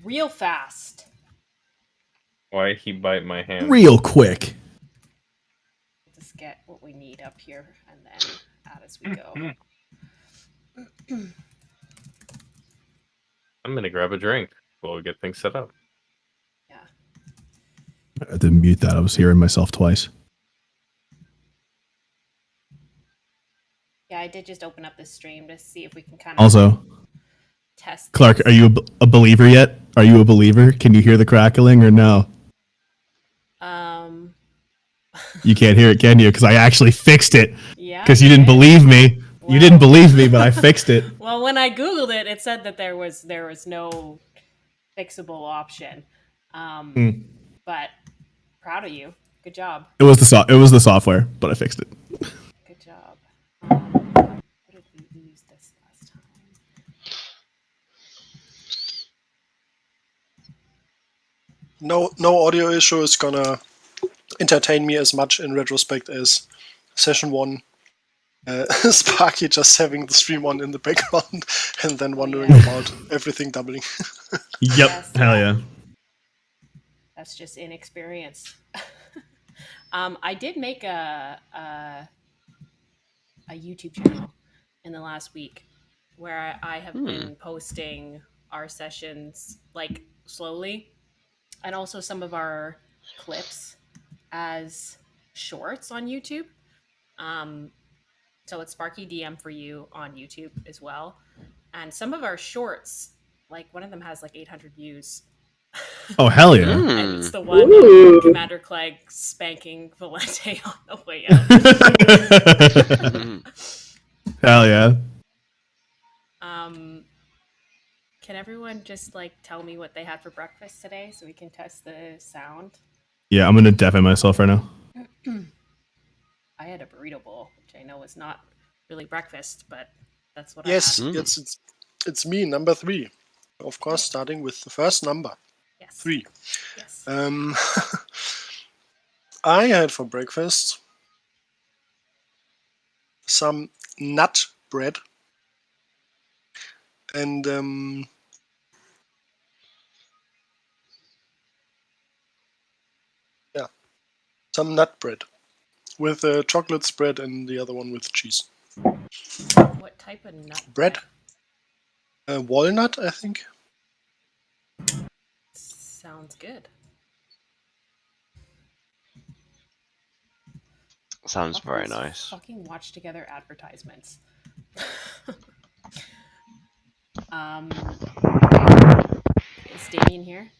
real fast. Why'd he bite my hand? Real quick. Just get what we need up here and then add as we go. I'm gonna grab a drink while we get things set up. Yeah. I didn't mute that. I was hearing myself twice. Yeah, I did just open up this stream to see if we can kind of Also, test. Clark, things. are you a believer yet? Are you a believer? Can you hear the crackling or no? You can't hear it, can you? Because I actually fixed it. Yeah. Because you didn't believe me. Well, you didn't believe me, but I fixed it. Well, when I Googled it, it said that there was no fixable option. But proud of you. Good job. It was the software, but I fixed it. Good job. What did we use this last time? No audio issue is gonna entertain me as much in retrospect as session 1. Sparky just having the stream on in the background and then wondering about everything doubling. Yep. Yes, Hell yeah. That's just inexperience. I did make a YouTube channel in the last week where I have been posting our sessions like slowly, and also some of our clips as shorts on YouTube. So it's Sparky DM for you on YouTube as well. And some of our shorts, like one of them has like 800 views. Oh, hell yeah. And it's the one of Commander Clegg spanking Valente on the way out. Hell yeah. Can everyone just like tell me what they had for breakfast today so we can test the sound? Yeah, I'm going to deafen myself right now. I had a burrito bowl, which I know is not really breakfast, but that's what Yes, I had. it's me, number 3. Of course, starting with the first number. Yes. 3. Yes. I had for breakfast some nut bread and some nut bread with a chocolate spread and the other one with cheese. What type of nut bread? Walnut, I think. Sounds good. Sounds very nice. Fucking watch together advertisements. Is Damien here?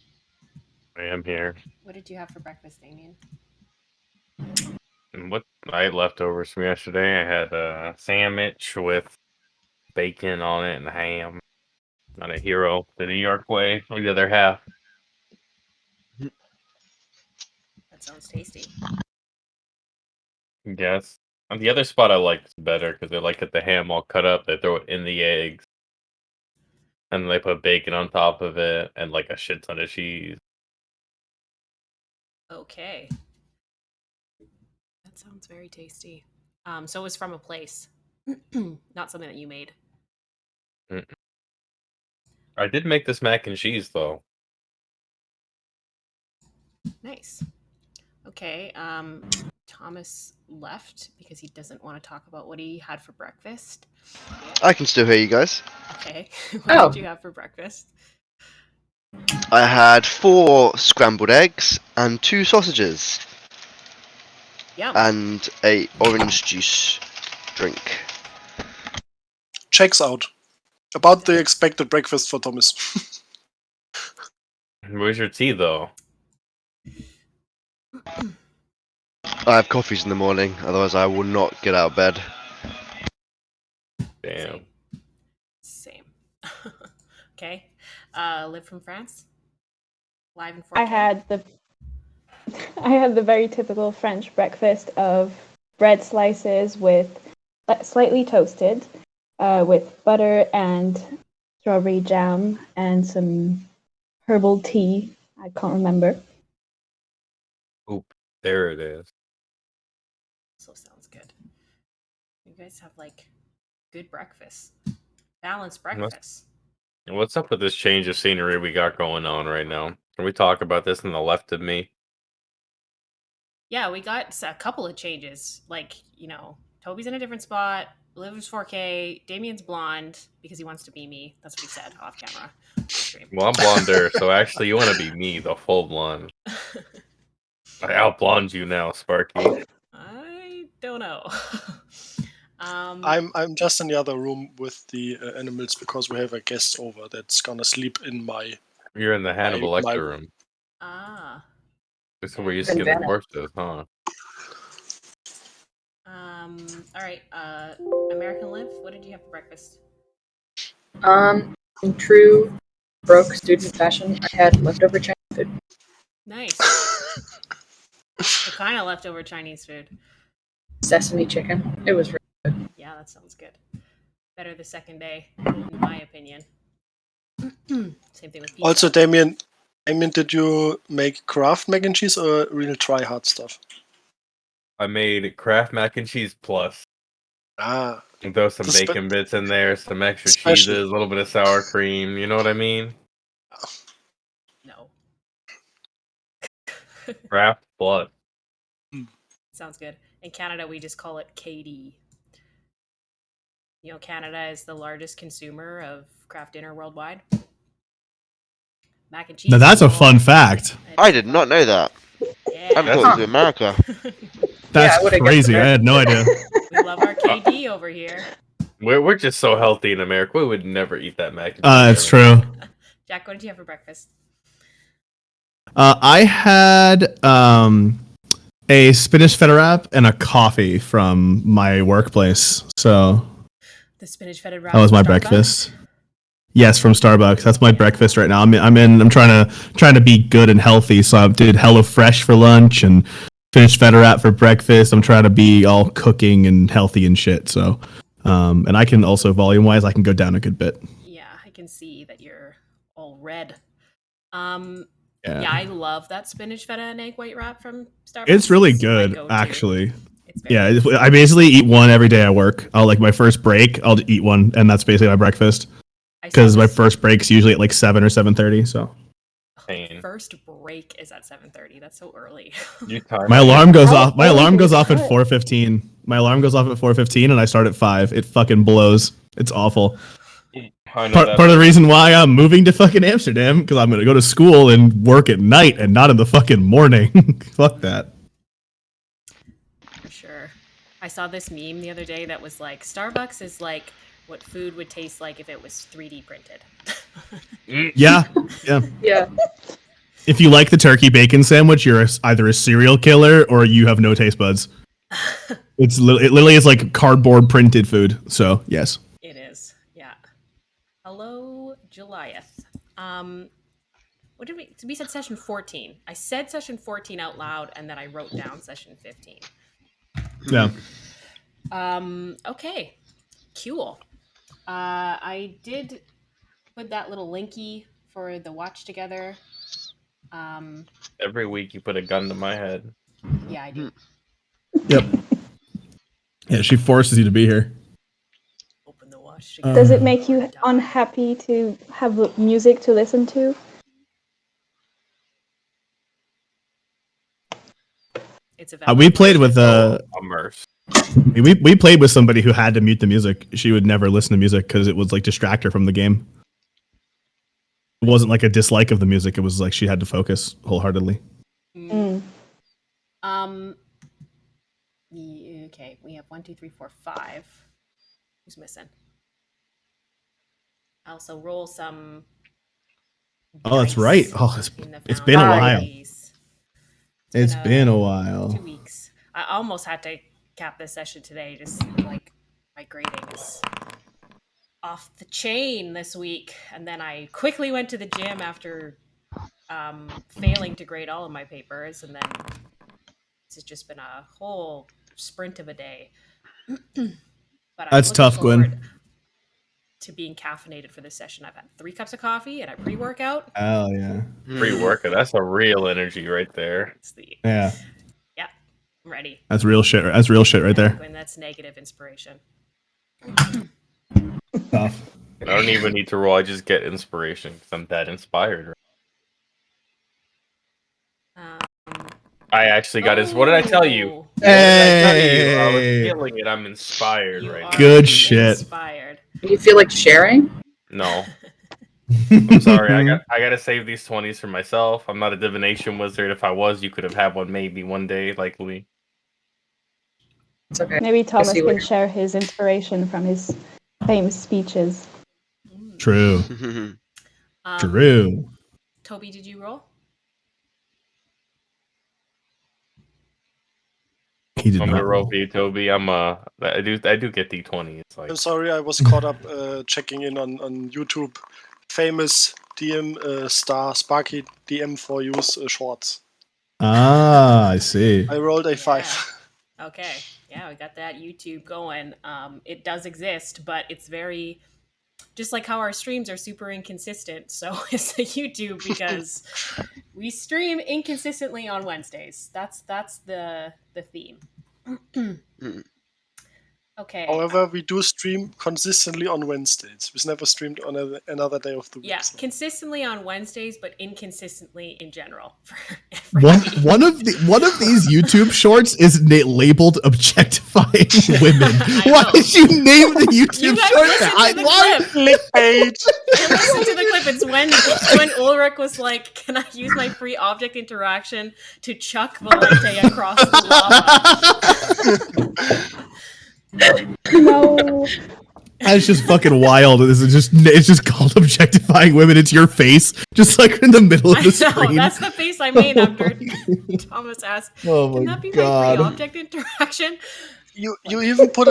I am here. What did you have for breakfast, Damien? And what I had leftovers from yesterday, I had a sandwich with bacon on it and ham. Not a hero the New York way, or the other half. That sounds tasty. Yes. On the other spot I liked better because they like get the ham all cut up, they throw it in the eggs. And they put bacon on top of it and like a shit ton of cheese. Okay. That sounds very tasty. So it was from a place, not something that you made. I did make this mac and cheese though. Nice. Okay. Thomas left because he doesn't want to talk about what he had for breakfast. I can still hear you guys. Okay. What did you have for breakfast? I had 4 scrambled eggs and 2 sausages. Yum. And a orange juice drink. Checks out. About the expected breakfast for Thomas. Where's your tea though? I have coffees in the morning, otherwise I will not get out of bed. Damn. Same. Okay. Live from France? Live in 4K? I had the very typical French breakfast of bread slices with slightly toasted, with butter and strawberry jam and some herbal tea. I can't remember. Oop, there it is. So sounds good. You guys have like good breakfast, balanced breakfast. What's up with this change of scenery we got going on right now? Can we talk about this on the left of me? Yeah, we got a couple of changes. Like, Toby's in a different spot. Liver's 4K. Damien's blonde because he wants to be me. That's what he said off camera. Stream. Well, I'm blonder, so actually you want to be me, the full blonde. I out-blonde you now, Sparky. I don't know. I'm just in the other room with the animals because we have a guest over that's gonna sleep in my. You're in the Hannibal my Lecter room. Ah. This is where you skin the corpses, huh? All right. American Live, what did you have for breakfast? In true broke student fashion, I had leftover Chinese food. Nice. What kind of leftover Chinese food? Sesame chicken. It was really good. Yeah, that sounds good. Better the second day, in my opinion. Same thing with pizza. Also, Damien, did you make craft mac and cheese or real try hard stuff? I made Kraft mac and cheese plus. Ah. And throw some bacon bits in there, some extra cheeses, a little bit of sour cream. You know what I mean? No. Kraft plus. Sounds good. In Canada, we just call it KD. Canada is the largest consumer of craft dinner worldwide. Mac and cheese. Now that's a fun fact. I did not know that. Yeah. I've gone to America. That's crazy. I had no idea. We love our KD over here. We're just so healthy in America. We would never eat that mac and cheese. That's true. Jack, what did you have for breakfast? I had a spinach feta wrap and a coffee from my workplace. So The spinach feta wrap. that was my from Starbucks? breakfast. Yes, from Starbucks. That's my breakfast right now. I'm trying to be good and healthy. So I did HelloFresh for lunch and spinach feta wrap for breakfast. I'm trying to be all cooking and healthy and shit. So, and I can also volume wise, I can go down a good bit. Yeah, I can see that you're all red. Yeah. Yeah, I love that spinach feta and egg white wrap from Starbucks. It's really my good, go-to. actually. It's very Yeah, I basically eat one every day at work. I'll like my first break, I'll eat one, and that's basically my breakfast. Because my first break's usually at like 7 or 7:30. So first break is at 7:30. That's so early. my alarm goes off. My alarm goes off at 4:15. My alarm goes off at 4:15, and I start at 5. It fucking blows. It's awful. Part of the reason why I'm moving to fucking Amsterdam because I'm gonna go to school and work at night and not in the fucking morning. Fuck that. For sure. I saw this meme the other day that was like, Starbucks is like what food would taste like if it was 3D printed. Yeah. If you like the turkey bacon sandwich, you're either a serial killer or you have no taste buds. It literally is like cardboard printed food. So yes. It is. Yeah. Hello, Julieth. What did we said session 14. I said session 14 out loud and then I wrote down session 15. Yeah. Okay. Cool. I did put that little linky for the watch together. Every week you put a gun to my head. Yeah, I do. Yep. Yeah, she forces you to be here. Open the watch together. Does it make you unhappy to have music to listen to? It's we played with immersed. We played with somebody who had to mute the music. She would never listen to music because it was like distract her from the game. It wasn't like a dislike of the music. It was like she had to focus wholeheartedly. Yeah, okay, we have 1, 2, 3, 4, 5. Who's missing? I also roll some. Oh, that's right. Oh, it's been a while. It's been a while. 2 weeks. I almost had to cap this session today. Just like my grading is off the chain this week, and then I quickly went to the gym after failing to grade all of my papers, and then it's just been a whole sprint of a day. But that's tough, Gwen. To being caffeinated for this session, I've had 3 cups of coffee and I pre-workout. Oh yeah, pre-workout. That's a real energy right there. Yeah. Yeah, I'm ready. That's real shit. That's real shit right there. When that's negative inspiration. Tough. I don't even need to roll. I just get inspiration because I'm that inspired. Um, I actually got What did I tell you? oh, What did I tell you? I was Hey. feeling it. I'm inspired you right are now. Good shit. inspired. Do you feel like sharing? No, I'm sorry. I gotta save these 20s for myself. I'm not a divination wizard. If I was, you could have had one maybe one day, likely. It's okay. Maybe Thomas see can what- share his inspiration from his famous speeches. True. True. Toby, did you roll? He did I'm gonna not roll roll. for you, Toby. I do get D20. It's like I'm sorry, I was caught up checking in on YouTube. Famous DM star Sparky DM for use shorts. Ah, I see. I rolled a 5. Okay. Yeah, we got that YouTube going. It does exist, but it's very just like how our streams are super inconsistent. So it's the YouTube because we stream inconsistently on Wednesdays. That's the theme. Okay. However, we do stream consistently on Wednesdays. We've never streamed on another day of the week. Yeah, so. consistently on Wednesdays, but inconsistently in general. One of these YouTube shorts is labeled objectifying women. Why know. did you name the YouTube You guys short listen that? to the Why? clip. Clickbait! Listen to the clip. It's when Ulrich was like, "Can I use my free object interaction to chuck Valente across the lava?" No. That's just fucking wild. It's just called objectifying women. It's your face, just like in the middle of I the know, screen. that's the face I made after Thomas asked, Oh "Can my that be my God. free object interaction?" You even put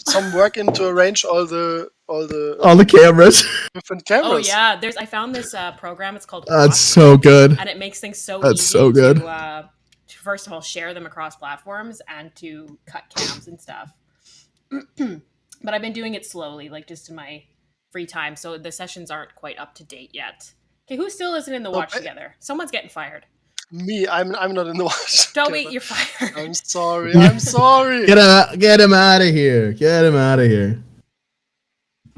some work in to arrange all the On the cameras. different cameras. Oh yeah, I found this program. It's called That's Cusp, so good. and it makes things so That's easy so good. to first of all share them across platforms and to cut cams and stuff. But I've been doing it slowly, like just in my free time, so the sessions aren't quite up to date yet. Okay, who still isn't in the watch together? Someone's getting fired. Me, I'm not in the watch. Toby, together. you're fired. I'm sorry. I'm sorry. Get him out of here. Get him out of here.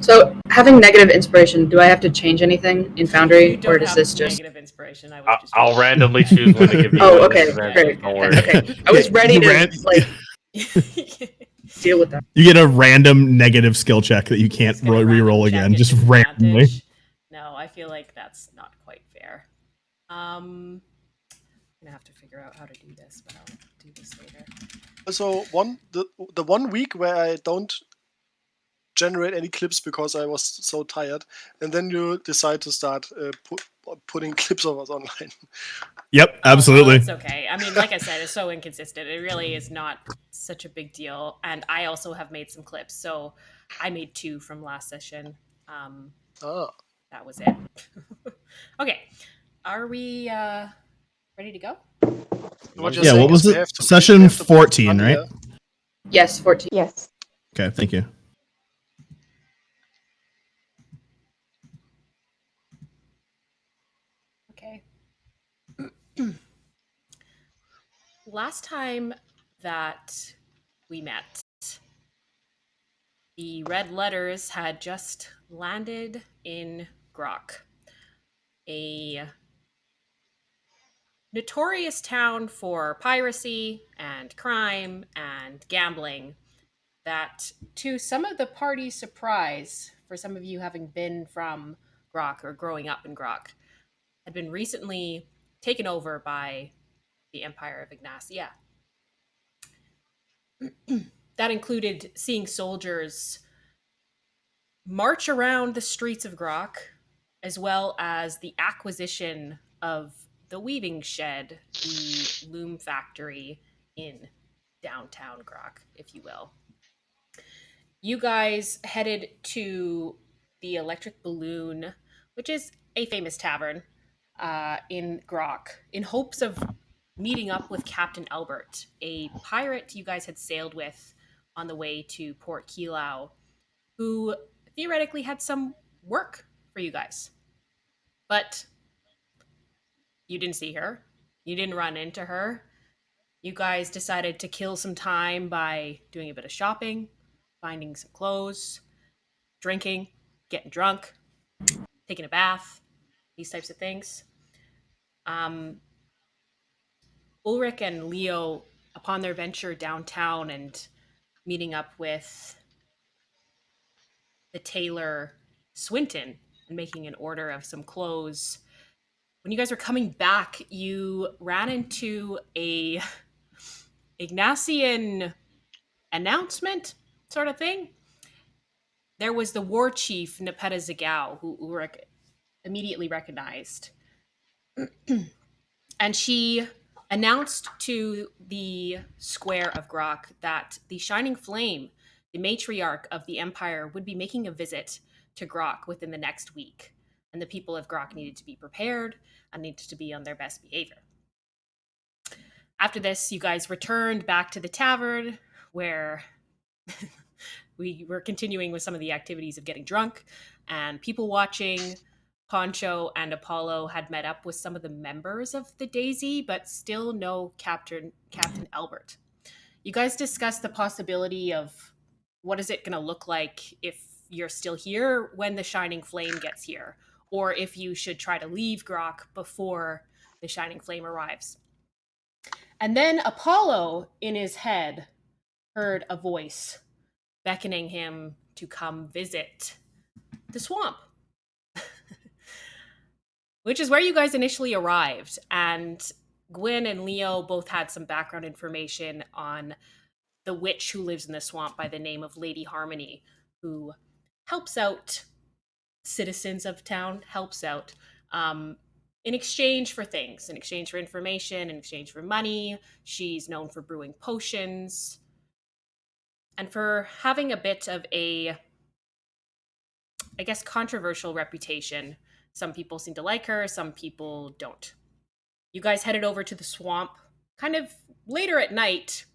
So, having negative inspiration, do I have to change anything in Foundry, You don't or does have this just? negative inspiration. I would just. I'll randomly choose when to give you. Oh, one okay, disadvantage, great. Don't worry. Okay, I was ready You to deal with that. You get a random negative skill check that you can't Just gonna re-roll random check again, at just randomly. disadvantage. No, I feel like that's not quite fair. I'm gonna have to figure out how to do this, but I'll do this later. So the 1 week where I don't generate any clips because I was so tired, and then you decide to start putting clips of us online. Yep, absolutely. It's okay. I mean, like I said, it's so inconsistent. It really is not such a big deal. And I also have made some clips. So I made 2 from last session. That was it. Okay. Are we ready to go? What you're Yeah, saying what was is we it? have to- we Session have to put 14, right? India. Yes, 14. Yes. Okay, thank you. Okay. Last time that we met, the red letters had just landed in Grok, a notorious town for piracy and crime and gambling that, to some of the party's surprise, for some of you having been from Grok or growing up in Grok, had been recently taken over by the Empire of Ingnasia. That included seeing soldiers march around the streets of Grok, as well as the acquisition of the weaving shed, the loom factory in downtown Grok, if you will. You guys headed to the Electric Balloon, which is a famous tavern in Grok, in hopes of meeting up with Captain Albert, a pirate you guys had sailed with on the way to Port Surak, who theoretically had some work for you guys. But you didn't see her. You didn't run into her. You guys decided to kill some time by doing a bit of shopping, finding some clothes, drinking, getting drunk, taking a bath, these types of things. Ulrich and Leo, upon their venture downtown and meeting up with the tailor Swinton and making an order of some clothes, when you guys were coming back, you ran into a Ingnasian announcement sort of thing. There was the war chief Nepeta Zagao, who Ulrich immediately recognized. And she announced to the square of Grok that the Shining Flame, the matriarch of the Empire, would be making a visit to Grok within the next week. And the people of Grok needed to be prepared and needed to be on their best behavior. After this, you guys returned back to the tavern where we were continuing with some of the activities of getting drunk and people watching. Poncho and Apollo had met up with some of the members of the Daisy, but still no Captain Albert. You guys discussed the possibility of what is it going to look like if you're still here when the Shining Flame gets here, or if you should try to leave Grok before the Shining Flame arrives. And then Apollo, in his head, heard a voice beckoning him to come visit the swamp. Which is where you guys initially arrived. And Gwyn and Leo both had some background information on the witch who lives in the swamp by the name of Lady Harmony, who helps out citizens of town, in exchange for things, in exchange for information, in exchange for money. She's known for brewing potions and for having a bit of a, I guess, controversial reputation. Some people seem to like her, some people don't. You guys headed over to the swamp kind of later at night,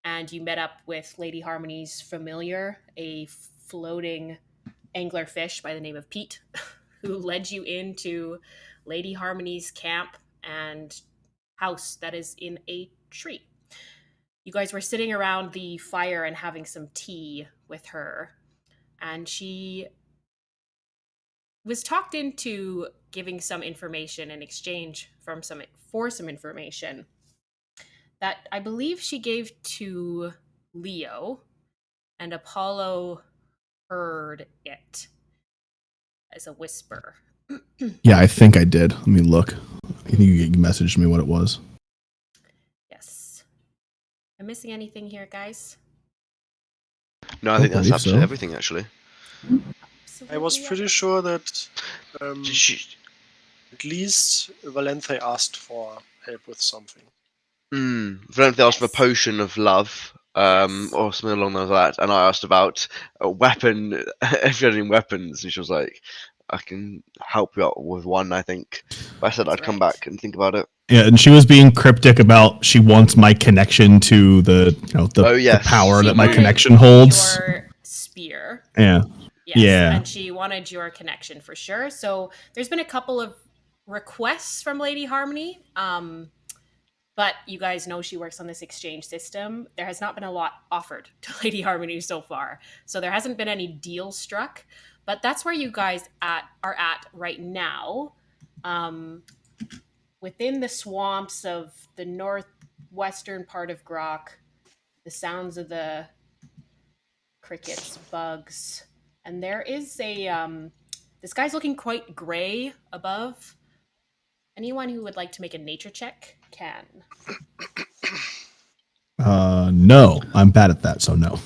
and you met up with Lady Harmony's familiar, a floating anglerfish by the name of Pete, who led you into Lady Harmony's camp and house that is in a tree. You guys were sitting around the fire and having some tea with her, and she was talked into giving some information in exchange for some information that I believe she gave to Leo, and Apollo heard it as a whisper. Yeah, I think I did. Let me look. I think you messaged me what it was. Yes. Am I missing anything here, guys? No, I think that's believe absolutely so. everything, actually. I was Absolutely. pretty sure that Did she... at least Valenthe asked for help with something. Valenthe asked for a Yes. potion of love, Yes. or something along those lines, and I asked about a weapon, if you had any weapons, and she was like, I can help you out with one, I think. But I said That's I'd come right. back and think about it. Yeah, and she was being cryptic about she wants my connection to the Oh, yes. the power She that my wanted connection holds. your spear. Yeah. Yes, Yeah. and she wanted your connection for sure. So there's been a couple of requests from Lady Harmony, but you guys know she works on this exchange system. There has not been a lot offered to Lady Harmony so far, so there hasn't been any deal struck. But that's where you guys are at right now, within the swamps of the northwestern part of Grok. The sounds of the crickets, bugs, and there is a the sky's looking quite gray above. Anyone who would like to make a nature check can. No, I'm bad at that, so no.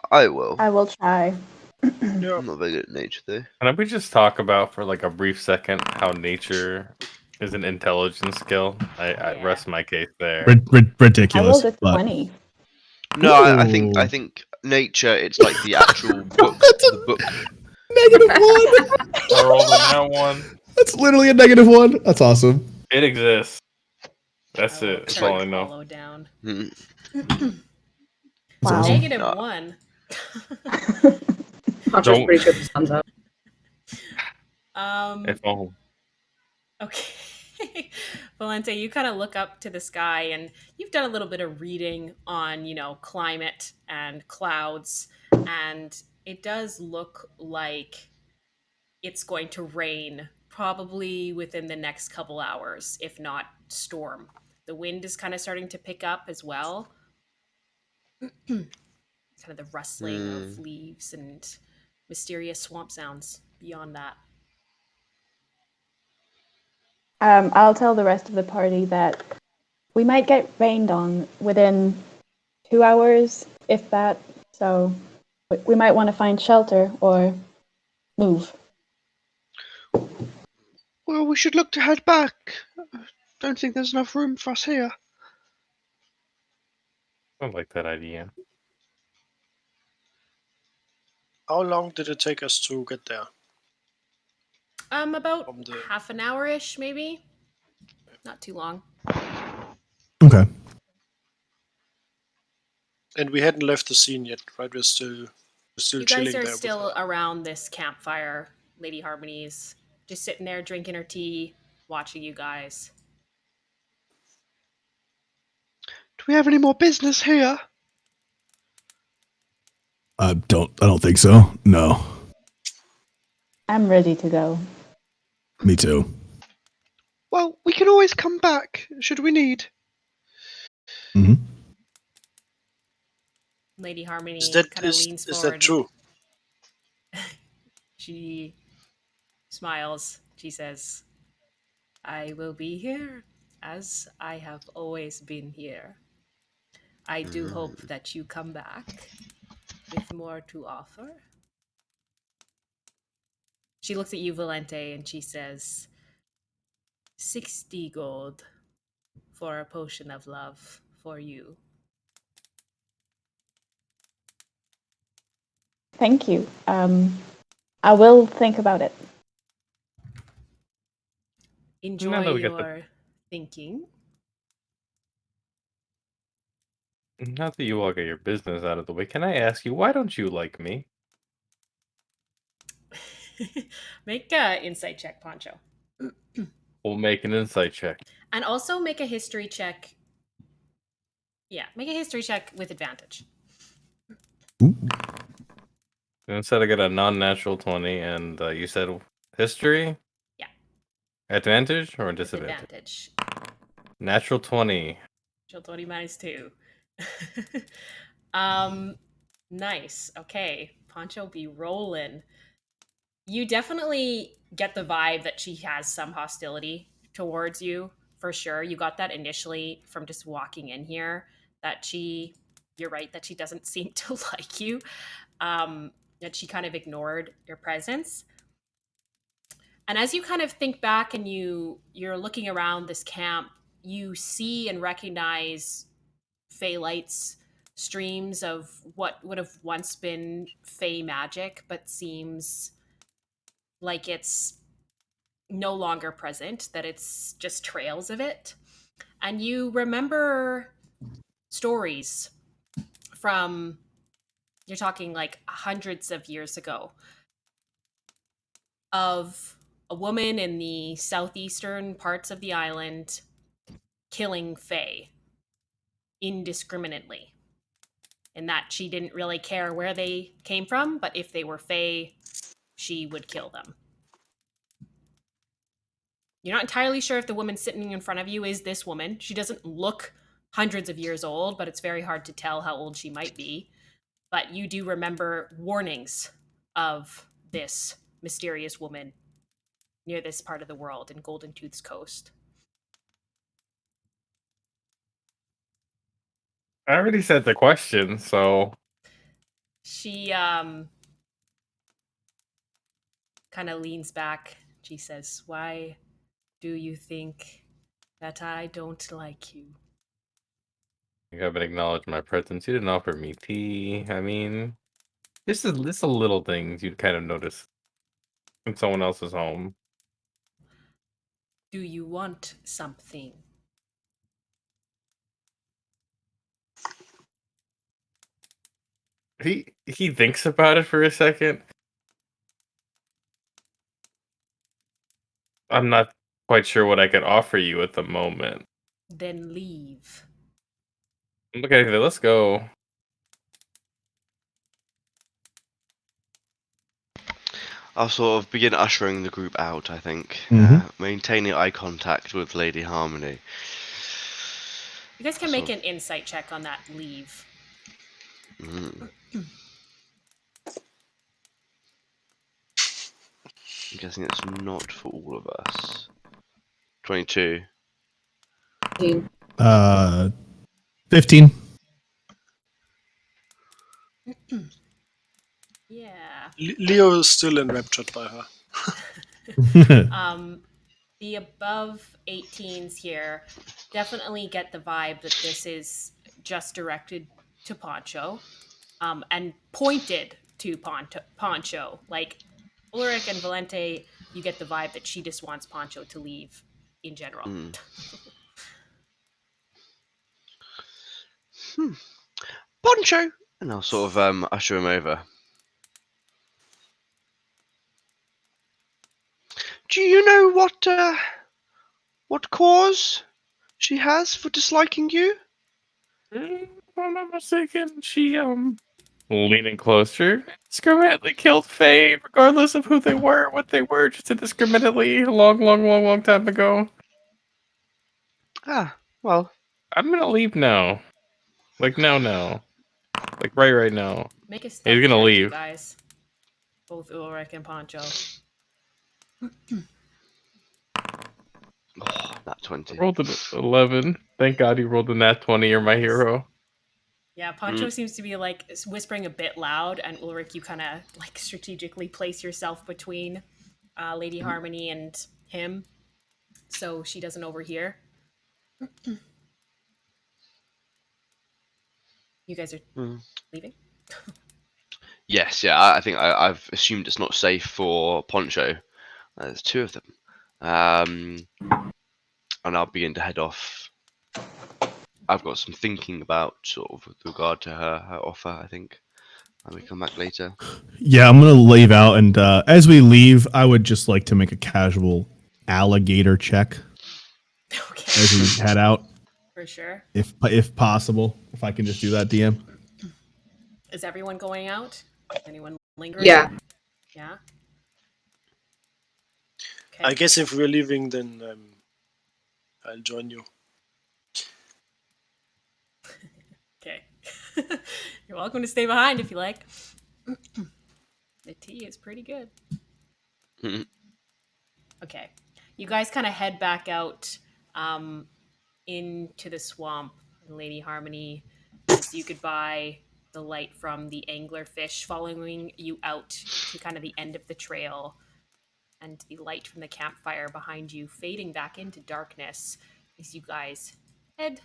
I will. I will try. Yeah. I'm not very good at nature, though. Can we just talk about for like a brief second how nature is an intelligence skill? I Yeah. rest my case there. I Ridiculous. rolled a but 20. No, I think Ooh. nature. It's like the actual book. The book. -1. I rolled a now one. That's literally a -1. That's awesome. It exists. That's I will it. That's turn all I know. Apollo down. Hmm. That's Wow. awesome. -1. Poncho's Don't- pretty sure the sun's out. If only. Okay. Valente, you kind of look up to the sky and you've done a little bit of reading on, climate and clouds, and it does look like it's going to rain probably within the next couple hours, if not storm. The wind is kind of starting to pick up as well. Kind of the rustling of leaves and mysterious swamp sounds beyond that. I'll tell the rest of the party that we might get rained on within 2 hours, if that. So we might want to find shelter or move. Well, we should look to head back. Don't think there's enough room for us here. I like that idea. How long did it take us to get there? About From the- half an hour-ish, maybe. Not too long. Okay. And we hadn't left the scene yet, right? We're still You chilling guys are there. still around this campfire. Lady Harmony's just sitting there drinking her tea, watching you guys. Do we have any more business here? I don't think so. No. I'm ready to go. Me too. Well, we can always come back, should we need. Hmm. Lady Harmony Is that kind of leans is forward. that true? She smiles. She says, I will be here as I have always been here. I do hope that you come back with more to offer. She looks at you, Valente, and she says, 60 gold for a potion of love for you. Thank you. I will think about it. Enjoy Now that we got your thinking. Now that you all get your business out of the way, can I ask you, why don't you like me? Make a insight check, Poncho. We'll make an insight check. And also make a history check. Yeah, make a history check with advantage. Ooh. Instead, I get a non-natural 20, and you said history? Yeah. Advantage or With disadvantage? advantage. Natural 20. Natural 20 minus 2. Nice. Okay. Poncho be rolling. You definitely get the vibe that she has some hostility towards you, for sure. You got that initially from just walking in here, that you're right, that she doesn't seem to like you, that she kind of ignored your presence. And as you kind of think back and you're looking around this camp, you see and recognize Fey lights, streams of what would have once been Fey magic, but seems like it's no longer present, that it's just trails of it. And you remember stories from, you're talking like hundreds of years ago, of a woman in the southeastern parts of the island killing Fae indiscriminately. And that she didn't really care where they came from, but if they were Fae, she would kill them. You're not entirely sure if the woman sitting in front of you is this woman. She doesn't look hundreds of years old, but it's very hard to tell how old she might be. But you do remember warnings of this mysterious woman near this part of the world in Golden Tooth's coast. I already said the question, so... She kind of leans back. She says, why do you think that I don't like you? You haven't acknowledged my presence. You didn't offer me tea. I mean, this is a little things you'd kind of notice in someone else's home. Do you want something? He thinks about it for a second. I'm not quite sure what I could offer you at the moment. Then leave. Okay, let's go. I'll sort of begin ushering the group out, I think. Mhm. Maintaining eye contact with Lady Harmony. You guys can make an insight check on that leave. Mm. I'm guessing it's not for all of us. 22. 15. Yeah. Leo is still enraptured by her. The above 18s here definitely get the vibe that this is just directed to Poncho, and pointed to Poncho. Like Ulrich and Valente, you get the vibe that she just wants Poncho to leave in general. Mm. Poncho! And I'll sort of usher him over. Do you know what cause she has for disliking you? If I'm not mistaken, she leaning closer, indiscriminately killed Faye, regardless of who they were, what they were, just indiscriminately, a long time ago. Ah, well, I'm gonna leave now. Like now. Like right now. Make a step He's gonna check, you leave. guys. Both Ulrich and Poncho. that 20. Rolled an 11. Thank God he rolled a nat 20. You're my hero. Yeah, Poncho seems to be like whispering a bit loud, and Ulrich, you kind of like strategically place yourself between Lady Harmony and him, so she doesn't overhear. You guys are leaving? Yes, yeah, I think I've assumed it's not safe for Poncho. There's two of them. And I'll begin to head off. I've got some thinking about, sort of, with regard to her offer, I think. And we come back later. Yeah, I'm gonna leave out, and as we leave, I would just like to make a casual alligator check Okay. as we head out, For sure. if possible. If I can just do that, DM. Is everyone going out? Anyone lingering? Yeah. Yeah? Okay. I guess if we're leaving, then I'll join you. Okay. You're welcome to stay behind if you like. The tea is pretty good. Okay. You guys kind of head back out into the swamp. Lady Harmony bids you goodbye. The light from the angler fish following you out to kind of the end of the trail, and the light from the campfire behind you fading back into darkness as you guys head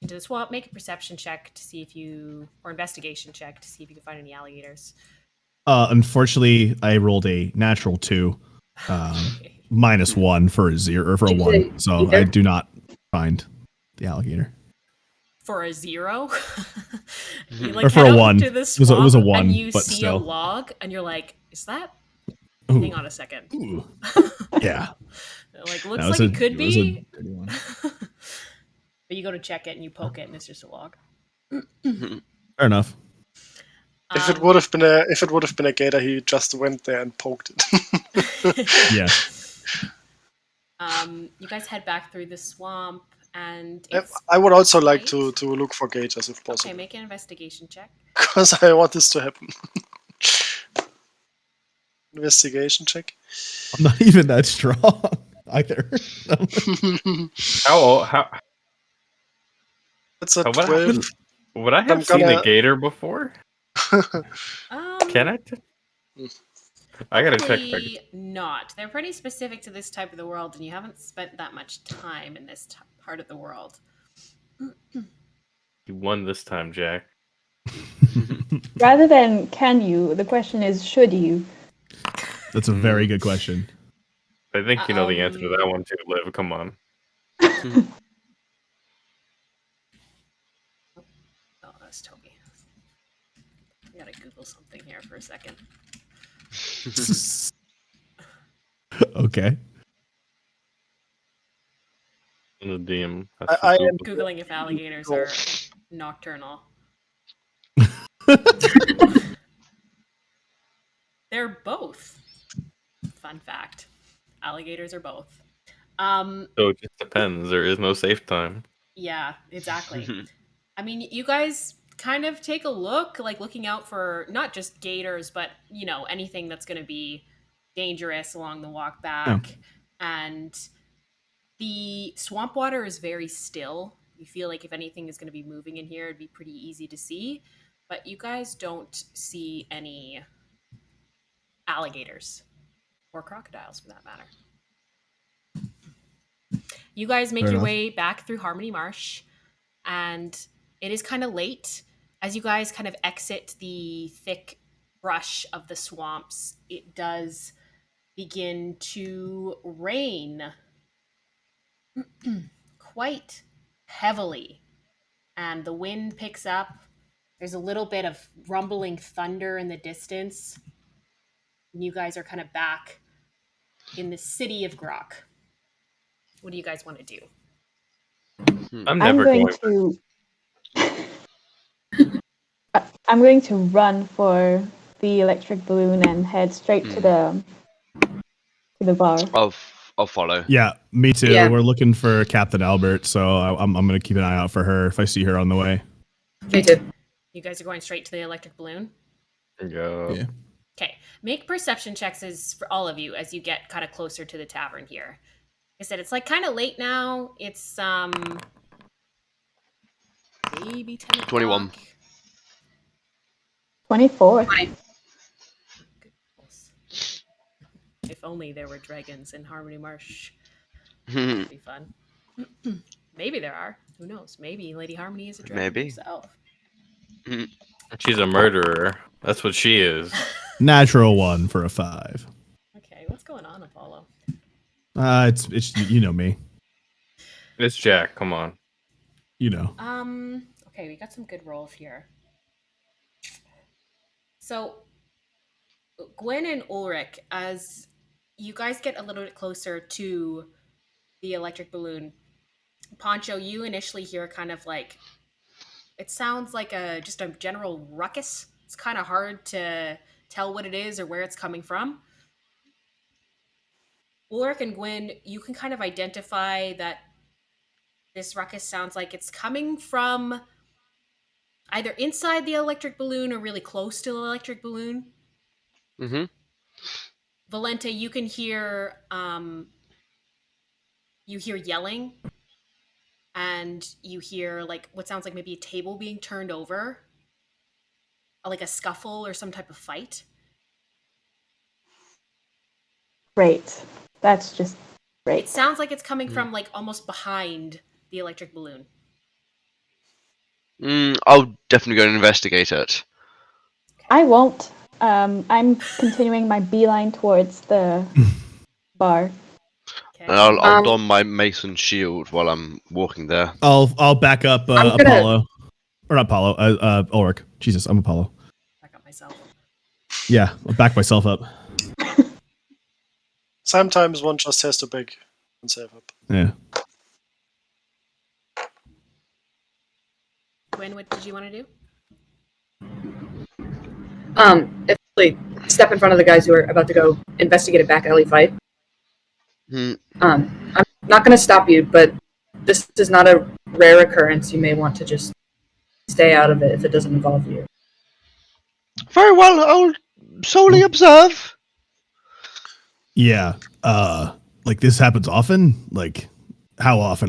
into the swamp. Make a perception check to see if you, or investigation check to see if you can find any alligators. Unfortunately, I rolled a natural 2, -1 for a 0 or for a Did you 1, say so either? I do not find the alligator. For a 0, you Or like for head a out 1. into the It was swamp a 1, and you but see still. a log and you're like, is that? Ooh. Hang on a second. Ooh. Yeah. Like, That looks was like it could was a be. dirty one. But you go to check it and you poke it and it's just a log. Fair enough. If it would have been a gator, he just went there and poked it. Yeah. You guys head back through the swamp, and I would also like night. to look for gators if Okay, possible, make an investigation check. because I want this to happen. Investigation check. I'm not even that strong either. How That's a what 12. happened? Would I have I'm seen a gonna- gator before? Can I? I gotta check. Probably not. They're pretty specific to this type of the world, and you haven't spent that much time in this part of the world. You won this time, Jack. Rather than can you, the question is should you? That's a very good question. I think you know the answer to that one too, Liv. Come on. Oh, that's Toby. I gotta Google something here for a second. Okay. The DM. I am Googling if alligators are nocturnal. They're both. Fun fact. Alligators are both. So it just depends. There is no safe time. Yeah, exactly. I mean, you guys kind of take a look, like looking out for not just gators, but anything that's going to be dangerous along the walk back. And the swamp water is very still. You feel like if anything is going to be moving in here, it'd be pretty easy to see. But you guys don't see any alligators or crocodiles for that matter. You guys make Fair your enough. way back through Harmony Marsh, and it is kind of late. As you guys kind of exit the thick brush of the swamps, it does begin to rain quite heavily, and the wind picks up. There's a little bit of rumbling thunder in the distance. And you guys are kind of back in the city of Grok. What do you guys want to do? I'm I'm never going going. to. I'm going to run for the electric balloon and head straight to the bar. I'll follow. Yeah, me too. Yeah. We're looking for Captain Albert, so I'm going to keep an eye out for her if I see her on the way. Me too. You guys are going straight to the electric balloon? Yeah. Okay. Make perception checks for all of you as you get kind of closer to the tavern here. Like I said, it's like kind of late now. It's maybe 10 o'clock. 21. 24. Goodness. If only there were dragons in Harmony Marsh. That'd be fun. Maybe there are. Who knows? Maybe Lady Harmony is a dragon Maybe. herself. She's a murderer. That's what she is. Natural 1 for a 5. Okay, what's going on, Apollo? It's you know me. It's Jack. Come on. You know. Okay, we got some good rolls here. So, Gwen and Ulrich, as you guys get a little bit closer to the electric balloon, Poncho, you initially hear kind of like, it sounds like just a general ruckus. It's kind of hard to tell what it is or where it's coming from. Ulrich and Gwen, you can kind of identify that this ruckus sounds like it's coming from either inside the electric balloon or really close to the electric balloon. Mm-hmm. Valente, you can hear yelling, and you hear like what sounds like maybe a table being turned over, like a scuffle or some type of fight. Great. That's just great. It sounds like it's coming from like almost behind the electric balloon. I'll definitely go and investigate it. I won't. I'm continuing my beeline towards the bar. Okay. And I'll don my mason shield while I'm walking there. I'll back up I'm gonna- Apollo. Or not Apollo, Ulrich. Jesus, I'm Apollo. Back up myself. Yeah, I'll back myself up. Sometimes one just has to back himself up. Yeah. Gwen, what did you want to do? If step in front of the guys who are about to go investigate a back alley fight. I'm not going to stop you, but this is not a rare occurrence. You may want to just stay out of it if it doesn't involve you. Very well, I'll solely observe. Yeah. Like this happens often? Like how often?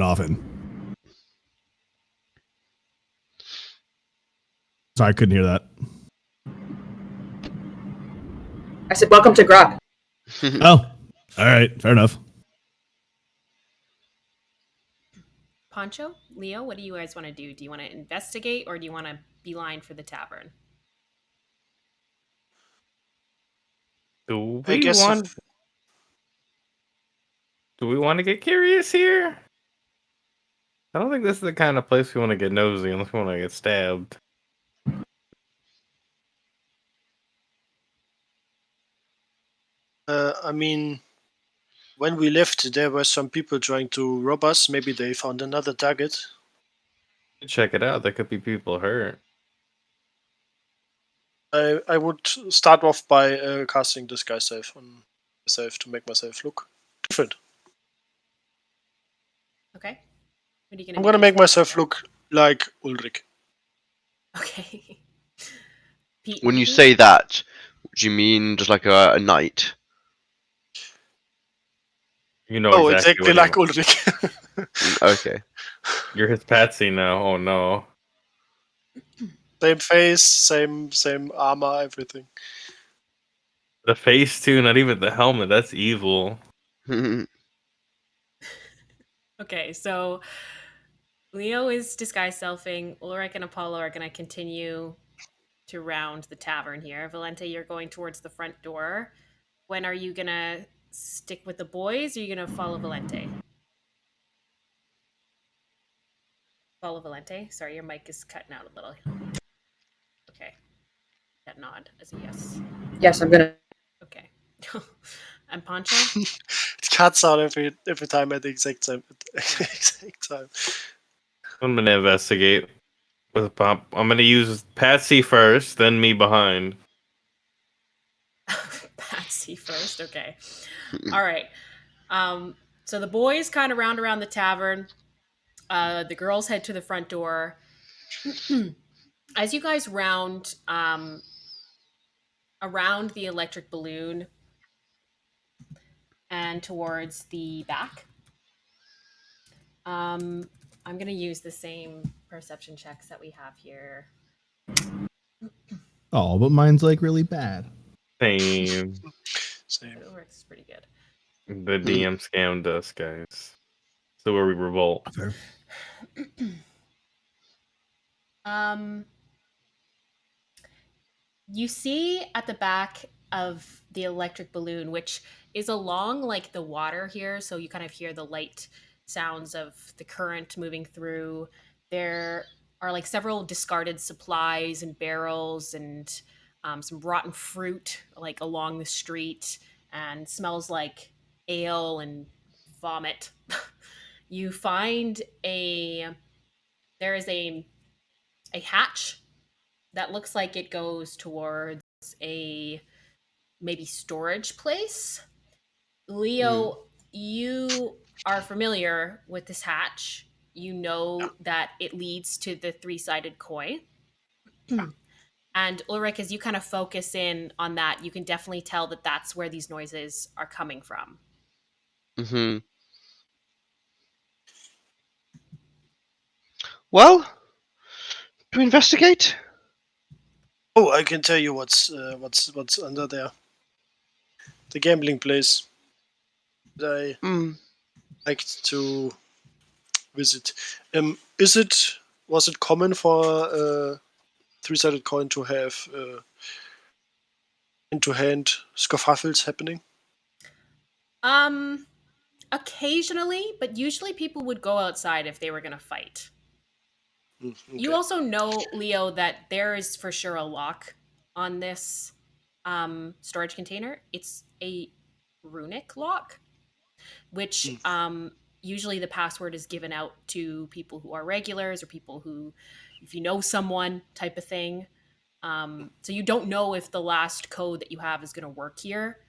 Sorry, I couldn't hear that. I said, welcome to Grok. Oh. All right, fair enough. Poncho, Leo, what do you guys want to do? Do you want to investigate or do you want to beeline for the tavern? Do I we guess want? Do we want to get curious here? I don't think this is the kind of place we want to get nosy unless we want to get stabbed. I mean, when we left, there were some people trying to rob us. Maybe they found another target. Check it out. There could be people hurt. I would start off by casting Disguise Save on myself to make myself look different. Okay. What are you I'm gonna gonna make use myself for? look like Ulrich. Okay. Pete, When you maybe? say that, do you mean just like a knight? You know Oh, exactly exactly what he like wants. Ulrich. Okay. You're his patsy now. Oh no. Same face, same armor, everything. The face too, not even the helmet. That's evil. Okay, so Leo is disguise selfing. Ulrich and Apollo are going to continue to round the tavern here. Valente, you're going towards the front door. When are you going to stick with the boys, or are you going to follow Valente? Follow Valente? Sorry, your mic is cutting out a little. Okay. That nod as a yes. Yes, I'm gonna. Okay. And Poncho? It cuts out every time at the exact time. Exact time. I'm gonna investigate with Pop. I'm gonna use Patsy first, then me behind. Patsy first. Okay. All right. So the boys kind of round around the tavern. The girls head to the front door. As you guys round around the electric balloon and towards the back, I'm going to use the same perception checks that we have here. Oh, but mine's like really bad. Same. Same. It works pretty good. The DM scammed us, guys. So where we revolt. Fair. Um, you see at the back of the electric balloon, which is along like the water here, so you kind of hear the light sounds of the current moving through. There are like several discarded supplies and barrels and some rotten fruit like along the street, and smells like ale and vomit. You find there is a hatch that looks like it goes towards a maybe storage place. Leo, you are familiar with this hatch. You know that it leads to the three-sided coin. And Ulrich, as you kind of focus in on that, you can definitely tell that that's where these noises are coming from. Hmm. Well, to investigate. Oh, I can tell you what's under there. The gambling place that I Mm. liked to visit. Was it common for a three-sided coin to have hand-to-hand scuffles happening? Um, Occasionally, but usually people would go outside if they were going to fight. Okay. You also know, Leo, that there is for sure a lock on this storage container. It's a runic lock, which usually the password is given out to people who are regulars or people who, if you know someone, type of thing. So you don't know if the last code that you have is going to work here.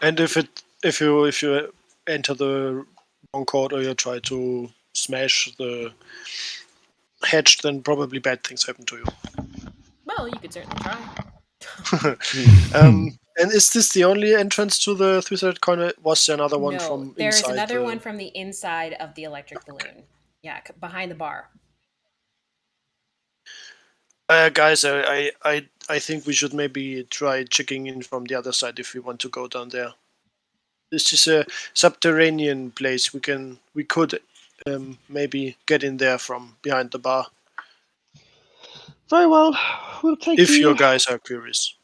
And if you enter the wrong code or you try to smash the hatch, then probably bad things happen to you. Well, you could certainly try. And is this the only entrance to the three-sided coin? Or was there another one No, from there's inside another one the? from the inside of the electric balloon. Yeah, behind the bar. Guys, I think we should maybe try checking in from the other side if we want to go down there. This is a subterranean place. We could maybe get in there from behind the bar Very well. We'll take if the. your guys are curious.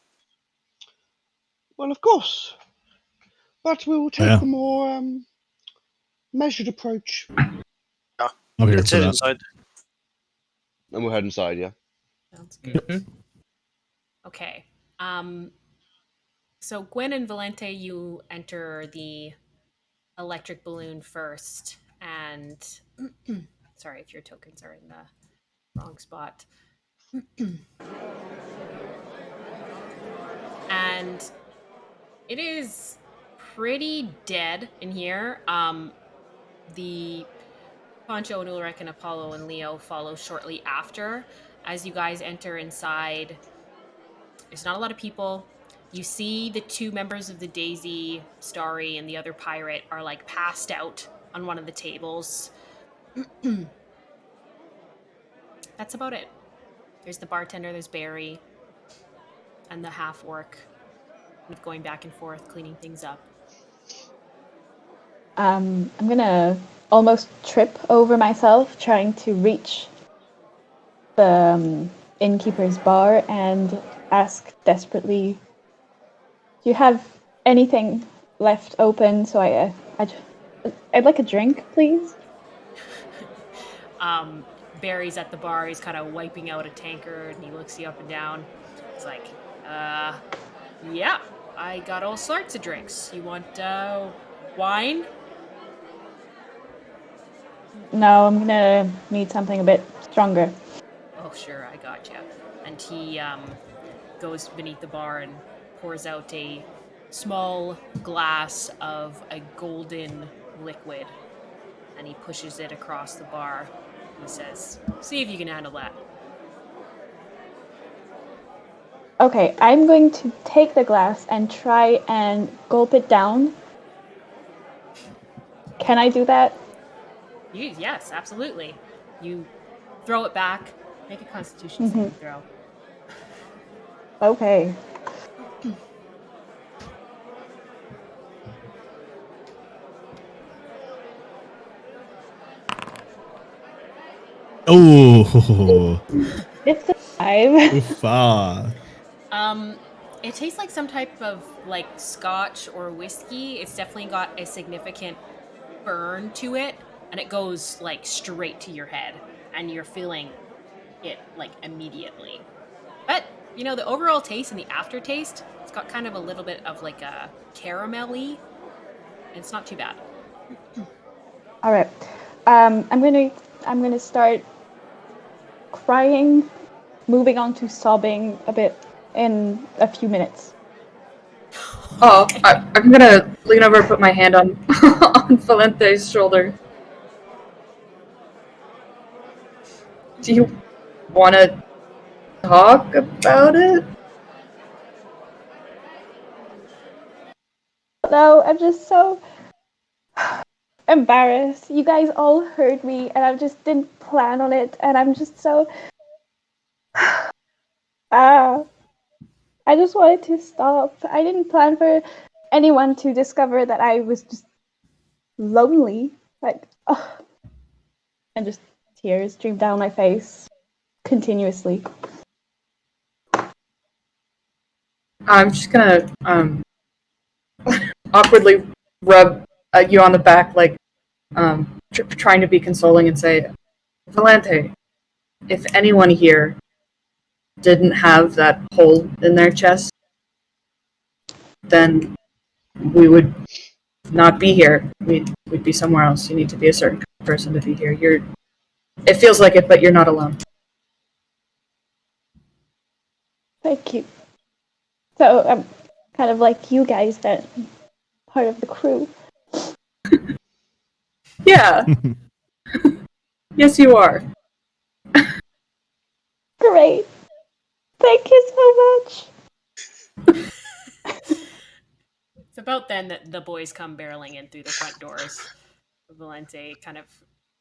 Well, of course. But we will take Yeah. the more measured approach. Yeah, I'm here let's for head that. inside. And we'll head inside, yeah. Sounds good. Mhm. Okay. So Gwen and Valente, you enter the electric balloon first, and sorry if your tokens are in the wrong spot. And It is pretty dead in here. The Poncho, Ulrich, and Apollo and Leo follow shortly after. As you guys enter inside, there's not a lot of people. You see the two members of the Daisy, Starry, and the other pirate are like passed out on one of the tables. That's about it. There's the bartender, there's Barry, and the half orc going back and forth, cleaning things up. I'm gonna almost trip over myself trying to reach the innkeeper's bar and ask desperately, "Do you have anything left open? So I'd like a drink, please." Barry's at the bar. He's kind of wiping out a tankard, and he looks you up and down. He's like, yeah, I got all sorts of drinks. You want wine? No, I'm gonna need something a bit stronger. Oh, sure, I gotcha. And he goes beneath the bar and pours out a small glass of a golden liquid, and he pushes it across the bar. He says, "See if you can handle that." Okay, I'm going to take the glass and try and gulp it down. Can I do that? Yes, absolutely. You throw it back. Make a Constitution saving throw. Okay. Oh, It's a 5. oofa. It tastes like some type of like scotch or whiskey. It's definitely got a significant burn to it, and it goes like straight to your head, and you're feeling it like immediately. But you know, the overall taste and the aftertaste, it's got kind of a little bit of like a caramelly. It's not too bad. All right. I'm gonna start crying, moving on to sobbing a bit in a few minutes. Oh, I'm gonna lean over and put my hand on on Valente's shoulder. Do you want to talk about it? No, I'm just so embarrassed. You guys all heard me, and I just didn't plan on it, and I'm just so. I just wanted to stop. I didn't plan for anyone to discover that I was just lonely. Like, and just tears stream down my face continuously. I'm just gonna awkwardly rub you on the back, like trying to be consoling, and say, "Valente, if anyone here didn't have that hole in their chest, then we would not be here. We'd be somewhere else. You need to be a certain person to be here. It feels like it, but you're not alone." Thank you. So I'm kind of like you guys, that part of the crew. Yeah. Yes, you are. Great. Thank you so much. It's about then that the boys come barreling in through the front doors. Valente kind of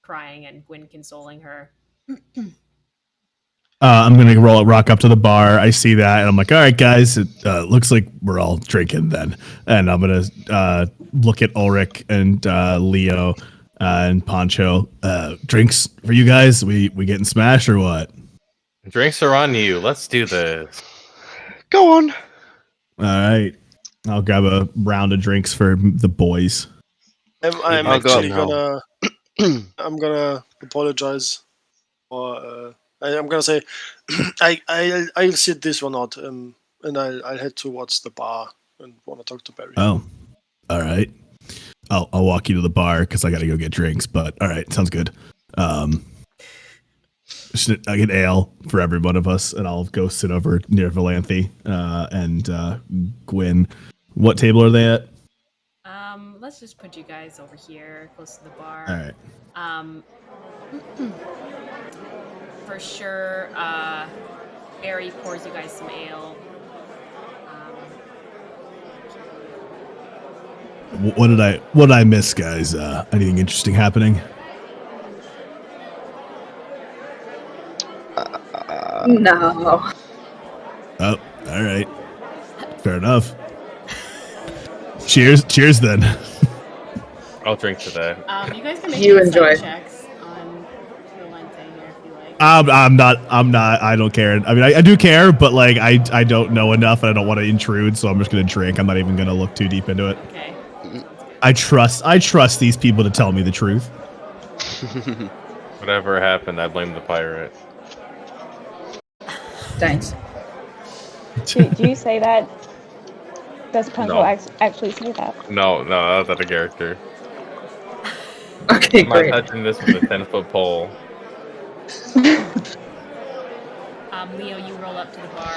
crying and Gwyn consoling her. I'm gonna rock up to the bar. I see that, and I'm like, "All right, guys, it looks like we're all drinking then." And I'm gonna look at Ulrich and Leo and Poncho. Drinks for you guys? We getting smashed or what? Drinks are on you. Let's do this. Go on. All right, I'll grab a round of drinks for the boys. I'm Oh, God, actually no. I'm gonna apologize, or I'm gonna say I'll sit this one out, and I'll head towards the bar and want to talk to Barry. Oh, all right. I'll walk you to the bar because I got to go get drinks. But all right, sounds good. I get ale for every one of us, and I'll go sit over near Valanthe and Gwyn What table are they at? Let's just put you guys over here, close to the bar. All right. For sure, Barry pours you guys some ale. What did I miss, guys? Anything interesting happening? No. Oh, all right. Fair enough. Cheers then. I'll drink to that. You guys can make You insight enjoy. checks on Valente here if you like. I'm not. I don't care. I mean, I do care, but like, I don't know enough, and I don't want to intrude, so I'm just gonna drink. I'm not even gonna look too deep into it. Okay. I trust these people to tell me the truth. Whatever happened, I blame the pirate. Thanks. Do you say that? Does Punzo No. actually say that? No, that's not a character. Okay, I'm not great. touching this with a 10-foot pole. Leo, you roll up to the bar.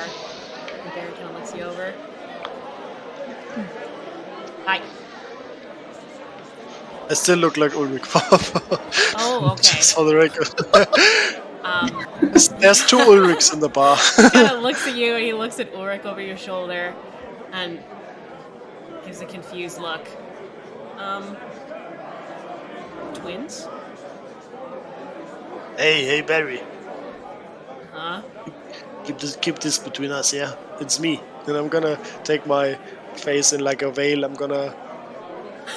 And Barry kind of looks you over. Hi. I still look like Ulrich. Oh, okay. Just for the record. Um, There's two Ulrichs in the bar. kind of looks at you and he looks at Ulrich over your shoulder and gives a confused look. Twins? Hey, Barry. Huh? Keep this between us, yeah? It's me. And I'm gonna take my face in like a veil. I'm gonna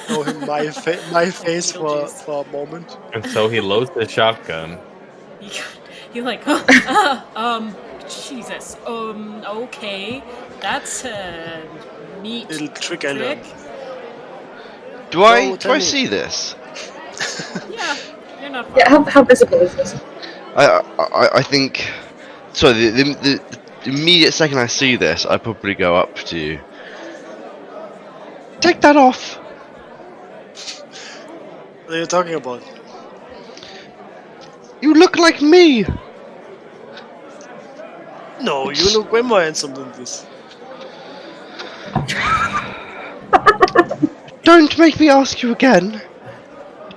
show him my face for a moment. And so he loads the shotgun. You're like, Jesus. Okay. That's a neat Little trick I learned. Do I tell me. see this? Yeah, you're not far. Yeah, how visible is this? I think. So the immediate second I see this, I probably go up to you. Take that off. What are you talking about? You look like me. No, you look way more handsome than this. Don't make me ask you again.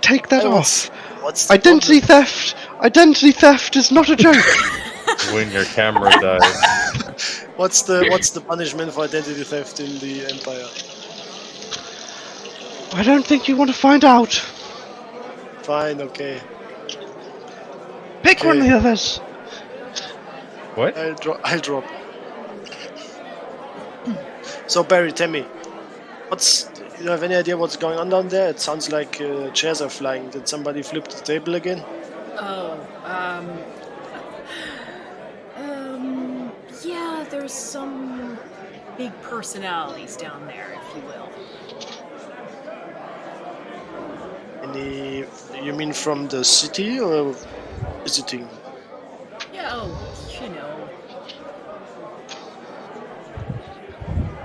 Take that off. What's the Identity problem? theft. Identity theft is not a joke. When your camera dies. What's the punishment for identity theft in the Empire? I don't think you want to find out. Fine, okay. Pick one of the others. What? I'll drop. So Barry, tell me, you have any idea what's going on down there? It sounds like chairs are flying. Did somebody flip the table again? Yeah, there's some big personalities down there, if you will. Any? You mean from the city or visiting? Yeah, you know.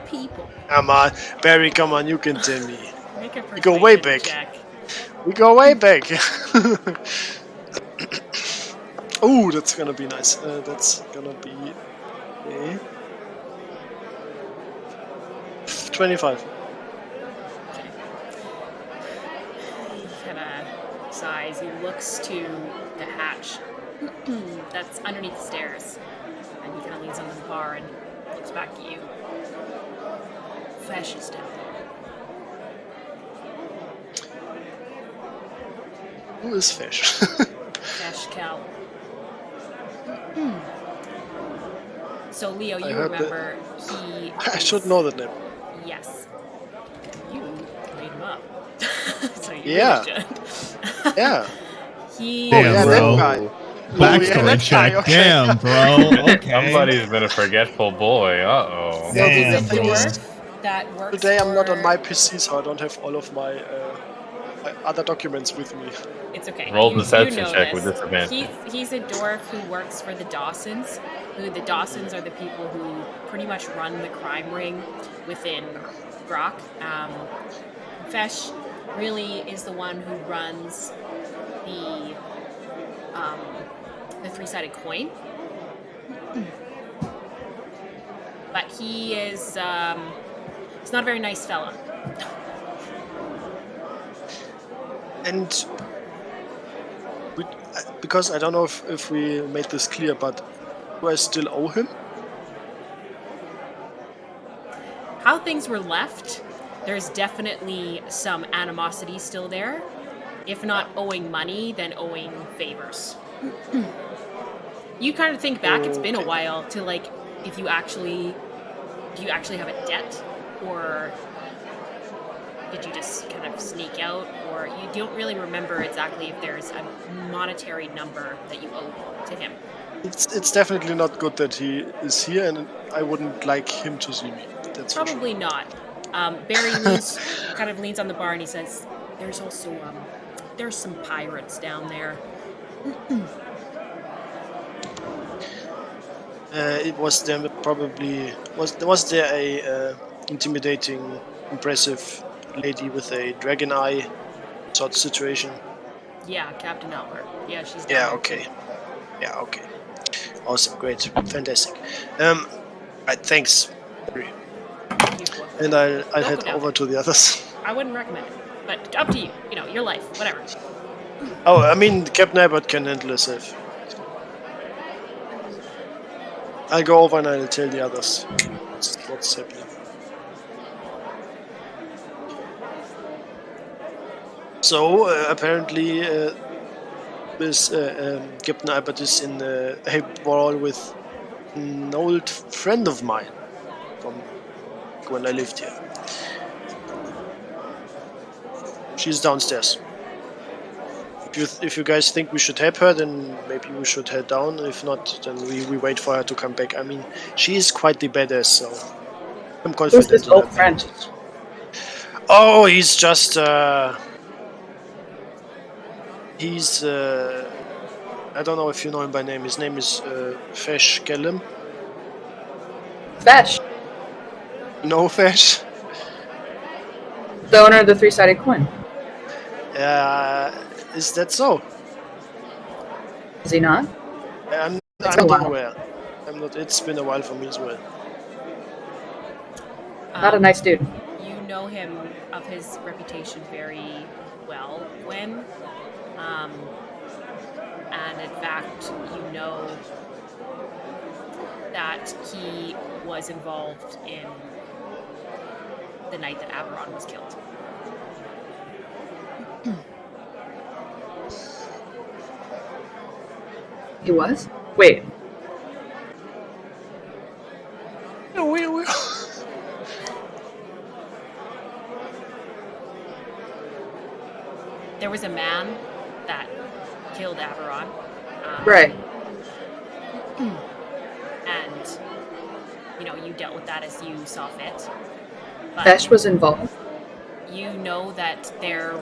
People. Come on, Barry, come on, you can tell me. Make a We go way persuasion back. check. We go way back. Oh, that's gonna be nice. That's gonna be 25. He kind of sighs. He looks to the hatch that's underneath the stairs, and he kind of leans onto the bar and looks back at you. Fesh is down there. Who is Fesh? Fesh Callem. So Leo, you heard remember he? I should know that name. Yes. You made him up. So you Yeah. really should. Yeah. He. Damn, yeah, bro. that guy. Backstory that check. guy, okay. Damn, bro. Okay. Somebody's been a forgetful boy. Uh-oh. So he's Damn, a bro. dwarf that works Today I'm not for- on my PC, so I don't have all of my other documents with me. It's okay. Roll You deception know check this. with disadvantage. He's a dwarf who works for the Dawsons. The Dawsons are the people who pretty much run the crime ring within Grok. Fesh really is the one who runs the three-sided coin. But he is He's not a very nice fella. And because I don't know if we made this clear, but do I still owe him? How things were left, there's definitely some animosity still there. If not owing money, then owing favors. You kind of think back, it's been a while to like, if you actually, do you actually have a debt? Or did you just kind of sneak out? Or you don't really remember exactly if there's a monetary number that you owe to him. It's definitely not good that he is here, and I wouldn't like him to see me. That's for Probably sure. not. Barry kind of leans on the bar and he says, "There's also there's some pirates down there." It was there probably was there a intimidating, impressive lady with a dragon eye sort of situation? Yeah, Captain Albert. Yeah, she's down Yeah. there. Okay. Yeah. Okay. Awesome. Great. Fantastic. Thanks. Barry. And I'll Don't head go down over there. to the others. I wouldn't recommend it, but up to you. You know, your life, whatever. Oh, I mean, Captain Abbott can handle herself. I'll go over and I'll tell the others what's happening. So, apparently, this Captain Abbott is in a brawl with an old friend of mine from when I lived here. She's downstairs. If you guys think we should help her, then maybe we should head down. If not, then we wait for her to come back. I mean, she is quite the badass, so I'm Who's confident. this in old her friend? abilities. Oh, he's just he's I don't know if you know him by name. His name is Fesh Callem. Fesh, No, Fesh. the owner of the three-sided coin. Is that so? Is he not? I'm It's not a while. aware. I'm not. It's been a while for me as well. Not a nice dude. You know him of his reputation very well, Gwen. And in fact, you know that he was involved in the night that Aberon was killed. He was? Wait, No, we. There was a man that killed Aberon. right. And, you know, you dealt with that as you saw fit. But Fesh was involved. you know that there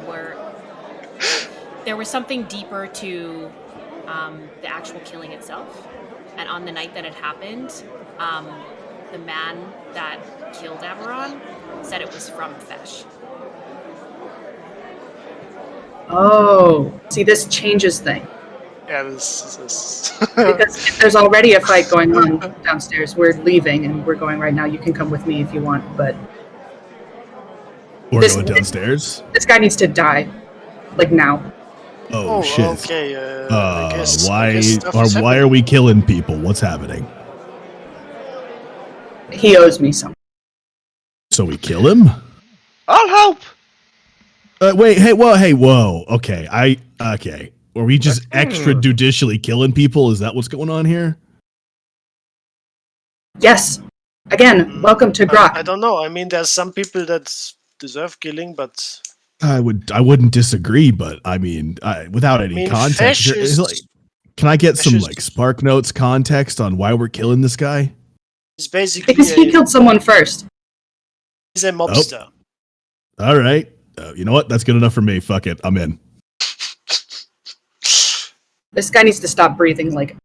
was something deeper to the actual killing itself. And on the night that it happened, the man that killed Aberon said it was from Fesh. Oh, see, this changes things. Yeah, this. Because if there's already a fight going on downstairs, we're leaving and we're going right now. You can come with me if you want, but We're This- going downstairs. this guy needs to die. Like now. Oh, shit. Okay. I guess. I Why guess stuff or is why are we killing people? What's happening? He owes me something. So we kill him? I'll help. Wait, whoa. Okay, okay. Are we just extrajudicially killing people? Is that what's going on here? Yes. Again, welcome to Grok. I don't know. I mean, there's some people that deserve killing, but I wouldn't disagree, but I mean, without any I mean, context, Fesh is is. like, can I get Fesh some is- like Spark Notes context on why we're killing this guy? He's basically Because he killed someone first. he's a mobster. All right, you know what? That's good enough for me. Fuck it, I'm in. This guy needs to stop breathing like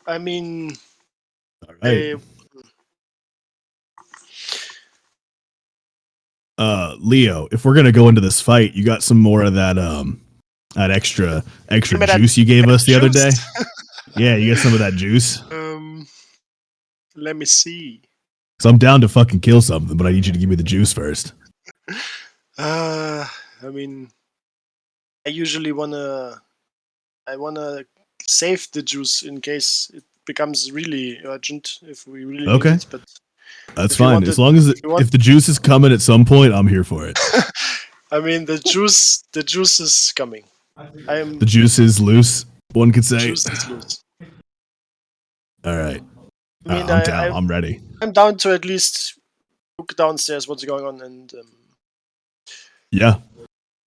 I mean, All right. Leo, if we're gonna go into this fight, you got some more of that that extra Give me that- juice you gave us the other day? juice. Yeah, you got some of that juice. Let me see. So I'm down to fucking kill something, but I need you to give me the juice first. I mean, I usually wanna save the juice in case it becomes really urgent if we really need it. But That's if you fine. want As it- long as if you want- if the juice is coming at some point, I'm here for it. I mean, the juice is coming. The juice is loose, one could say. Juice is loose. All right. I mean, I'm down. I'm ready. I'm down to at least look downstairs what's going on and. Yeah.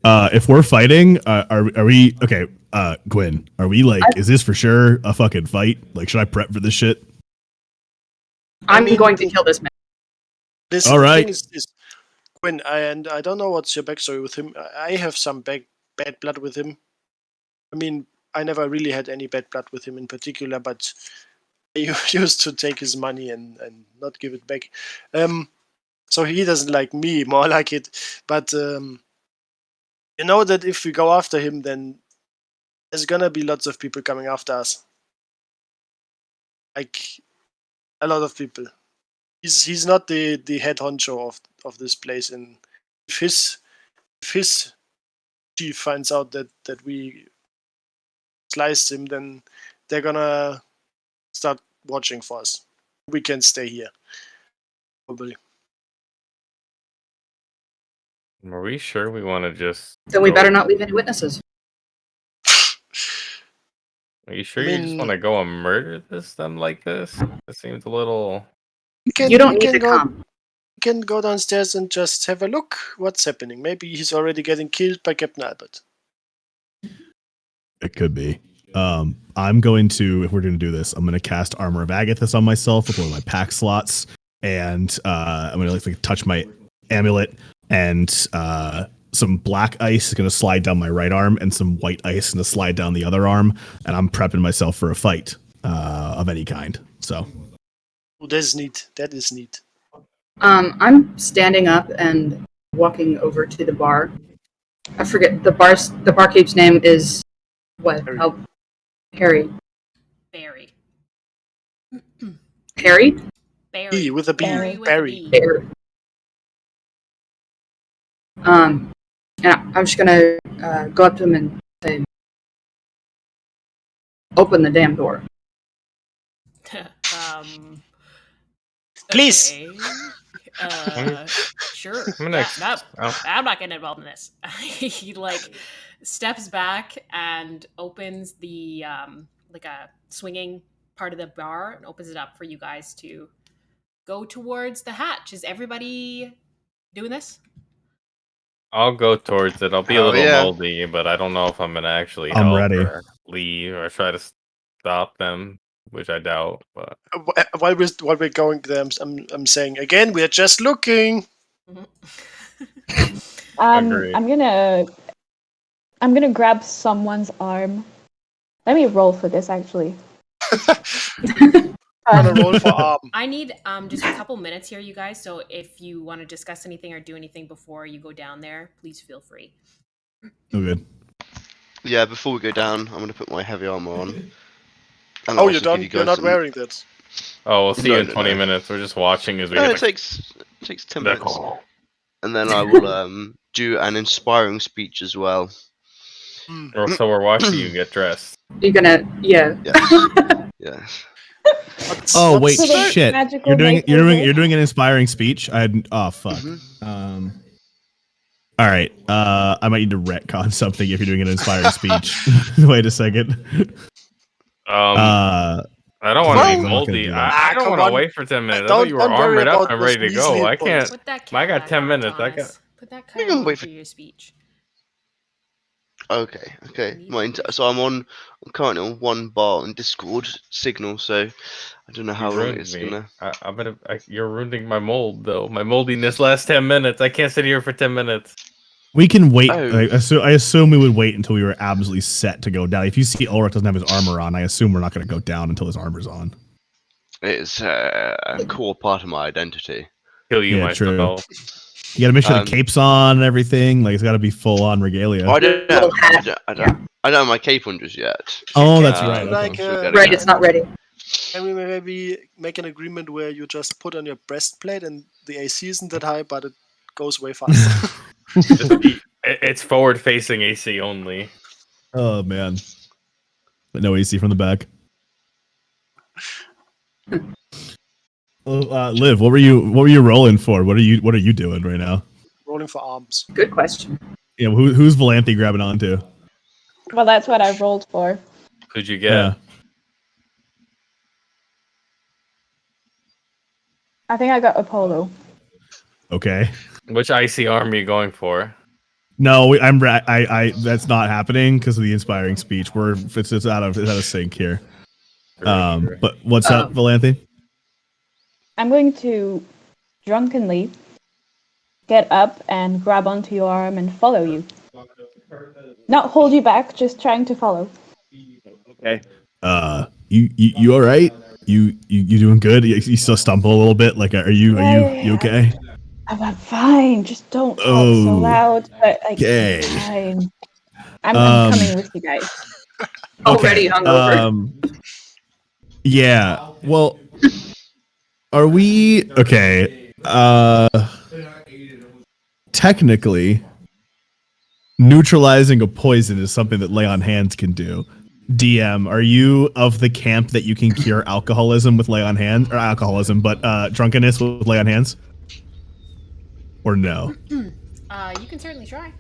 If we're fighting, are we okay? Gwen, are we like? Is this for sure a fucking fight? Like, should I prep for this shit? I'm going to kill this man. Listen, All the right. thing is Gwen, I don't know what's your backstory with him. I have some bad blood with him. I mean, I never really had any bad blood with him in particular, but I used to take his money and not give it back. So he doesn't like me, more like it. But you know that if we go after him, then there's gonna be lots of people coming after us. Like a lot of people. He's not the head honcho of this place, and if his chief finds out that we sliced him, then they're gonna start watching for us. We can stay here, probably. Are we sure we want to just? Then we go- better not leave any witnesses. Are you sure I you just mean- want to go and murder them like this? It seems a little. You don't need to come. We can go downstairs and just have a look what's happening. Maybe he's already getting killed by Captain Albert. It could be. I'm going to, if we're going to do this, I'm going to cast Armor of Agathis on myself with one of my pack slots, and I'm going to like touch my amulet, and some black ice is going to slide down my right arm, and some white ice is going to slide down the other arm, and I'm prepping myself for a fight of any kind. So. Oh, that's neat. That is neat. I'm standing up and walking over to the bar. I forget the barkeep's name is what? Harry. Oh, Harry. Berry. Harry? Berry. B with a B. Berry with a Barry. B. Harry. And I'm just gonna go up to him and say, "Open the damn door." Please. Okay. Sure. I'm Yeah, next. no, Oh. I'm not getting involved in this. He like steps back and opens the like a swinging part of the bar and opens it up for you guys to go towards the hatch. Is everybody doing this? I'll go towards it. I'll be a Oh, little yeah. moldy, but I don't know if I'm gonna actually I'm help ready. or leave or try to stop them, which I doubt. But While we're going there, I'm saying again, we're just looking. Agreed. I'm gonna grab someone's arm. Let me roll for this actually. On a roll for arm. I need just a couple minutes here, you guys. So if you want to discuss anything or do anything before you go down there, please feel free. Oh, good. Yeah, before we go down, I'm going to put my heavy armor on. And Oh, also you give don't. you You're guys not some- wearing that. oh, we'll see you No, in no, 20 no. minutes. We're just watching as we No, hit it takes 10 the minutes. call. And then I will do an inspiring speech as well. Or so we're watching you get dressed. You're gonna, yeah. Yes. Yes. Oh wait, So the shit! magical You're makeover. doing an inspiring speech. Oh fuck. Mhm. All right. I might need to retcon something if you're doing an inspiring speech. Wait a second. I don't want to Well- be moldy. I don't come want to on. wait for 10 minutes. I Don't- thought you were don't worry armored up about and those ready to measly go. I hit points. can't. Put that I got cat 10 on, minutes. I Thomas. can. Put that We cat can on wait for for- your speech. Okay. Need My to. so I'm currently on one bar on Discord signal, so I don't know how You long ruined it's me. gonna. You're ruining my mold, though. My moldiness lasts 10 minutes. I can't sit here for 10 minutes. We can wait. Oh. I assume we would wait until we were absolutely set to go down. If you see Ulrich doesn't have his armor on, I assume we're not going to go down until his armor's on. It's a core part of my identity. Kill you Yeah, true. myself. You got to make sure Um, the cape's on and everything. Like it's got to be full on regalia. Oh, I don't Little have, hat. I don't have my cape on just yet. Oh, that's Uh, right. Like, Okay. Still getting Right, it. it's not ready. Can we maybe make an agreement where you just put on your breastplate and the AC isn't that high, but it goes way faster? It's forward-facing AC only. Oh man, but no AC from the back. Well, Liv, what were you rolling for? What are you doing right now? Rolling for arms. Good question. Yeah, who's Volanthe grabbing onto? Well, that's what I rolled for. Who'd you get? Yeah. I think I got Apollo. Okay. Which icy arm are you going for? No, I that's not happening because of the inspiring speech. It's out of sync here. Sure. But what's up, Volanthe? I'm going to drunkenly get up and grab onto your arm and follow you. Not hold you back, just trying to follow. Okay. You all right? You doing good? You still stumble a little bit. Like, are you okay? I'm fine. Just don't talk so loud. But like, Okay. I'm fine. I'm coming with you guys. Already hungover. Yeah. Well, are we okay? Technically, neutralizing a poison is something that lay on hands can do. DM, are you of the camp that you can cure alcoholism with lay on hands, or alcoholism, but drunkenness with lay on hands? Or no? You can certainly try.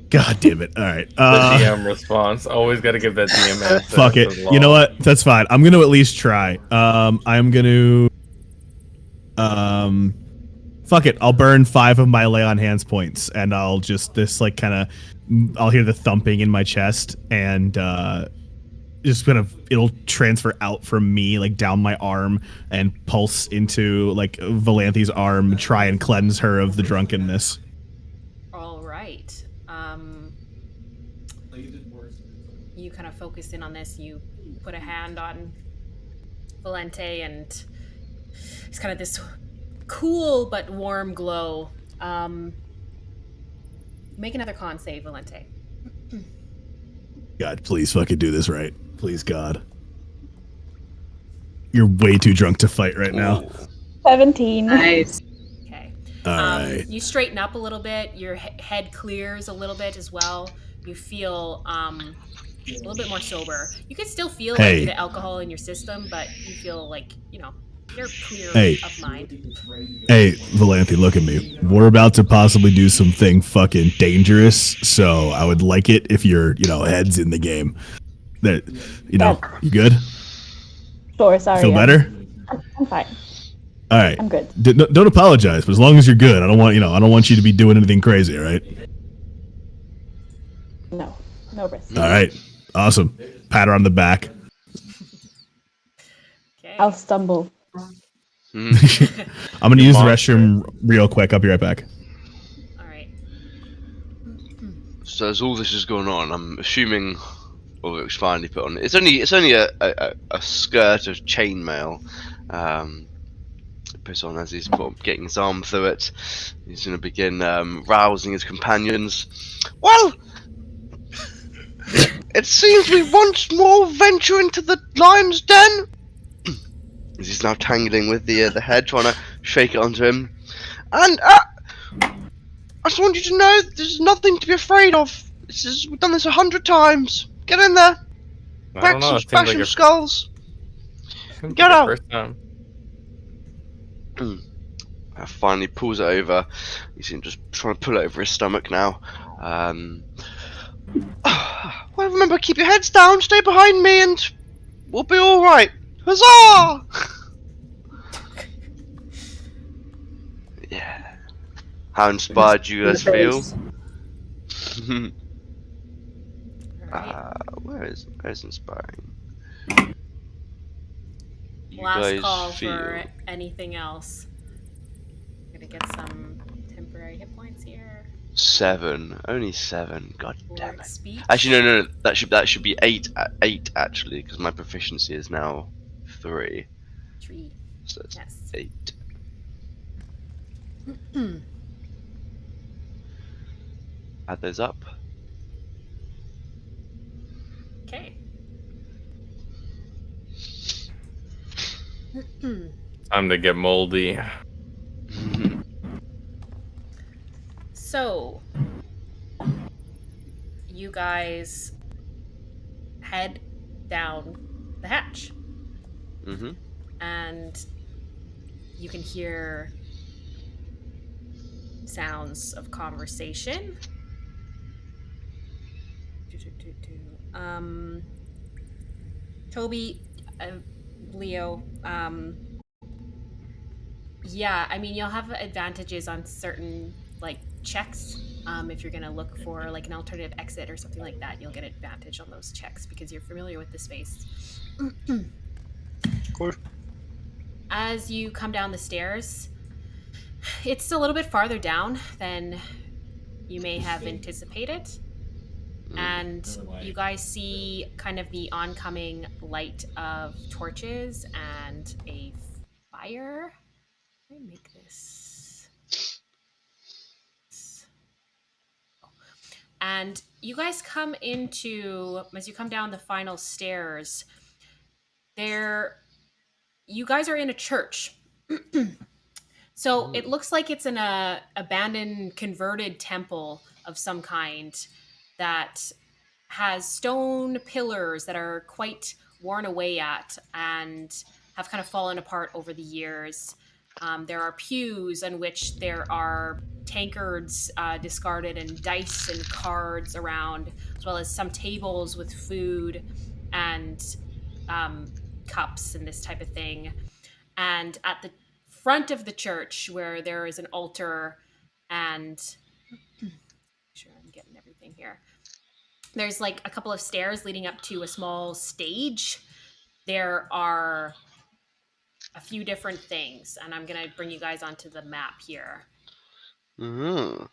God damn it! All right. The DM response. Always got to give that DM answer. Fuck it. You know what? That's fine. I'm gonna at least try. I'm gonna. Fuck it. I'll burn 5 of my lay on hands points, and I'll just I'll hear the thumping in my chest, and just it'll transfer out from me, like down my arm, and pulse into like Volanthe's arm, try and cleanse her of the drunkenness. All right. You kind of focus in on this. You put a hand on Volante, and it's kind of this cool but warm glow. Make another con save, Volante. God, please fucking do this right. Please, God. You're way too drunk to fight right now. 17. Nice. Okay. All right. You straighten up a little bit. Your head clears a little bit as well. You feel a little bit more sober. You can still feel like the alcohol in your system, but you feel like, you're clear of mind. Hey, Volanthe, look at me. We're about to possibly do something fucking dangerous, so I would like it if your, head's in the game. That, you good? Sure, sorry. Feel better? I'm fine. All right. I'm good. Don't apologize, but as long as you're good, I don't want you to be doing anything crazy, all right? No risk. All right. Awesome. Pat her on the back. Okay. I'll stumble. I'm going to use the restroom real quick. I'll be right back. All right. So as all this is going on, I'm assuming Ulrich's finally put on. It's only a skirt of chainmail. Puts on as he's getting his arm through it. He's going to begin rousing his companions. Well, it seems we once more venture into the lion's den. He's now tangling with the head, trying to shake it onto him. And I just want you to know there's nothing to be afraid of. We've done this 100 times. Get in there. Crack some, smash some skulls. Get out. First time. Finally pulls it over. You see him just trying to pull it over his stomach now. Well, remember, keep your heads down, stay behind me, and we'll be all right. Huzzah! Yeah. How inspired you guys feel? Where's inspiring? You Last guys call feel... for anything else. I'm gonna get some temporary hit points here. 7, only 7. God Or damn it! speech. Actually, no. That should be 8 actually, because my proficiency is now 3. 3. So that's Yes. 8. Add those up. Okay. Time to get moldy. So, you guys head down the hatch, Mm-hmm. and you can hear sounds of conversation. Toby, Leo, yeah, I mean, you'll have advantages on certain like checks. If you're gonna look for like an alternative exit or something like that, you'll get advantage on those checks because you're familiar with the space. Cool. As you come down the stairs, it's a little bit farther down than you may have anticipated. And you guys see kind of the oncoming light of torches and a fire. Let me make this. And you guys come into, as you come down the final stairs, you guys are in a church. So it looks like it's an abandoned, converted temple of some kind that has stone pillars that are quite worn away at and have kind of fallen apart over the years. There are pews on which there are tankards discarded and dice and cards around, as well as some tables with food and cups and this type of thing. And at the front of the church, where there is an altar and sure I'm getting everything here, there's like a couple of stairs leading up to a small stage. There are a few different things, and I'm gonna bring you guys onto the map here. Mm-hmm.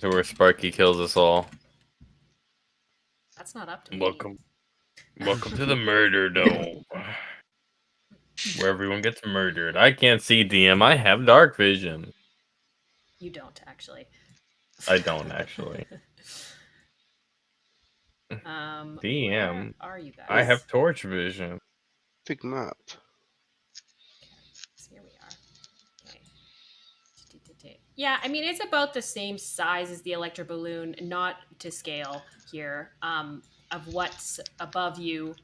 So where Sparky kills us all. That's not up to me. Welcome to the murder dome. Where everyone gets murdered. I can't see DM. I have dark vision. You don't actually. I don't actually. Where DM. are you guys? I have torch vision. Big map. So here we are. Okay. Yeah, I mean, it's about the same size as the electro balloon, not to scale here, of what's above you.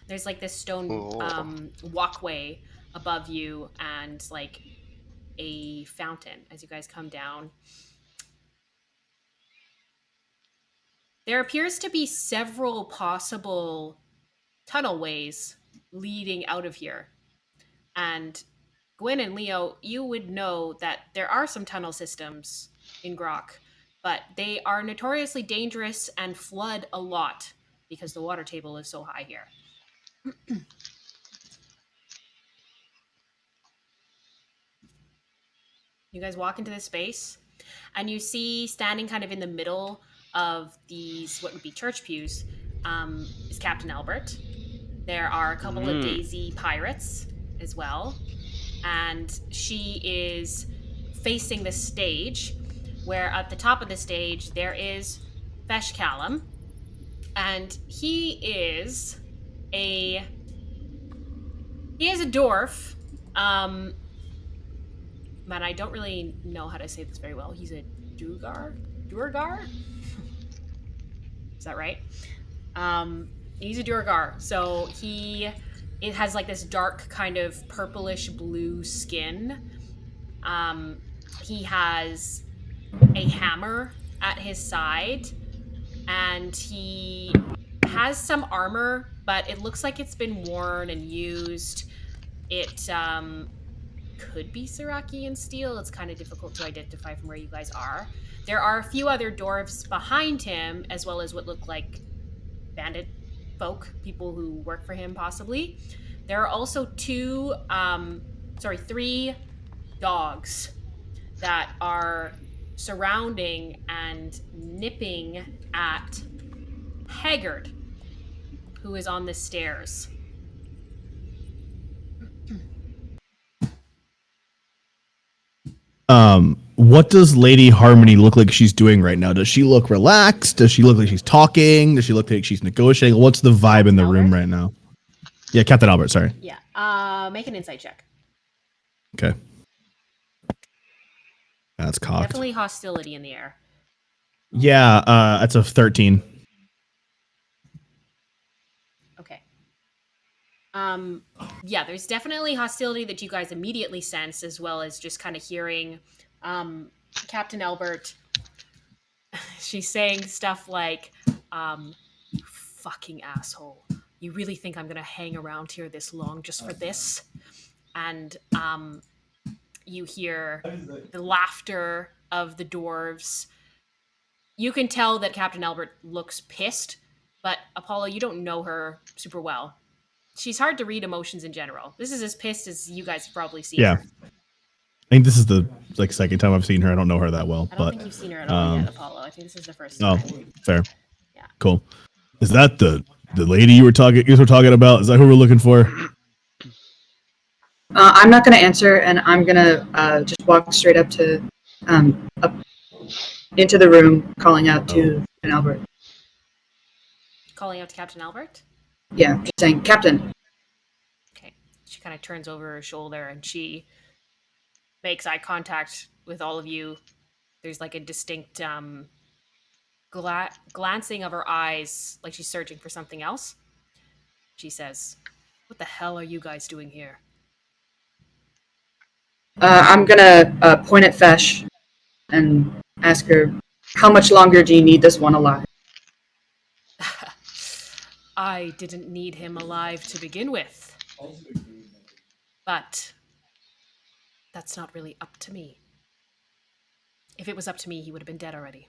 There's like this stone walkway above you and like a fountain as you guys come down. There appears to be several possible tunnel ways leading out of here. And Gwen and Leo, you would know that there are some tunnel systems in Grok, but they are notoriously dangerous and flood a lot because the water table is so high here. You guys walk into this space, and you see standing kind of in the middle of these, what would be church pews, is Captain Albert. There are a couple of Daisy pirates as well, and she is facing the stage, where at the top of the stage there is Fesh Callem, and he is a dwarf. Man, I don't really know how to say this very well. He's a Duergar? Is that right? He's a Duergar. So it has like this dark kind of purplish blue skin. He has a hammer at his side, and he has some armor, but it looks like it's been worn and used. It could be Sirakian steel. It's kind of difficult to identify from where you guys are. There are a few other dwarves behind him, as well as what look like bandit folk, people who work for him possibly. There are also three dogs that are surrounding and nipping at Haggard, who is on the stairs. What does Lady Harmony look like she's doing right now? Does she look relaxed? Does she look like she's talking? Does she look like she's negotiating? What's the vibe in the room right now? Yeah, Captain Albert, sorry. Yeah. Make an insight check. Okay. That's cocked. Definitely hostility in the air. Yeah, that's a 13. Okay. Yeah, there's definitely hostility that you guys immediately sense, as well as just kind of hearing Captain Albert. She's saying stuff like, "You fucking asshole. You really think I'm gonna hang around here this long just for this?" And you hear the laughter of the dwarves. You can tell that Captain Albert looks pissed, but Apollo, you don't know her super well. She's hard to read emotions in general. This is as pissed as you guys have probably seen her. I think this is the second time I've seen her. I don't know her that well. I don't think you've seen her at all yet, Apollo. I think this is the first time. Oh, fair. Yeah. Cool. Is that the lady you were talking about? Is that who we're looking for? I'm not going to answer, and I'm going to just walk straight up to up into the room, calling out to Captain Albert. Calling out to Captain Albert? Yeah, just saying, Captain. Okay. She kind of turns over her shoulder and she makes eye contact with all of you. There's like a distinct glancing of her eyes, like she's searching for something else. She says, "What the hell are you guys doing here?" I'm going to point at Fesh and ask her, how much longer do you need this one alive? I didn't need him alive to begin with. But that's not really up to me. If it was up to me, he would have been dead already.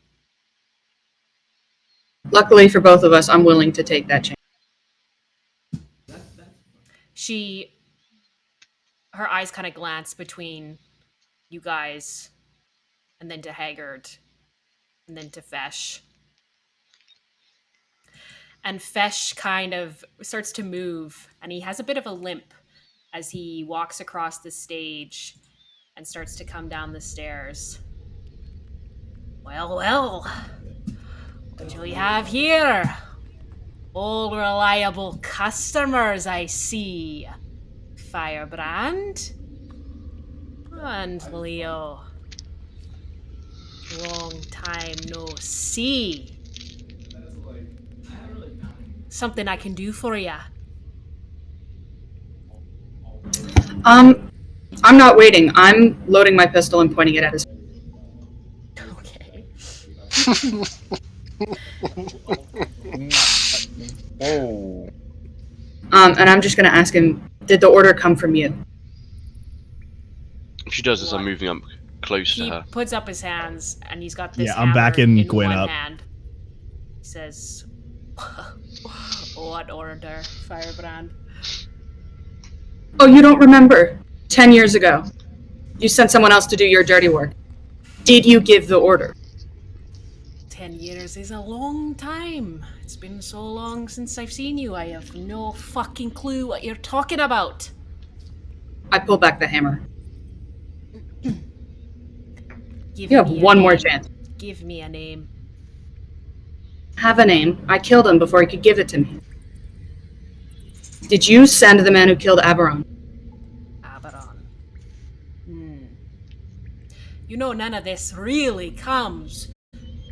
Luckily for both of us, I'm willing to take that chance. Her eyes kind of glance between you guys, and then to Haggard, and then to Fesh. And Fesh kind of starts to move, and he has a bit of a limp as he walks across the stage and starts to come down the stairs. Well, what do we have here? All reliable customers, I see. Firebrand and Leo. Long time no see. Something I can do for ya? I'm not waiting. I'm loading my pistol and pointing it at his. Okay. Oh. And I'm just going to ask him, did the order come from you? She does as I'm moving up close He to her. puts up his hands and he's got this Yeah, I'm hammer backing in Gwen one up. hand. He says, "What order, Firebrand?" Oh, you don't remember? 10 years ago. You sent someone else to do your dirty work. Did you give the order? 10 years is a long time. It's been so long since I've seen you. I have no fucking clue what you're talking about. I pull back the hammer. Give You have me a one more name. chance. Give me a name. Have a name. I killed him before he could give it to me. Did you send the man who killed Aberon? Aberon. You know, none of this really comes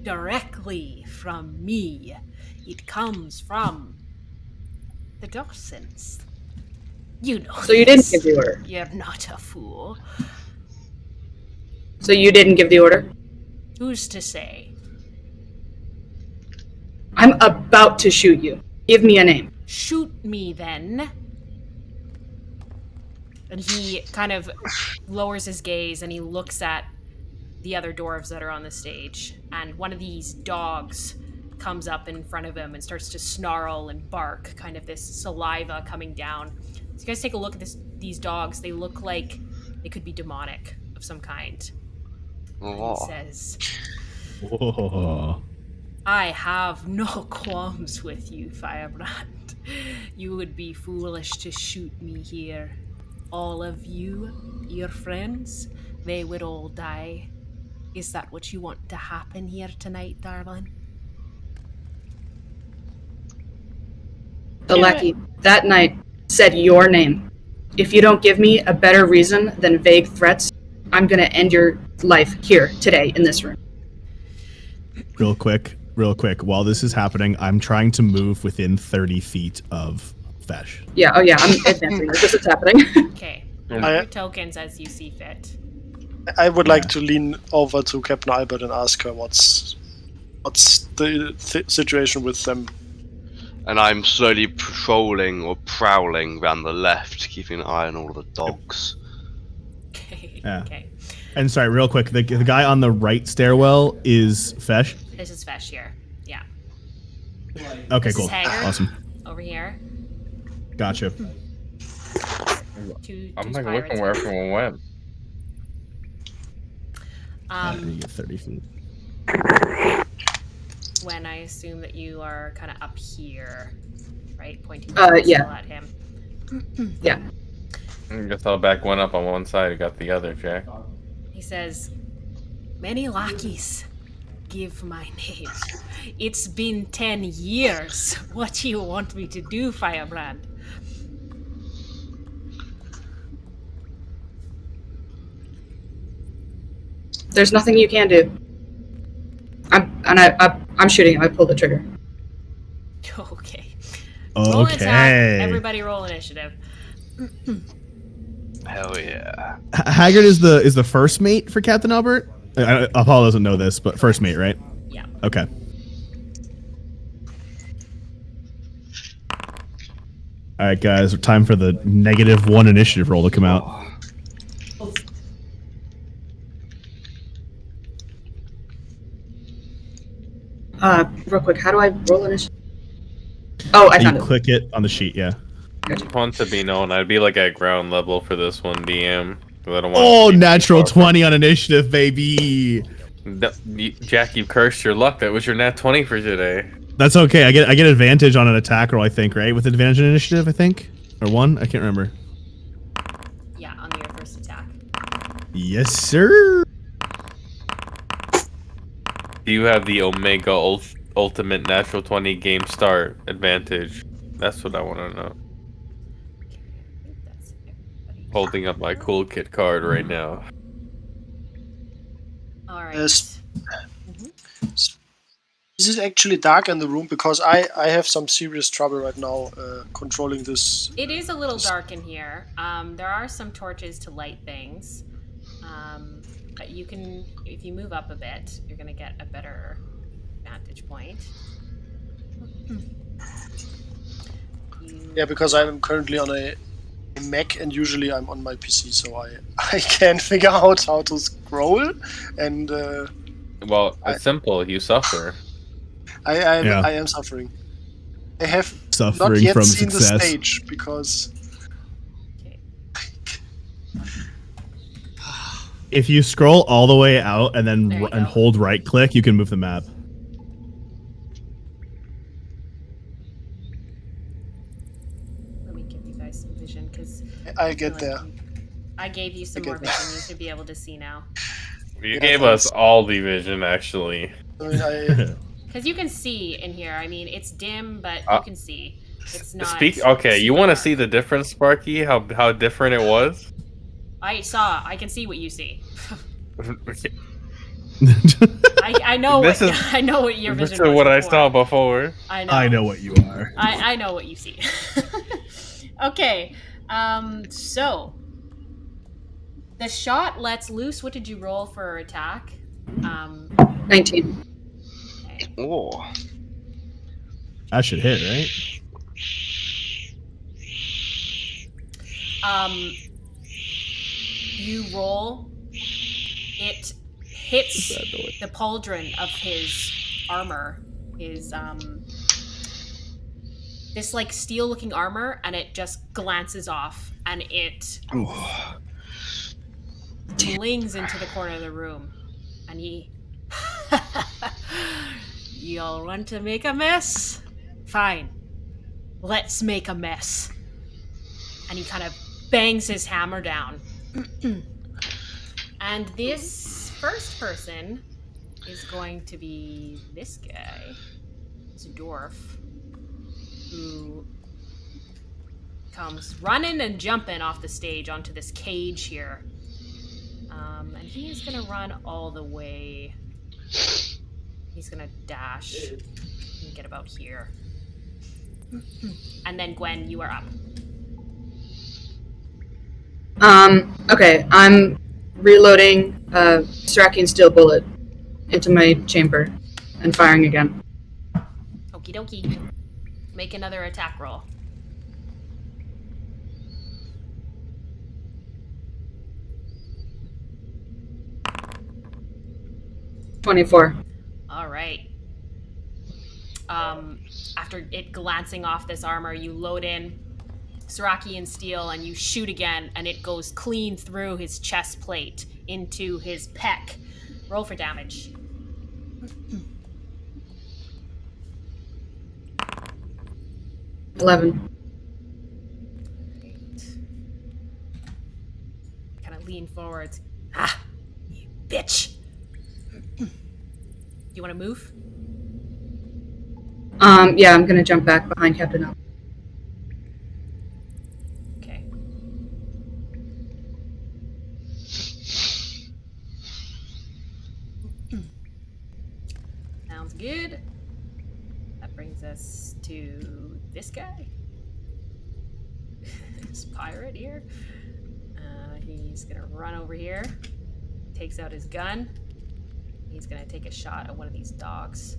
directly from me. It comes from the Dawsons. You know So you didn't this. give the order? You're not a fool. So you didn't give the order? Who's to say? I'm about to shoot you. Give me a name. Shoot me then. And he kind of lowers his gaze and he looks at the other dwarves that are on the stage. And one of these dogs comes up in front of him and starts to snarl and bark, kind of this saliva coming down. So you guys take a look at these dogs. They look like they could be demonic of some kind. And he says, Whoa. "I have no qualms with you, Firebrand. You would be foolish to shoot me here. all of you, your friends, they would all die. Is that what you want to happen here tonight, darling? The lackey that night said your name. If you don't give me a better reason than vague threats, I'm gonna end your life here today in this room. Real quick. While this is happening, I'm trying to move within 30 feet of Fesh. Yeah, oh yeah, I'm advancing this is happening. Okay. Use your tokens as you see fit. I would like to lean over to Captain Albert and ask her what's the situation with them. And I'm slowly patrolling or prowling around the left, keeping an eye on all the dogs. Okay. Yeah. Okay. And sorry, real quick, the guy on the right stairwell is Fesh. This is Fesh here. Yeah. Okay, This cool. is Hager. Awesome. Over here. Gotcha. I'm like looking where everyone went. You get 30 feet. When I assume that you are kind of up here, right? Pointing yeah. at him. Yeah. I guess I'll back one up on one side. I got the other, Jack. He says, "Many lackeys give my name. It's been 10 years. What do you want me to do, Firebrand?" There's nothing you can do. I'm shooting. I pull the trigger. Okay. Roll an attack. Okay. Everybody roll initiative. Hell yeah. Haggard is the first mate for Captain Albert. Apollo doesn't know this, but first mate, right? Yeah. Okay. All right, guys. Time for the -1 initiative roll to come out. Real quick, how do I roll initiative? Oh, I found You it. click it on the sheet, yeah. Want to be known, I'd be like at ground level for this one, DM. I don't want Oh, to be natural too far 20 on initiative, baby. Jack, you cursed your luck. That was your nat 20 for today. That's okay. I get advantage on an attack roll, I think, right? With advantage on initiative, I think, or 1. I can't remember. Yeah, on your first attack. Yes, sir. Do you have the Omega Ultimate Natural 20 game start advantage? That's what I want to know. Okay, I think that's everybody. Holding up my cool kit card right now. All right. Is it actually dark in the room? Because I have some serious trouble right now controlling this. It is a little dark in here. There are some torches to light things. But you can, if you move up a bit, you're going to get a better vantage point. Yeah, because I'm currently on a Mac and usually I'm on my PC, so I can't figure out how to scroll. And Well, it's simple. You suffer. I am suffering. I have not Suffering yet from seen the success. stage because Okay. If you scroll all the way out and then There you and go. hold right click, you can move the map. Let me give you guys some vision, because I get there. I gave you some I more get there. vision. You should be able to see now. You Yeah, gave us all the vision, actually. I mean, Because you can see in here. I mean, it's dim, but you can see. It's not. Okay, you super want to dark. see the difference, Sparky? How different it was? I can see what you see. Okay, I know This what is- I know what your this vision is was what I before. saw before. I know. I know what you are. I know what you see. Okay. So the shot lets loose. What did you roll for attack? 19. Okay. Oh. That should hit, right? You roll. It hits the pauldron of his armor. His this like steel looking armor, and it just glances off, and it flings into the corner of the room, and he y'all want to make a mess? Fine, let's make a mess. And he kind of bangs his hammer down. And this first person is going to be this guy. It's a dwarf who comes running and jumping off the stage onto this cage here. And he is going to run all the way. He's going to dash and get about here. And then Gwen, you are up. Okay, I'm reloading Surakian steel bullet into my chamber and firing again. Okie dokie. Make another attack roll. $24. All right. After it glancing off this armor, you load in Surakian steel and you shoot again, and it goes clean through his chest plate into his pec. Roll for damage. $11. Kind of lean forwards. Ah, you bitch. You want to move? Yeah, I'm gonna jump back behind Captain Al. Okay. Sounds good. That brings us to this guy. This pirate here. He's gonna run over here. Takes out his gun. He's gonna take a shot at one of these dogs.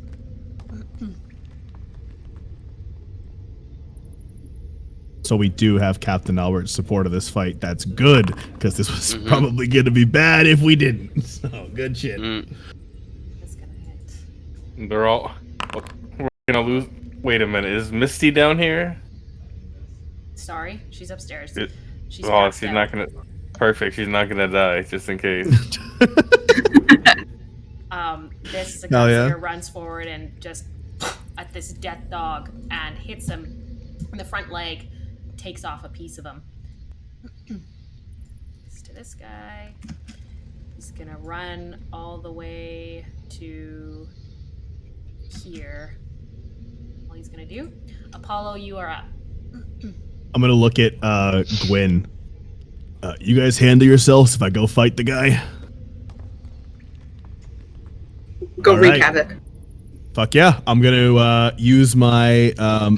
So we do have Captain Albert's support of this fight. That's good, because this was probably going to be bad if we didn't. So, good shit. That's gonna hit. They're all... We're gonna lose... Wait a minute, is Misty down here? Sorry, she's upstairs. She's Oh, passed she's out. not gonna... Perfect, she's not gonna die, just in case. This Oh, yeah? gunslinger runs forward and just at this death dog and hits him in the front leg, takes off a piece of him. To this guy. He's gonna run all the way to here. All he's gonna do. Apollo, you are up. I'm going to look at Gwen. You guys handle yourselves if I go fight the guy? Go All wreak right. havoc. Fuck yeah. I'm going to use my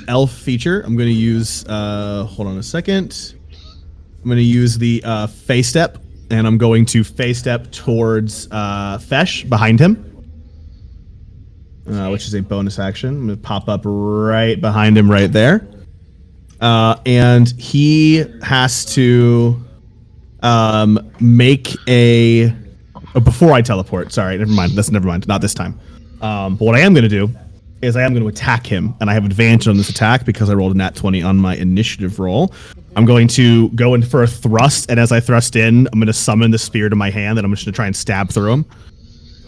elf feature. I'm going to use, hold on a second. I'm going to use the face step, and I'm going to face step towards Fesh behind him, which is a bonus action. I'm going to pop up right behind him right there. And he has to make a... Oh, before I teleport. Sorry, never mind. Never mind. Not this time. But what I am going to do is I am going to attack him, and I have advantage on this attack because I rolled a nat 20 on my initiative roll. I'm going to go in for a thrust, and as I thrust in, I'm going to summon the spear to my hand, and I'm just going to try and stab through him.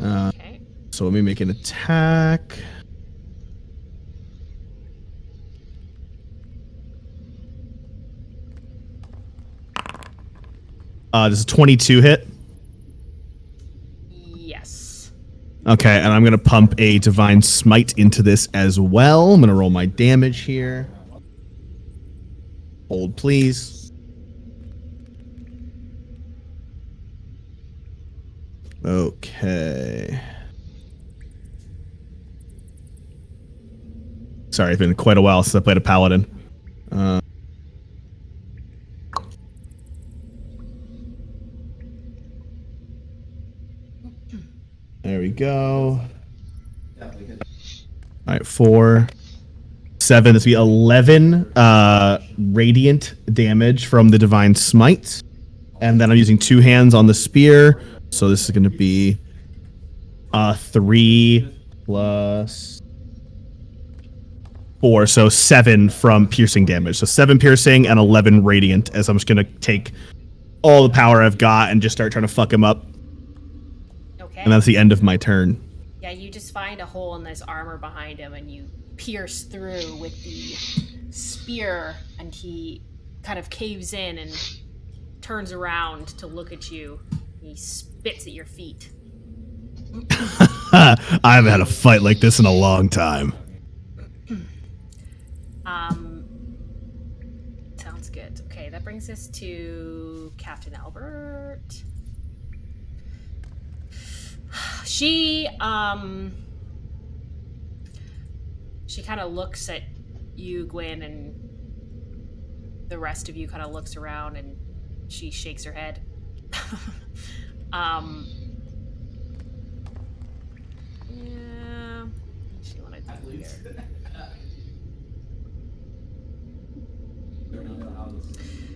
Okay. So let me make an attack. Does a 22 hit? Yes. Okay, and I'm going to pump a Divine Smite into this as well. I'm going to roll my damage here. Hold, please. Okay. Sorry, it's been quite a while since I played a Paladin. There we go. All right, 4, 7. This will be 11 radiant damage from the Divine Smite. And then I'm using 2 hands on the spear. So this is going to be 3 plus 4. So 7 from piercing damage. So 7 piercing and 11 radiant, as I'm just going to take all the power I've got and just start trying to fuck him up. Okay. And that's the end of my turn. Yeah, you just find a hole in this armor behind him and you pierce through with the spear, and he kind of caves in and turns around to look at you. He spits at your feet. I haven't had a fight like this in a long time. Sounds good. Okay, that brings us to Captain Albert. She kind of looks at you, Gwyn, and the rest of you kind of looks around, and she shakes her head. Yeah. She wanted to do here.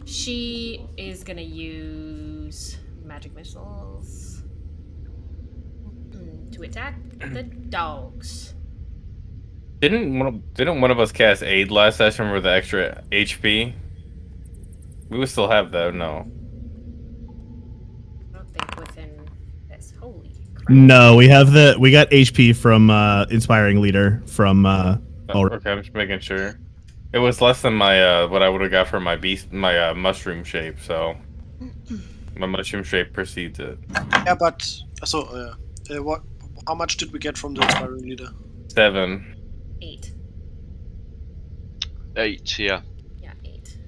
She is gonna use magic missiles to attack the dogs. Didn't one of us cast aid last session with the extra HP? We would still have that, no. I don't think within this. Holy crap. No, we got HP from inspiring leader from Okay, I'm just making sure. It was less than my what I would have got for my mushroom shape, so my mushroom shape precedes it. Yeah, but so what? How much did we get from the inspiring leader? 7. 8. 8, yeah. Yeah, 8.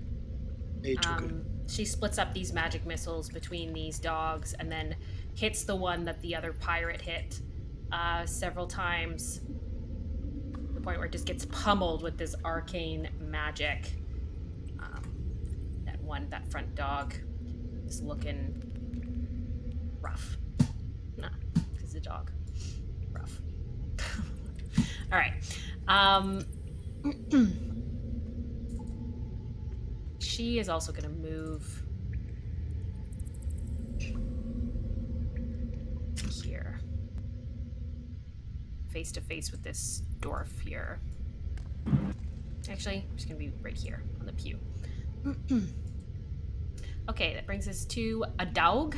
8. Okay. She splits up these magic missiles between these dogs and then hits the one that the other pirate hit several times. To the point where it just gets pummeled with this arcane magic. That front dog is looking rough. No, it's a dog. Rough. All right. She is also going to move here. Face to face with this dwarf here. Actually, I'm just going to be right here on the pew. Okay, that brings us to a dog.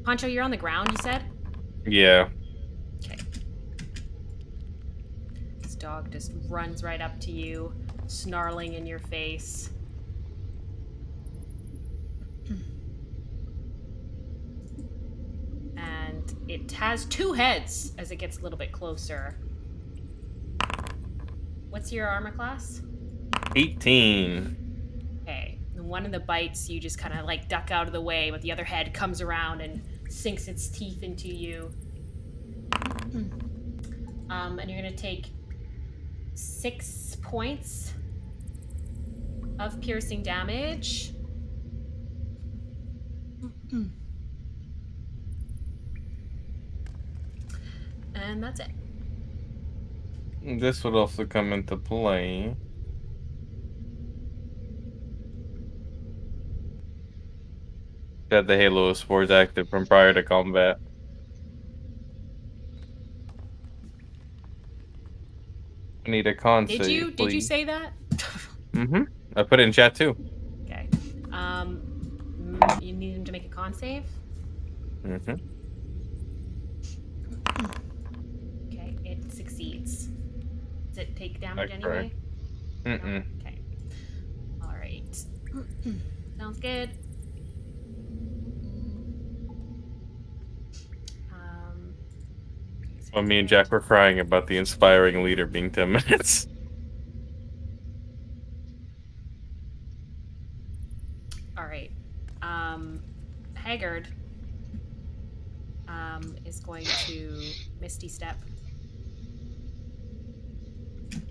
Pancho, you're on the ground, you said? Yeah. Okay. This dog just runs right up to you, snarling in your face. And it has 2 heads as it gets a little bit closer. What's your armor class? 18. Okay. And one of the bites, you just kind of like duck out of the way, but the other head comes around and sinks its teeth into you. And you're going to take 6 points of piercing damage. And that's it. This would also come into play. That the Halo of Spores active from prior to combat. I need a con Did save, you please. say that? Mm-hmm. I put it in chat too. Okay. You need him to make a con save? Mm-hmm. Okay, it succeeds. Does it take damage That's anyway? correct. Mm-mm. Okay. Alright. Sounds good. Well, me and Jack were crying about the inspiring leader being 10 minutes. Alright. Haggard is going to Misty Step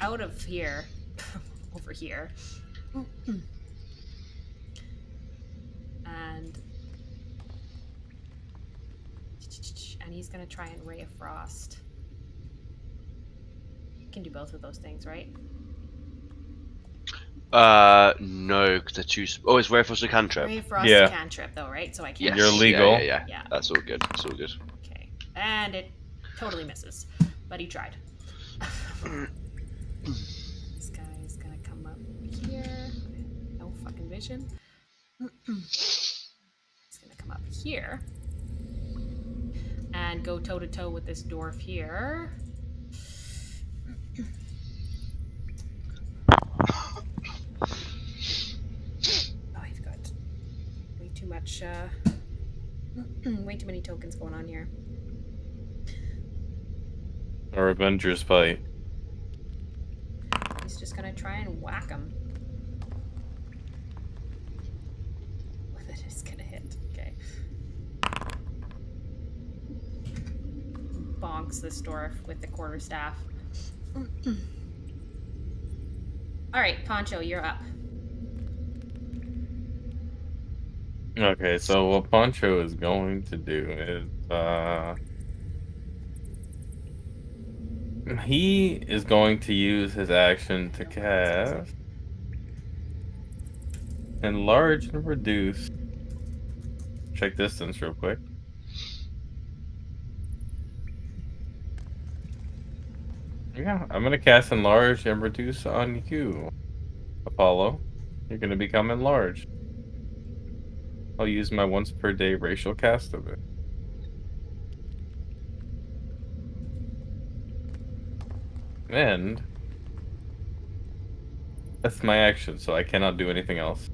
out of here. Over here. And he's gonna try and Ray of Frost. You can do both of those things, right? No, because I choose. Oh, it's Ray of Frost a cantrip. Ray of Frost Yeah. is a cantrip, though, right? So I can't. Yes. You're legal. Yeah. Yeah. That's all good. That's all good. Okay. And it totally misses. But he tried. This guy's gonna come up here. No fucking vision. He's gonna come up here. And go toe to toe with this dwarf here. Oh, he's got way much, way too many tokens going on here. Our Avengers fight. He's just gonna try and whack him. Whether it's gonna hit. Okay. Bonks this dwarf with the quarterstaff. Alright, Poncho, you're up. Okay, so what Poncho is going to do is, he is going to use his action to cast Enlarge and Reduce. Check distance real quick. Yeah, I'm gonna cast Enlarge and Reduce on you, Apollo. You're gonna become enlarged. I'll use my once per day racial cast of it. And that's my action, so I cannot do anything else.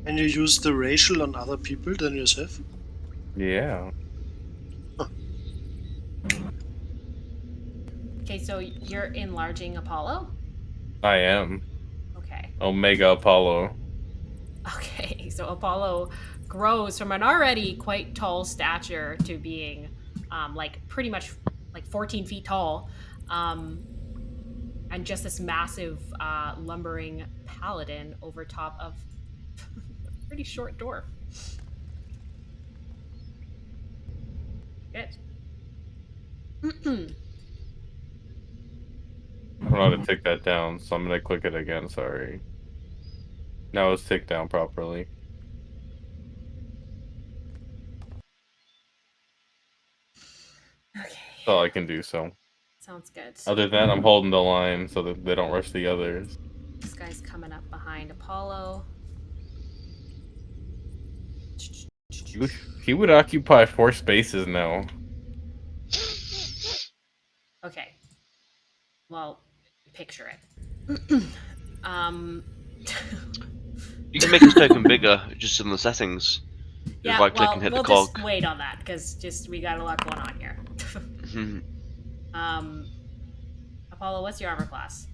Can you use the racial on other people than yourself? Yeah. Okay, so you're enlarging Apollo? I am. Okay. Omega Apollo. Okay, so Apollo grows from an already quite tall stature to being like pretty much like 14 feet tall. And just this massive lumbering paladin over top of a pretty short dwarf. Good. I don't know how to take that down, so I'm gonna click it again, sorry. Now it's ticked down properly. Okay. That's all I can do, so. Sounds good. Other than that, I'm holding the line so that they don't rush the others. This guy's coming up behind Apollo. He would occupy 4 spaces now. Okay. Well, picture it. You can make his token bigger, just in the settings. Yeah, right click well, and hit we'll the cog. just wait on that because we got a lot going on here. Apollo, what's your armor class?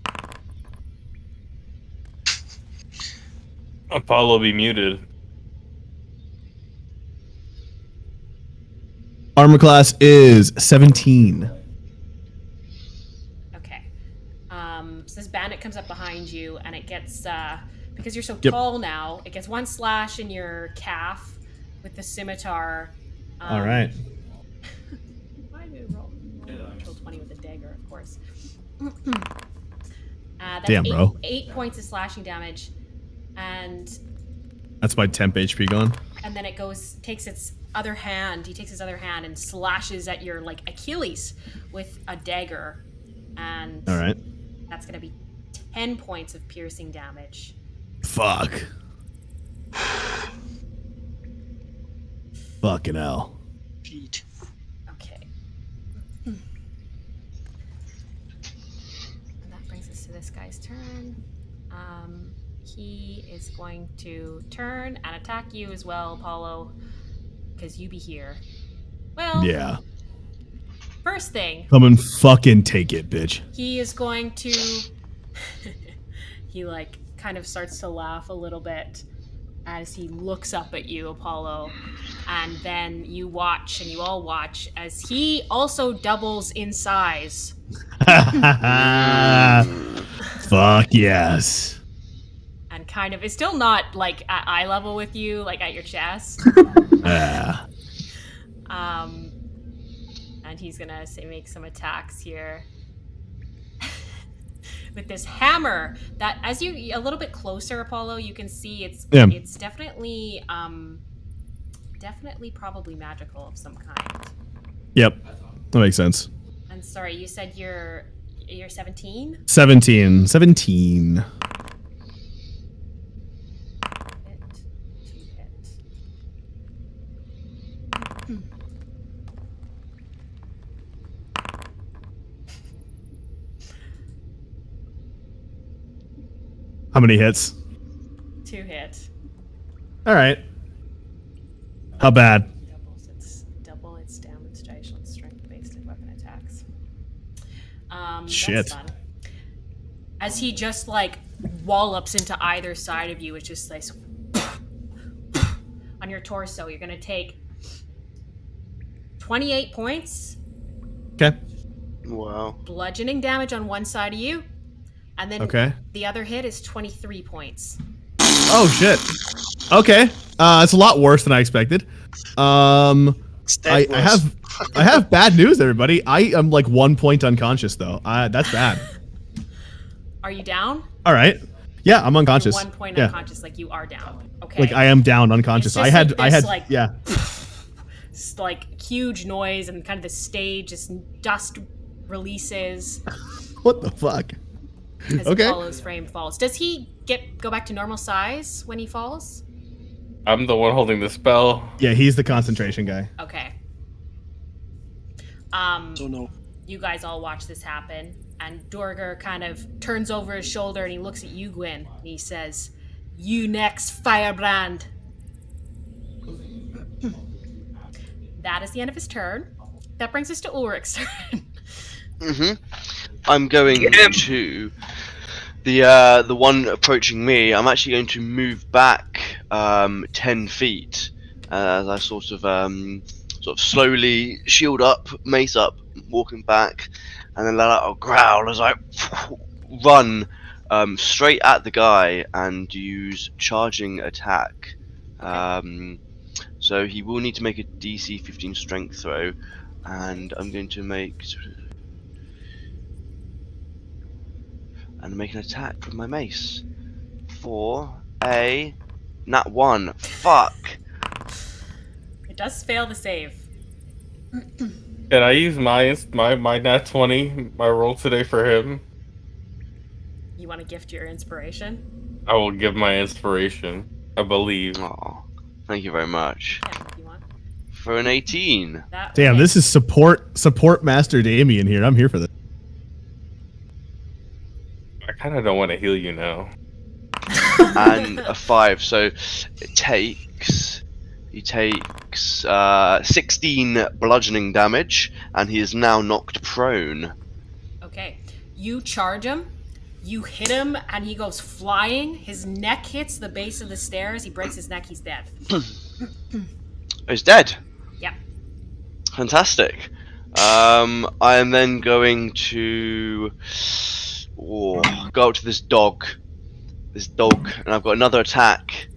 Apollo be muted. Armor class is 17. Okay. So this bandit comes up behind you, and it gets because you're so Yep. tall now, it gets 1 slash in your calf with the scimitar. All right. Why did it roll natural 20 with a dagger, of course. That's Damn, bro. 8 points of slashing damage, and That's my temp HP gone. then it takes its other hand. He takes his other hand and slashes at your like Achilles with a dagger, and All right. that's gonna be 10 points of piercing damage. Fuck. Fucking hell. Feet. Okay. And that brings us to this guy's turn. He is going to turn and attack you as well, Apollo, because you be here. Well, Yeah. first thing, Come and fucking take it, bitch. he is going to he like kind of starts to laugh a little bit as he looks up at you, Apollo, and then you watch, and you all watch, as he also doubles in size. Fuck yes. And kind of is still not like at eye level with you, like at your chest. Yeah. And he's gonna make some attacks here with this hammer. That, as you a little bit closer, Apollo, you can see it's definitely definitely probably magical of some kind. Yep. That makes sense. And sorry, you said you're 17? 17. Hit to hit. How many hits? 2 hit. All right. How bad? Double its damage on strength-based weapon attacks. Shit. That's fun. As he just like wallops into either side of you, it's just like on your torso. You're gonna take 28 points Okay. Wow. bludgeoning damage on one side of you, and then Okay. the other hit is 23 points. Oh shit. Okay. It's a lot worse than I expected. It's dead worse. I have bad news, everybody. I am like 1 point unconscious though. That's bad. Are you down? All right. Yeah, I'm You're unconscious. 1 point Yeah. unconscious, like you are down. Okay. Like I am down unconscious. It's just I had like yeah. It's like huge noise and kind of the stage, just dust releases What the fuck? as Okay. Apollo's frame falls. Does he go back to normal size when he falls? I'm the one holding the spell. Yeah, he's the concentration guy. Okay. So no. You guys all watch this happen, and Duergar kind of turns over his shoulder and he looks at you, Gwyn, and he says, "You next, Firebrand." That is the end of his turn. That brings us to Ulrich's turn. I'm going to the one approaching me. I'm actually going to move back 10 feet as I sort of slowly shield up, mace up, walking back, and then let out a growl as I run straight at the guy and use charging attack. So he will need to make a DC 15 strength throw, and I'm going to make an attack with my mace for a nat 1. Fuck. It does fail the save. Can I use my nat 20, my roll today for him? You want to gift your inspiration? I will give my inspiration. I believe. Oh, thank you very much. Yeah, if you want. For an 18. That Damn, hits. this is support master Damien here. I'm here for this. I kind of don't want to heal you now. And a 5, so he takes 16 bludgeoning damage, and he is now knocked prone. Okay. You charge him, you hit him, and he goes flying. His neck hits the base of the stairs. He breaks his neck. He's dead. Oh, he's dead. Yep. Fantastic. I am then going to go up to this dog, and I've got another attack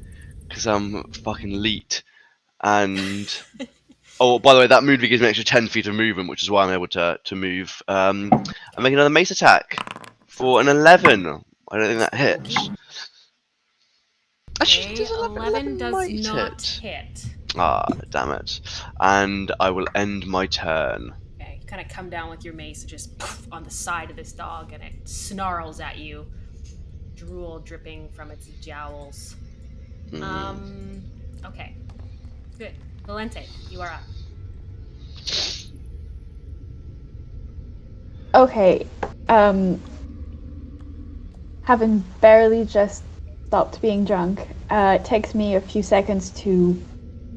because I'm fucking elite. And oh, by the way, that movement gives me an extra 10 feet of movement, which is why I'm able to move. I'm making another mace attack for an 11. I don't think that hits. Actually, Okay, does 11 does might not hit. Ah, damn it. And I will end my turn. Okay, you kind of come down with your mace and just poof, on the side of this dog, and it snarls at you, drool dripping from its jowls. Okay. Good. Valente, you are up. Okay. Having barely just stopped being drunk, it takes me a few seconds to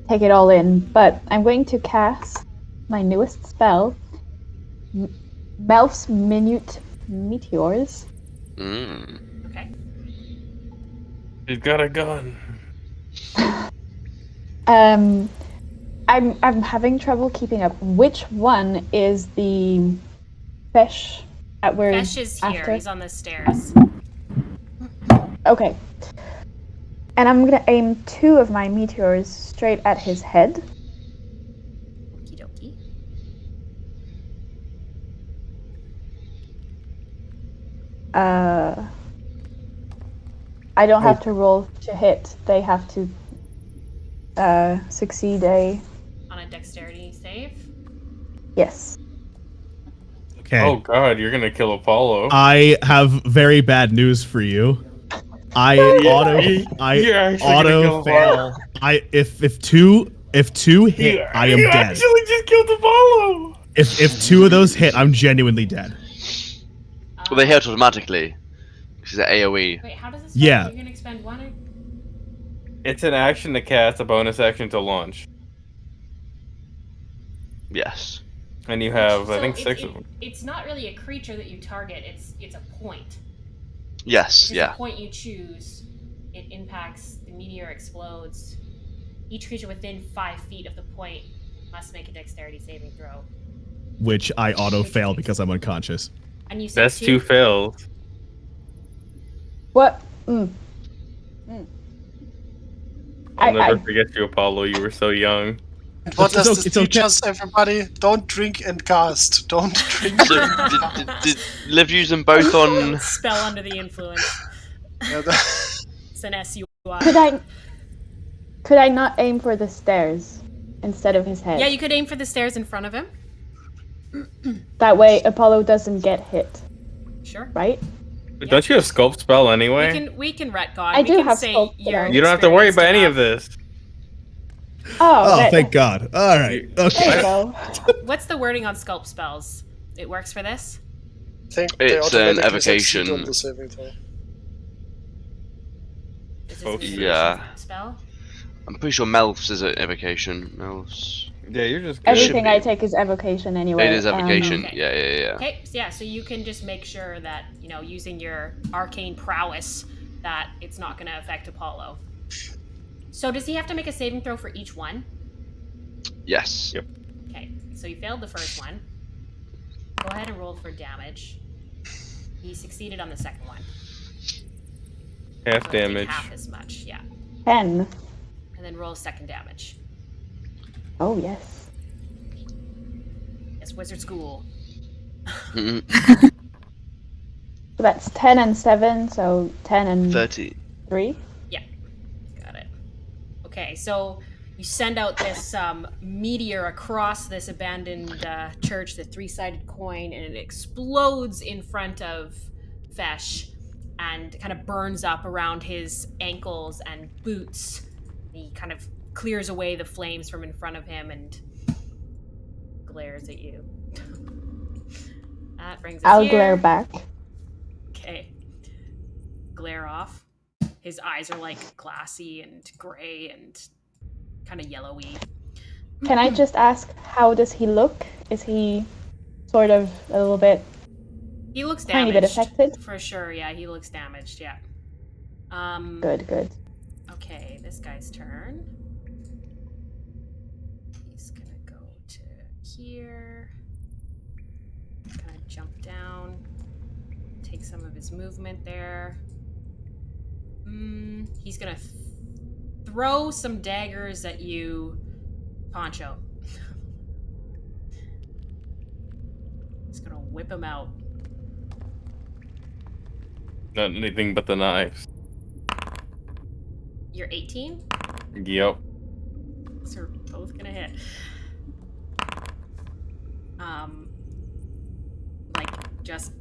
take it all in, but I'm going to cast my newest spell, Melf's Minute Meteors. Okay. He's got a gun. I'm having trouble keeping up. Which one is the Fesh at where Fesh is here. after? He's on the stairs. Okay. And I'm gonna aim 2 of my meteors straight at his head. Okie dokie. I don't have to roll to hit. They have to succeed a... On a dexterity save. Yes. Okay. Oh god, you're gonna kill Apollo. I have very bad news for you. I you're actually gonna auto kill fail. If two hit, I am you dead. actually just killed Apollo. If 2 of those hit, I'm genuinely dead. Well, they hit automatically because it's AOE. Wait, how does this Yeah. work? You're gonna expend 1 or... It's an action to cast, a bonus action to launch. Yes. And you have, I So think, it's, 6 of them. it's not really a creature that you target. It's a point. Yes. If it's Yeah. a point you choose, it impacts. The meteor explodes. Each creature within 5 feet of the point must make a dexterity saving throw. Which I auto Which fail takes- because I'm unconscious. And you said That's 2 fails. What? I'll never I forget you, Apollo. You were so young. And what It's does okay- this it's teach okay. us, everybody? Don't drink and cast. Don't drink. So, did Liv use them both on? Spell under the influence. Yeah, It's an SUI. could I not aim for the stairs instead of his head? Yeah, you could aim for the stairs in front of him. That way Apollo doesn't get hit, Sure. right? But don't you have sculpt spell anyway? We can retcon. I we do can have say sculpt, but you're You don't have to worry about any of experienced this. Oh, thank God. All right. enough. Okay. There you go. What's the wording on sculpt spells? It works for this? I think they It's an automatically succeed evocation. on the saving throw. Is this Oh, an evasion yeah. spell? I'm pretty sure Melf's is an evocation. Melf's. Yeah, you're just good. Everything be. I take is evocation anyway. It is evocation. Okay. Yeah. Okay, so yeah, so you can just make sure that, using your arcane prowess, that it's not going to affect Apollo. So does he have to make a saving throw for each one? Yes. Yep. Okay, so you failed the first one. Go ahead and roll for damage. He succeeded on the second one. Half So take damage. half as much, yeah. 10. And then roll second damage. Oh, yes. It's wizard school. Mhm. So that's 10 and 7, so 10 and 30. 3. Got it. Okay, so you send out this meteor across this abandoned church, the 3-sided coin, and it explodes in front of Fesh and kind of burns up around his ankles and boots. He kind of clears away the flames from in front of him and glares at you. That brings us I'll here. glare back. Okay. Glare off. His eyes are like glassy and gray and kind of yellowy. Can I just ask, how does he look? Is he sort of a little bit, He looks tiny damaged. bit affected? For sure, yeah, he looks damaged, yeah. Good. Okay, this guy's turn. He's gonna go to here. Gonna jump down. Take some of his movement there. He's gonna throw some daggers at you, Poncho. He's gonna whip him out. Not anything but the knives. You're 18? Yep. So we're both gonna hit. Just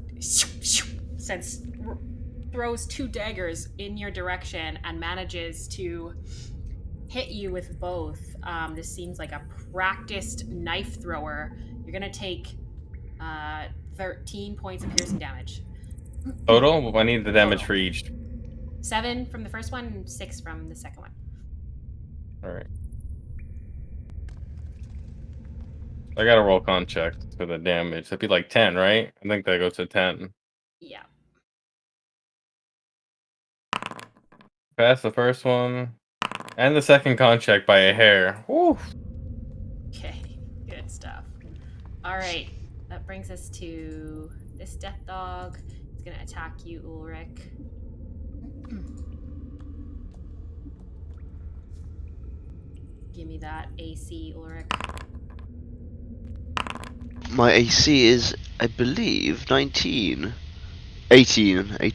throws 2 daggers in your direction and manages to hit you with both. This seems like a practiced knife thrower. You're gonna take 13 points of piercing damage. Total? I need the damage Total. for each. 7 from the first one, and 6 from the second one. Alright. I gotta roll con check for the damage. That'd be like 10, right? I think that goes to 10. Yeah. Pass the first one. And the second con check by a hair. Woo! Okay, good stuff. All right, that brings us to this death dog. It's gonna attack you, Ulrich. Give me that AC, Ulrich. My AC is, I believe, 19. 18. Okay,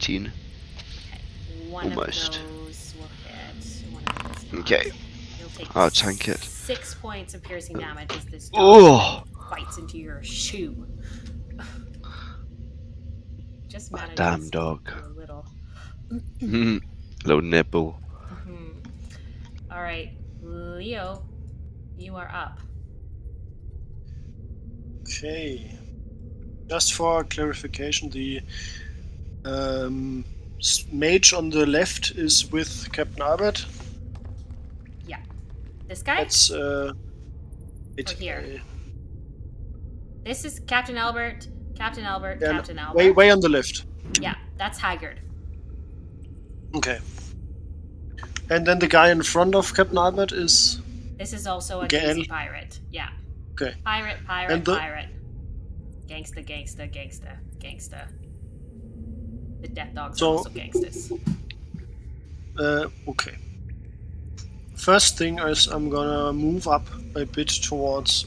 one Almost. of those will hit. One of those not. Okay. You'll take I'll tank it. 6 points of piercing damage as this Oh! dog bites into your shoe. Just That manages damn to dog. do a little. Little nibble. All right, Leo, you are up. Okay. Just for clarification, the mage on the left is with Captain Albert. Yeah, this guy. That's Or here. This is Captain Albert. Captain Albert. Yeah, Captain Albert. way on the left. Yeah, that's Haggard. Okay. And then the guy in front of Captain Albert is... This is also a Gael. crazy pirate. Yeah. Okay. Pirate, And the- pirate. Gangsta, gangsta, gangsta, gangsta. The death dogs So- are also gangsters. Okay. First thing is I'm gonna move up a bit towards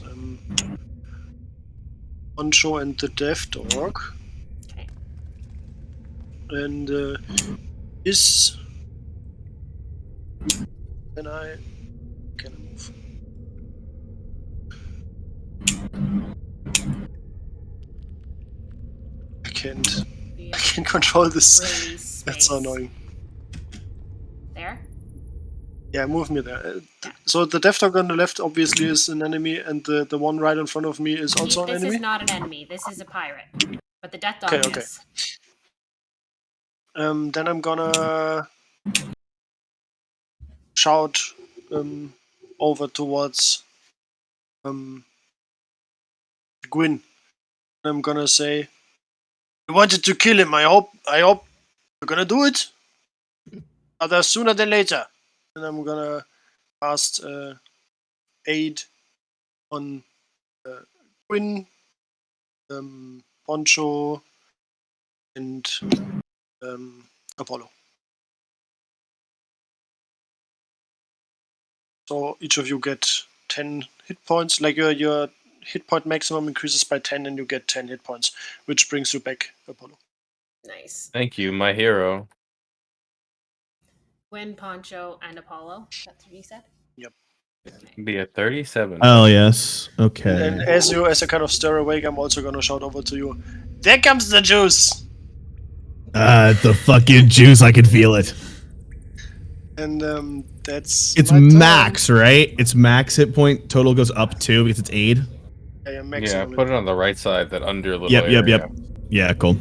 Poncho and the Death Dog. Okay. And is... Can I move? I can't control this. Release That's so space. annoying. There? Yeah, move me there. So the Death Dog on the left obviously is an enemy, and the one right in front of me is also an This enemy. is not an enemy. This is a pirate. But the death dog Okay. is. Then I'm gonna shout over towards Gwyn. I'm gonna say, "You wanted to kill him. I hope you're gonna do it. Either sooner than later." And I'm gonna cast aid on Gwyn, Poncho, and Apollo. So each of you get 10 hit points. Like your hit point maximum increases by 10 and you get 10 hit points, which brings you back, Apollo. Nice. Thank you, my hero. Gwyn, Poncho, and Apollo. That's what you said? Yep. Be a 37. Oh yes. Okay. And as I kind of stir awake, I'm also gonna shout over to you, "There comes the juice!" The fucking juice. I can feel it. And that's... It's my turn. max, right? It's max hit point. Total goes up 2 because it's aid. Yeah, Yeah, maximum. put it on the right side, that under little Yep. area. Yeah, cool.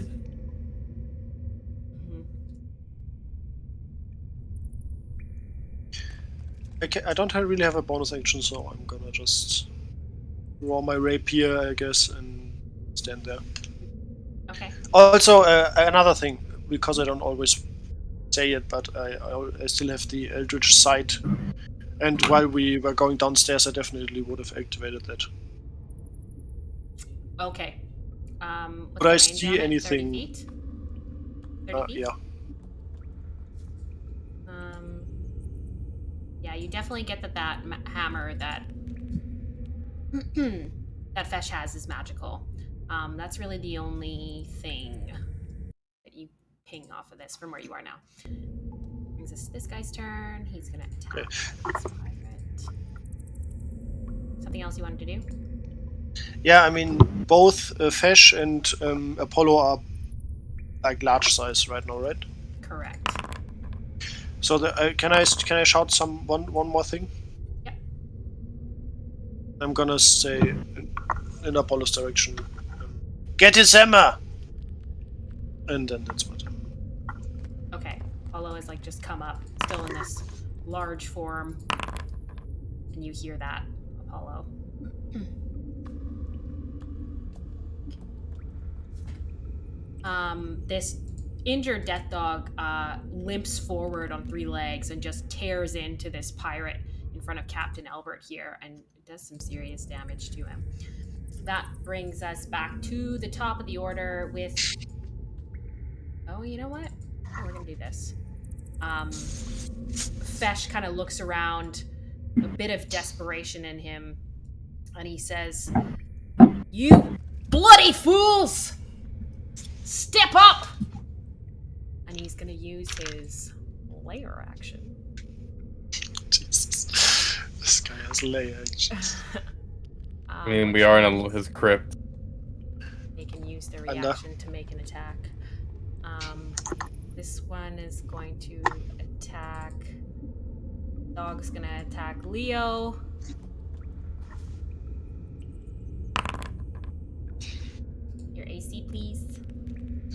I don't really have a bonus action, so I'm gonna just draw my rapier, I guess, and stand there. Okay. Also, another thing, because I don't always say it, but I still have the Eldritch Sight, and while we were going downstairs, I definitely would have activated that. Okay. What's Would I the range see on it? anything? 30 feet? 30 feet? Yeah. Yeah, you definitely get that hammer that that Fesh has is magical. That's really the only thing that you ping off of this from where you are now. Brings us to this guy's turn. He's gonna attack this pirate. Something else you wanted to do? Yeah, I mean, both Fesh and Apollo are like large size right now, right? Correct. So can I shout one more thing? Yep. I'm gonna say in Apollo's direction, "Get his hammer!" And then that's what. Okay. Apollo has like just come up, still in this large form, and you hear that, Apollo. This injured death dog limps forward on 3 legs and just tears into this pirate in front of Captain Albert here and does some serious damage to him. That brings us back to the top of the order with... Oh, you know what? Oh, we're gonna do this. Fesh kind of looks around, a bit of desperation in him, and he says, "You bloody fools! Step up!" And he's gonna use his layer action. Jesus. This guy has layer action. I mean, we are in his crypt. They can use their reaction to make an attack. This one is going to attack. Dog's gonna attack Leo. Your AC, please.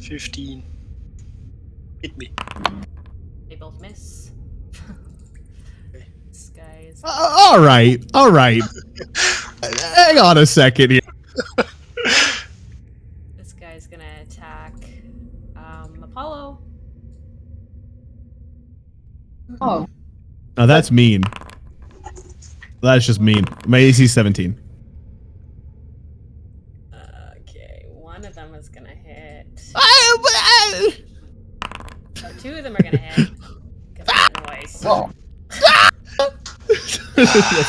15. Hit me. They both miss. This guy is. All right. Hang on a second here. Oh. Now that's mean. That's just mean. My AC is 17. Okay, one of them is gonna hit. Oh, two of them are gonna hit. Because of that noise. Oh. That's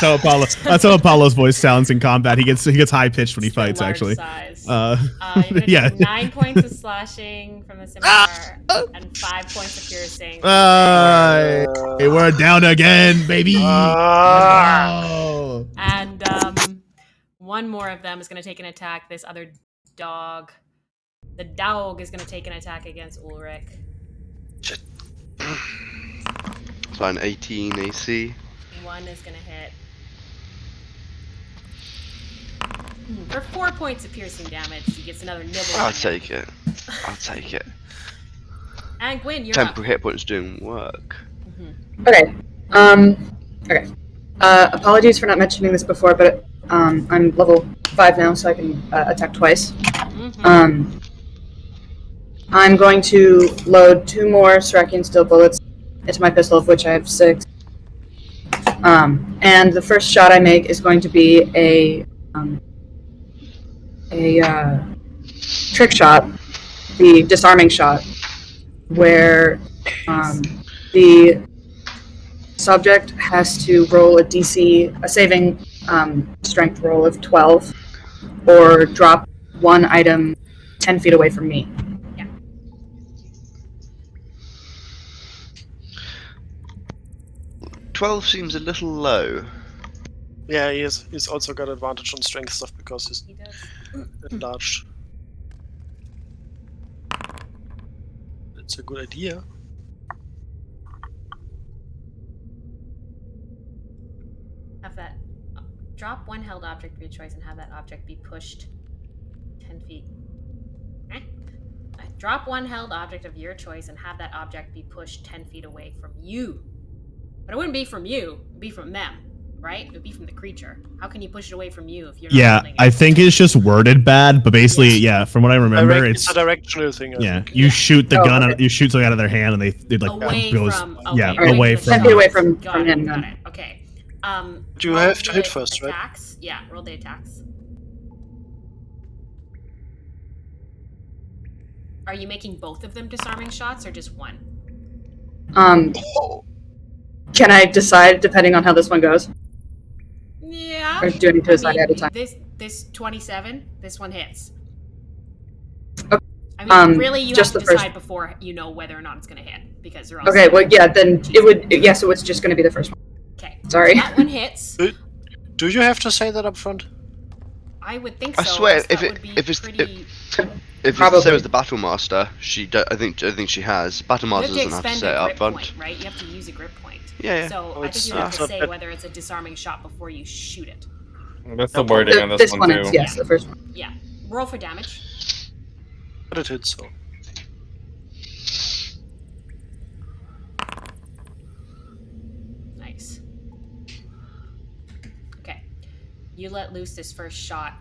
how Apollo's voice sounds in combat. He gets high pitched when he It's for fights. large Actually, size. uh, You're gonna yeah. take 9 points of slashing from the scimitar and 5 points of piercing. Hey, we're down again, baby. No. And one more of them is gonna take an attack. This other dog. The dog is gonna take an attack against Ulrich. So an 18 AC. One is gonna hit. For 4 points of piercing damage, he gets another nibble. I'll take it. I'll take it. And Gwyn, you're Temporary up. hit points doing work. Okay. Okay. Apologies for not mentioning this before, but I'm level 5 now, so I can attack twice. I'm going to load 2 more Surakian steel bullets into my pistol, of which I have 6. And the first shot I make is going to be a trick shot, the disarming shot, where the subject has to roll a saving strength roll of 12, or drop one item 10 feet away from me. 12 seems a little low. Yeah, he's also got advantage on strength stuff because he's He does. enlarged. That's a good idea. Have that. Drop one held object of your choice and have that object be pushed 10 feet. Okay? Drop one held object of your choice and have that object be pushed 10 feet away from you. But it wouldn't be from you, it'd be from them, right? It would be from the creature. How can you push it away from you if you're not holding it? I think it's just worded bad, but basically, yeah, from what I remember, It's a directional thing. I think. you shoot the gun, okay. you shoot something out of their hand, and they like Away goes, from. yeah, Okay, away right, from. 10 feet away from Got him. it. Okay. You roll have to hit the first, right? attacks. Yeah, roll the attacks. Are you making both of them disarming shots or just one? Can I decide depending on how this one goes? Yeah. Or do I need to decide at a time? This 27, this one hits. Okay. I mean, really, you just have to the decide before you know whether or not it's going to hit, because they're all Okay, well, yeah, then it would, yes, it was just going to be the first one. Okay. Sorry. That one hits. Do you have to say that up front? I would think so. I swear, else that if would be it's pretty... if Probably. it's the same as the Battle Master, I think she has. Battle You have Master to doesn't have to expend say it a up grip front. point, right? You have to use a grip point. Yeah. So Oh, I think you it's have to not say bad. whether it's a disarming shot before you shoot it. That's the wording on this one, too. Is, yes, the first one. Yeah. Roll for damage. But it hits, so. Nice. Okay. You let loose this first shot,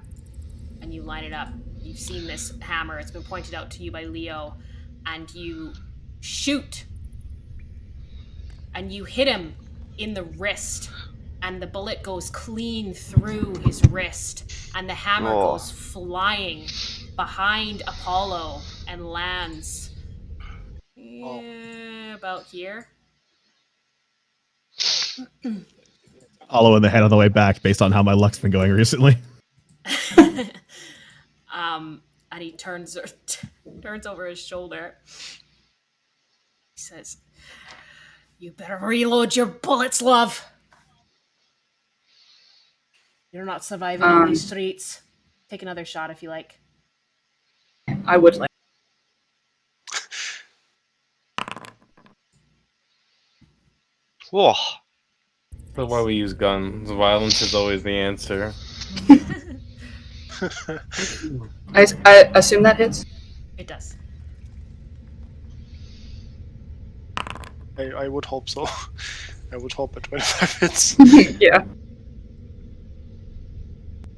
and you line it up. You've seen this hammer. It's been pointed out to you by Leo, and you shoot. And you hit him in the wrist, and the bullet goes clean through his wrist, and the hammer goes flying behind Apollo and lands about here. Hollow in the head on the way back, based on how my luck's been going recently. And he turns over his shoulder. He says, "You better reload your bullets, love. You're not surviving on these streets. Take another shot if you like." I would like. Whoa. That's why we use guns. Violence is always the answer. I assume that hits? It does. I would hope so. I would hope at 25 hits. Yeah.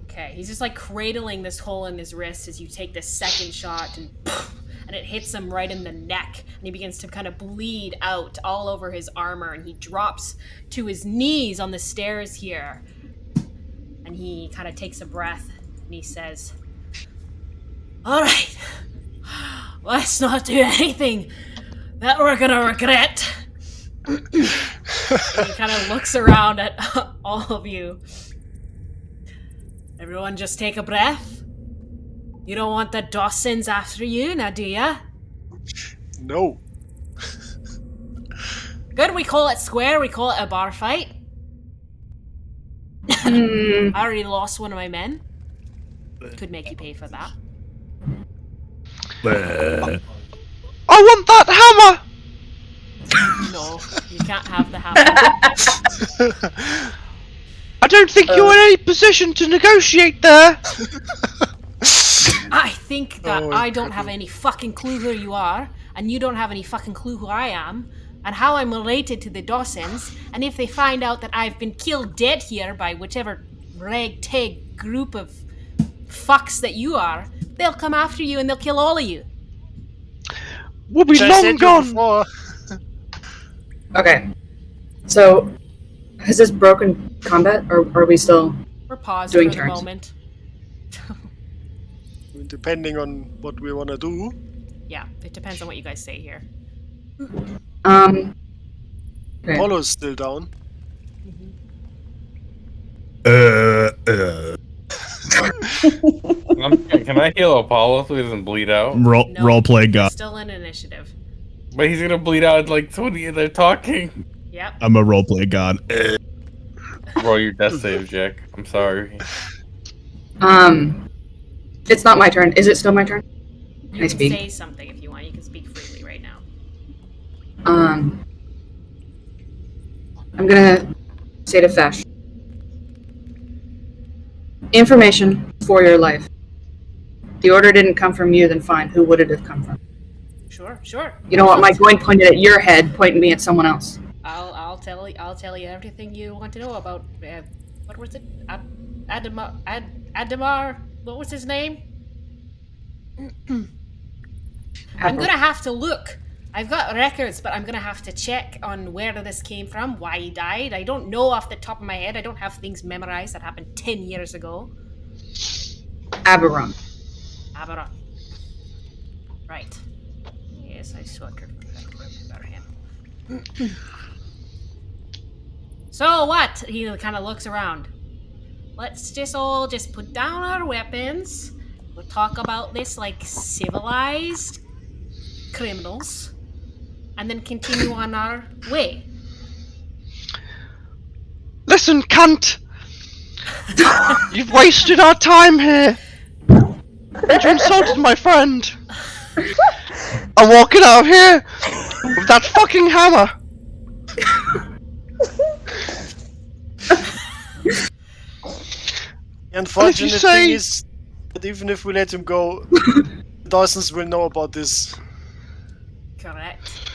Okay, he's just like cradling this hole in his wrist as you take the second shot, and and it hits him right in the neck, and he begins to kind of bleed out all over his armor, and he drops to his knees on the stairs here. And he kind of takes a breath, and he says, "All right, let's not do anything that we're gonna regret." And he kind of looks around at all of you. Everyone just take a breath. You don't want the Dawsons after you, now do ya? No. Good, we call it square, we call it a bar fight. I already lost one of my men. Could make you pay for that. I want that hammer! No, you can't have the hammer. I don't think you're in any position to negotiate there! I think that Oh, I don't have any fucking clue who you are, and you don't have any fucking clue who I am, and how I'm related to the Dawsons, and if they find out that I've been killed dead here by whichever ragtag group of fucks that you are, they'll come after you and they'll kill all of you. We'll be Which I long said gone! before. Okay. So, has this broken combat, or are we still... We're paused Doing for the turns. moment. Depending on what we want to do. Yeah, it depends on what you guys say here. Okay. Apollo's still down. Can I heal Apollo so he doesn't bleed out? Role No. roleplay god. Still in initiative. But he's gonna bleed out like when they're talking. Yep. I'm a roleplay god. Roll your death save, Jack. I'm sorry. It's not my turn. Is it still my turn? You Can I can speak? say something if you want. You can speak freely right now. I'm gonna say to Fesh. Information for your life. The order didn't come from you, then fine. Who would it have come from? Sure, sure. You don't want my going pointed at your head, pointing me at someone else. I'll tell you everything you want to know about what was it? Adamar. What was his name? I'm gonna have to look. I've got records, but I'm gonna have to check on where this came from, why he died. I don't know off the top of my head. I don't have things memorized that happened 10 years ago. Aberon. Aberon. Right. Yes, I sort of remember him. So what? He kind of looks around. Let's just all just put down our weapons. We'll talk about this like civilized criminals, and then continue on our way. Listen, cunt! You've wasted our time here! You insulted my friend! I'm walking out of here with that fucking hammer! The unfortunate say- thing is that even if we let him go, the Dawsons will know about this. Correct.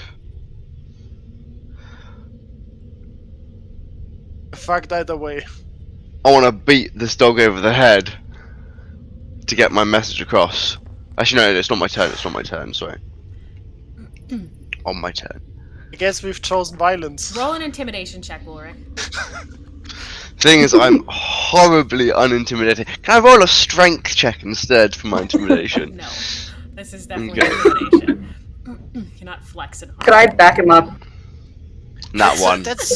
Fucked either way. I want to beat this dog over the head to get my message across. Actually, no, it's not my turn. It's not my turn. Sorry. On my turn. I guess we've chosen violence. Roll an intimidation check, Ulrich. Thing is, I'm horribly unintimidating. Can I roll a strength check instead for my intimidation? No. This is definitely Okay. intimidation. You're not flexing hard. Could I back him up? That one. That's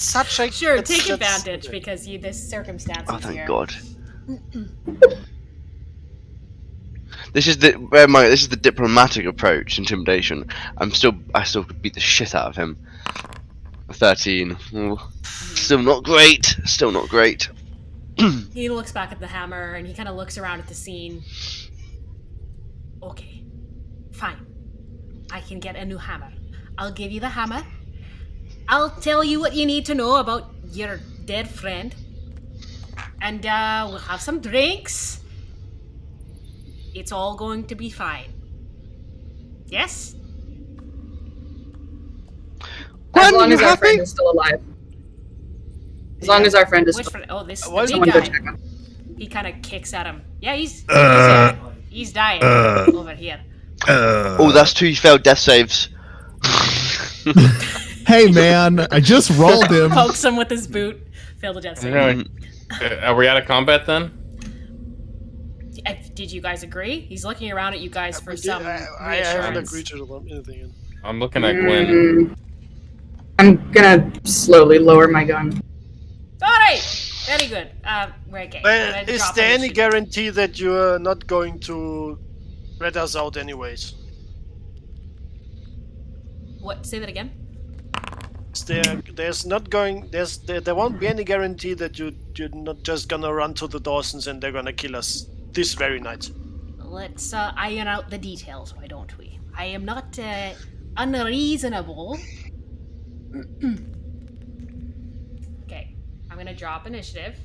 such a Sure, that's- take that's- advantage because this circumstances Oh, thank here. God. This is the diplomatic approach, intimidation. I still could beat the shit out of him. 13. Ooh. Still not great. Still not great. He looks back at the hammer and he kind of looks around at the scene. Okay, fine. I can get a new hammer. I'll give you the hammer. I'll tell you what you need to know about your dead friend. And we'll have some drinks. It's all going to be fine. Yes? As Gwen, long you as our happy? friend is still alive. As long as our friend is Which still friend? Oh, this is Well, the someone big go guy. check him. He kind of kicks at him. Yeah, he's Uh, he's dying uh. over here. Oh, that's 2 failed death saves. Hey man, I just rolled him. Pokes him with his boot. Failed a death save. Are we out of combat then? Did you guys agree? He's looking around at you guys for some I haven't reassurance. agreed to anything. I'm looking at Gwen. I'm gonna slowly lower my gun. Alright! Very good. Okay. Well, is there any guarantee that you're not going to rat us out anyways? What? Say that again? There won't be any guarantee that you're not just gonna run to the Dawsons and they're gonna kill us this very night. Let's iron out the details, why don't we? I am not unreasonable. Okay, I'm gonna drop initiative.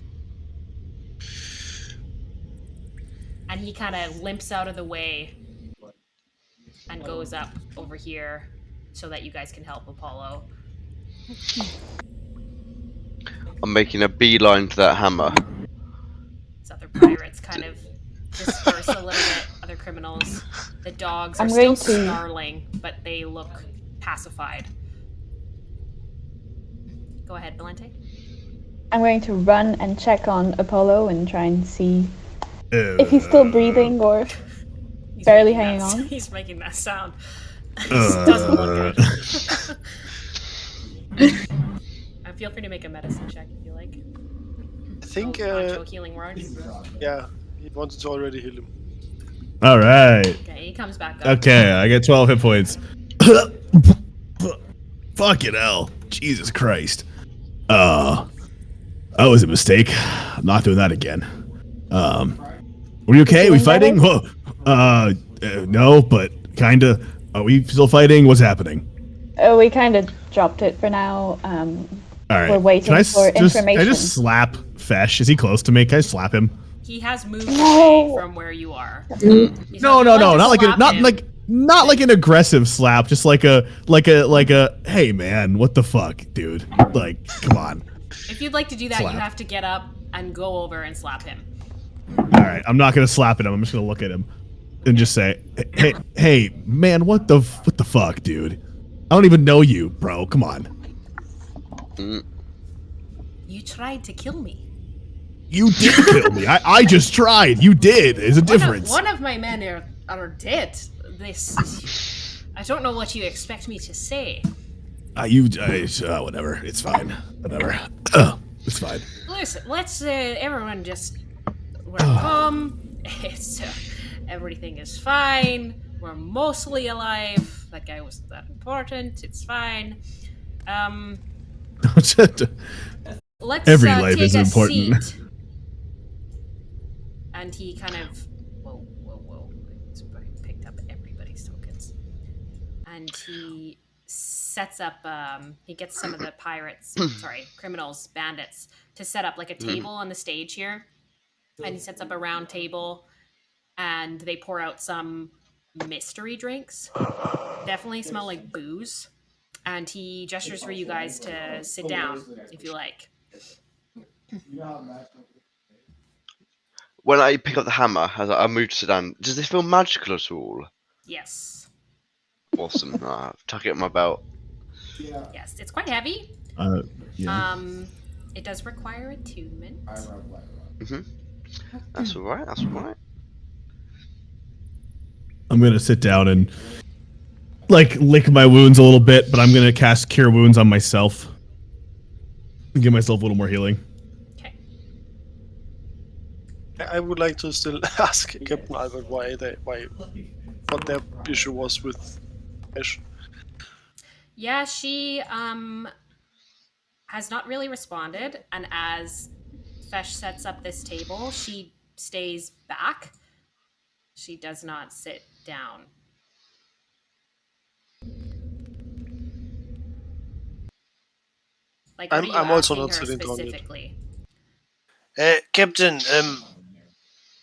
And he kind of limps out of the way and goes up over here so that you guys can help Apollo. I'm making a beeline to that hammer. These other pirates kind of disperse a little bit, other criminals. The dogs are I'm still going to- snarling, but they look pacified. Go ahead, Valente. I'm going to run and check on Apollo and try and see if he's still breathing or He's barely making hanging that- on. He's making that sound. It doesn't look good. Feel free to make a medicine check if you like. I think, Nacho healing word. yeah, he wanted to already heal him. All right. Okay, he comes back up. Okay, I get 12 hit points. Fucking hell. Jesus Christ. That was a mistake. I'm not doing that again. Were you okay? Are we fighting? Whoa. No, but kinda. Are we still fighting? What's happening? We kind of dropped it for now. All right. We're waiting Can I for information. Can I just slap Fesh? Is he close to me? Can I slap him? He has moved No. away from where you are. No, So if you'd not like to slap him- not like an aggressive slap, just like a hey man, what the fuck, dude? Like, come on. If you'd like to do that, Slap. you have to get up and go over and slap him. All right, I'm not gonna slap at him. I'm just gonna look at him and just say, hey man, what the fuck, dude? I don't even know you, bro. Come on. You tried to kill me. You did kill me. I just tried. You did. There's a difference. One of my men are dead. I don't know what you expect me to say. Whatever. It's fine. Whatever. It's fine. Listen, let's everyone just we're calm. It's everything is fine. We're mostly alive. That guy wasn't that important. It's fine. Let's Every life take is a important. seat. And he kind of whoa. He's picked up everybody's tokens. And he sets up he gets some of the criminals, bandits, to set up like a table on the stage here. And he sets up a round table and they pour out some mystery drinks. Definitely smell like booze. And he gestures for you guys to sit down if you like. When I pick up the hammer, as I move to sit down, does this feel magical at all? Yes. Awesome. Tuck it in my belt. Yes, it's quite heavy. Yeah. It does require attunement. That's alright, that's alright. I'm gonna sit down and lick my wounds a little bit, but I'm gonna cast Cure Wounds on myself and give myself a little more healing. Okay. I would like to still ask Captain Albert what their issue was with Fesh. Yeah, she has not really responded, and as Fesh sets up this table, she stays back. She does not sit down. Like, what are you I'm also asking not her sitting down yet. specifically? Captain,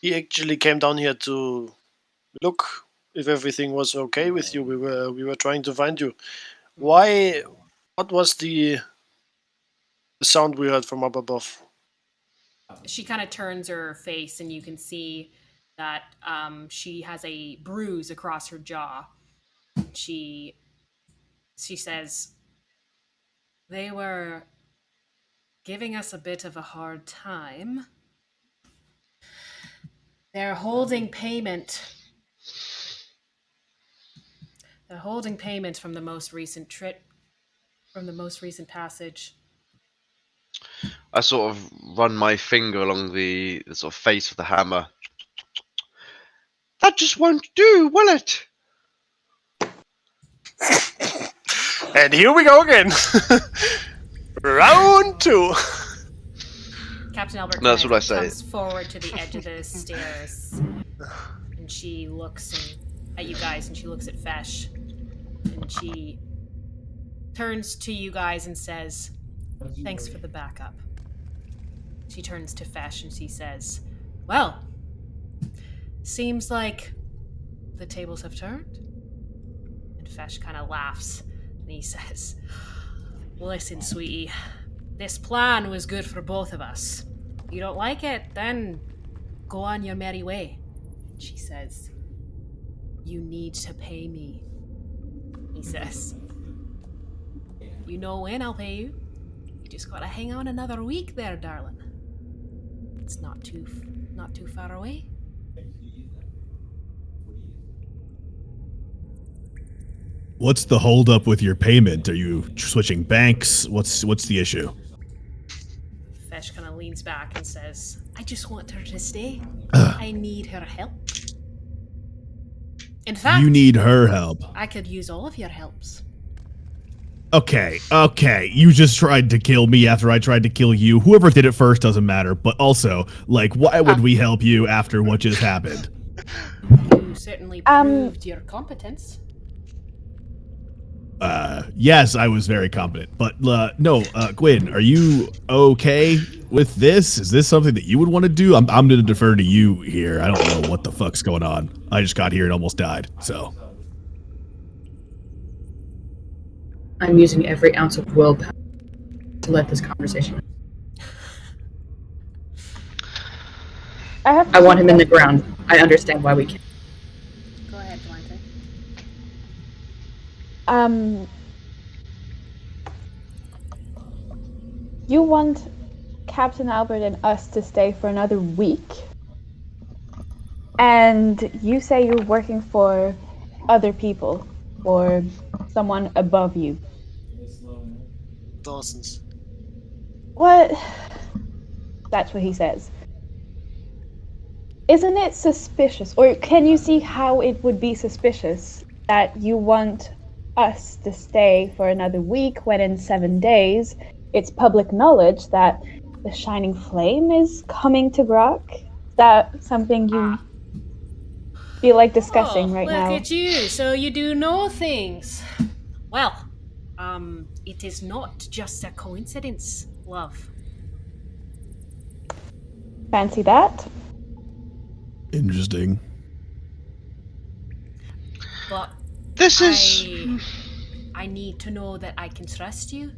he actually came down here to look if everything was okay with you. We were trying to find you. Why? What was the sound we heard from up above? She kind of turns her face, and you can see that she has a bruise across her jaw. She says, they were giving us a bit of a hard time. They're holding payment. They're holding payment from the most recent trip, from the most recent passage. I sort of run my finger along the sort of face of the hammer. That just won't do, will it? And here we go again. Round 2. Captain Albert That's what I say. comes forward to the edge of the stairs, and she looks at you guys, and she looks at Fesh, and she turns to you guys and says, "Thanks for the backup." She turns to Fesh and she says, "Well, seems like the tables have turned." And Fesh kind of laughs, and he says, "Listen, sweetie, this plan was good for both of us. You don't like it, then go on your merry way." She says, "You need to pay me." He says, "You know when I'll pay you. You just gotta hang on another week there, darling. It's not too far away." What's the holdup with your payment? Are you switching banks? What's the issue? Fesh kind of leans back and says, "I just want her to stay. I need her help. In fact, You need her help. I could use all of your helps." Okay. You just tried to kill me after I tried to kill you. Whoever did it first doesn't matter. But also, like, why would we help you after what just happened? You certainly proved your competence. Yes, I was very competent. But, no, Gwyn, are you okay with this? Is this something that you would want to do? I'm going to defer to you here. I don't know what the fuck's going on. I just got here and almost died, so. I'm using every ounce of willpower to let this conversation. I want him in the ground. I understand why we can't. Go ahead, Valente. You want Captain Albert and us to stay for another week, and you say you're working for other people, or someone above you. Dawson's. What? That's what he says. Isn't it suspicious, or can you see how it would be suspicious that you want us to stay for another week when in 7 days it's public knowledge that the Shining Flame is coming to Grok? Is that something you feel like discussing right now? Look at you, so you do know things. Well, it is not just a coincidence, love. Fancy that? Interesting. But I need to know that I can trust you,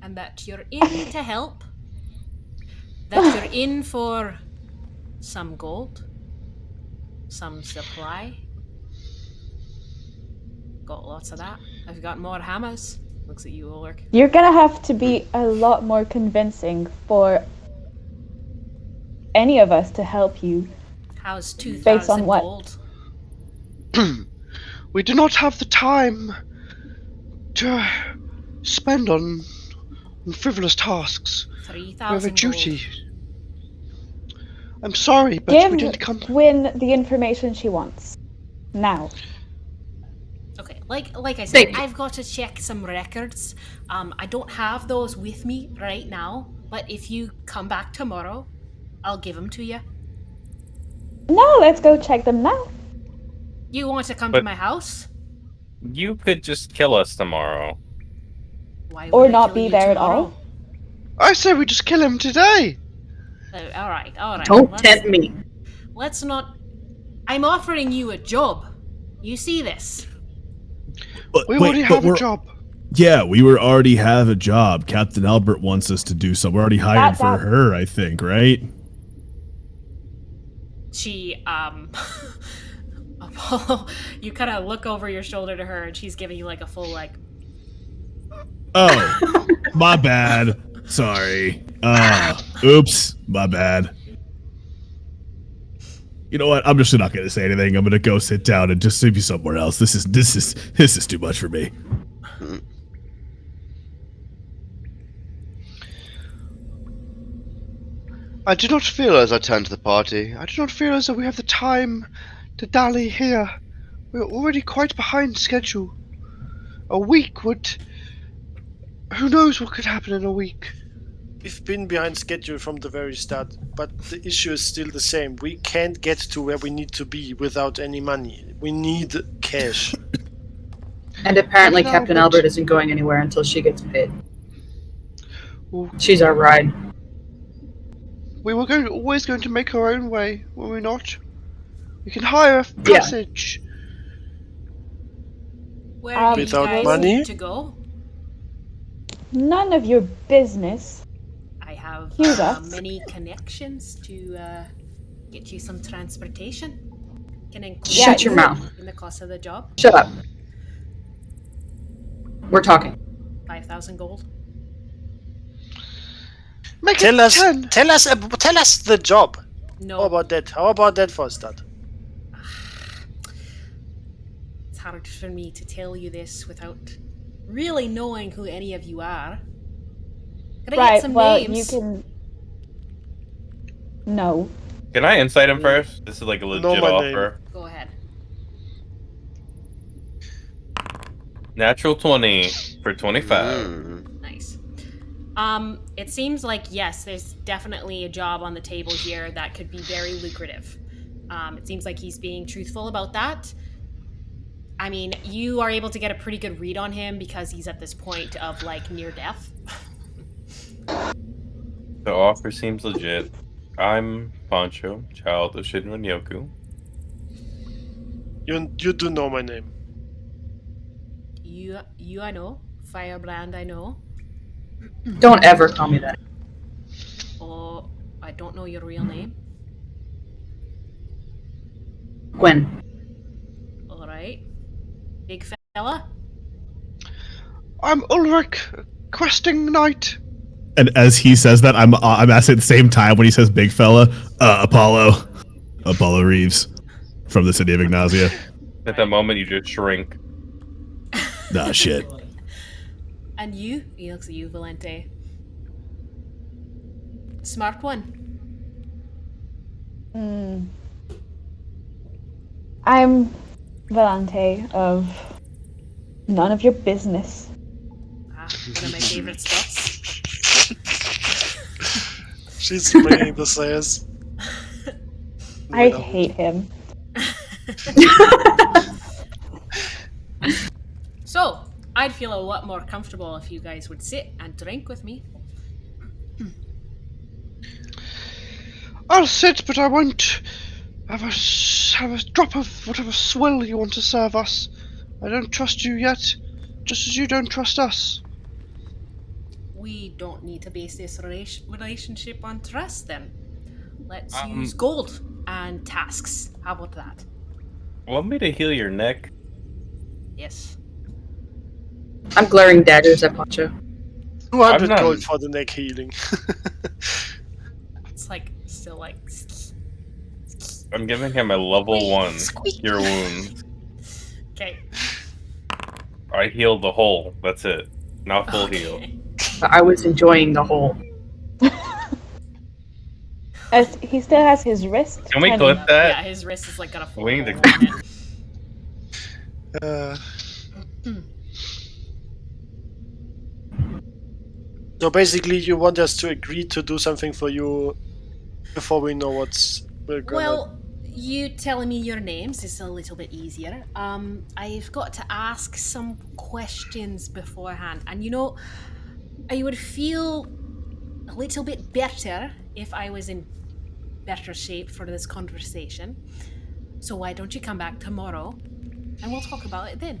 and that you're in to help. That you're in for some gold, some supply. Got lots of that. I've got more hammers. Looks at you, Ulrich. You're gonna have to be a lot more convincing for any of us to help you. How's 2,000 Based on what? gold? We do not have the time to spend on frivolous tasks. We have a 3,000 duty. gold. I'm sorry, but Give we didn't come. Gwyn the information she wants. Now. Okay, like I said, Thank you. I've got to check some records. I don't have those with me right now, but if you come back tomorrow, I'll give them to you. No, let's go check them now. You want to come to my house? You could just kill us tomorrow. Why would Or I not kill be you there at tomorrow? all. I say we just kill him today. All right. Don't tempt me. Let's not. I'm offering you a job. You see this? But, We wait, already but have a job. Yeah, we already have a job. Captain Albert wants us to do something. We're already hired That for her, I think, right? She, Apollo, you kind of look over your shoulder to her, and she's giving you like a full like. Oh, my bad. Sorry. Oops, my bad. You know what? I'm just not going to say anything. I'm going to go sit down and just see you somewhere else. This is too much for me. I do not feel as I turn to the party. I do not feel as though we have the time to dally here. We're already quite behind schedule. A week would. Who knows what could happen in a week? We've been behind schedule from the very start, but the issue is still the same. We can't get to where we need to be without any money. We need cash. And apparently No, Captain but- Albert isn't going anywhere until she gets paid. Well, She's our ride. we were always going to make our own way, were we not? We can hire a passage. Where do you Without guys money? need to go? None of your business. I have Here's us. many connections to get you some transportation. Can include Shut your mouth. in the cost of the job. Shut up. We're talking. 5,000 gold. Make Tell it us 10. tell us the job. No, How about that? How about that for a start? it's hard for me to tell you this without really knowing who any of you are. Can I get Right, some well, names? you can. No. Can I insight him first? This is like a legit No, my name. offer. Go ahead. Natural 20 for 25. Nice. It seems like, yes, there's definitely a job on the table here that could be very lucrative. It seems like he's being truthful about that. I mean, you are able to get a pretty good read on him because he's at this point of, like, near death. The offer seems legit. I'm Pancho, child of Shinran Yoku. You do know my name. You I know. Firebrand I know. Don't ever call me that. Oh, I don't know your real name. Gwen. Alright. Big fella? I'm Ulrich, questing knight. And as he says that, I'm asking at the same time when he says big fella, Apollo Reeves from the city of Ingnasia. At that moment, you just shrink. Nah, shit. And you? He looks at you, Valente. Smart one. I'm Valente of None of Your Business. Ah, one of my favorite spots. She's bringing the says. I hate him. So, I'd feel a lot more comfortable if you guys would sit and drink with me. I'll sit, but I won't have a drop of whatever swill you want to serve us. I don't trust you yet, just as you don't trust us. We don't need to base this relationship on trust then. Let's use gold and tasks. How about that? Want me to heal your neck? Yes. I'm glaring daggers at Pancho. 200 I'm not- gold for the neck healing. It's like, still like... I'm giving him a level 1 Squeak. cure wounds. Okay. I healed the hole. That's it. Not full heal. But I was enjoying the whole. As he still has his wrist. Can we kind clip of- that? Yeah, his wrist is like got a full We need to- hole in it. So basically, you want us to agree to do something for you before we know we're gonna. Well, you telling me your names is a little bit easier. I've got to ask some questions beforehand, and you know, I would feel a little bit better if I was in better shape for this conversation. So why don't you come back tomorrow, and we'll talk about it then.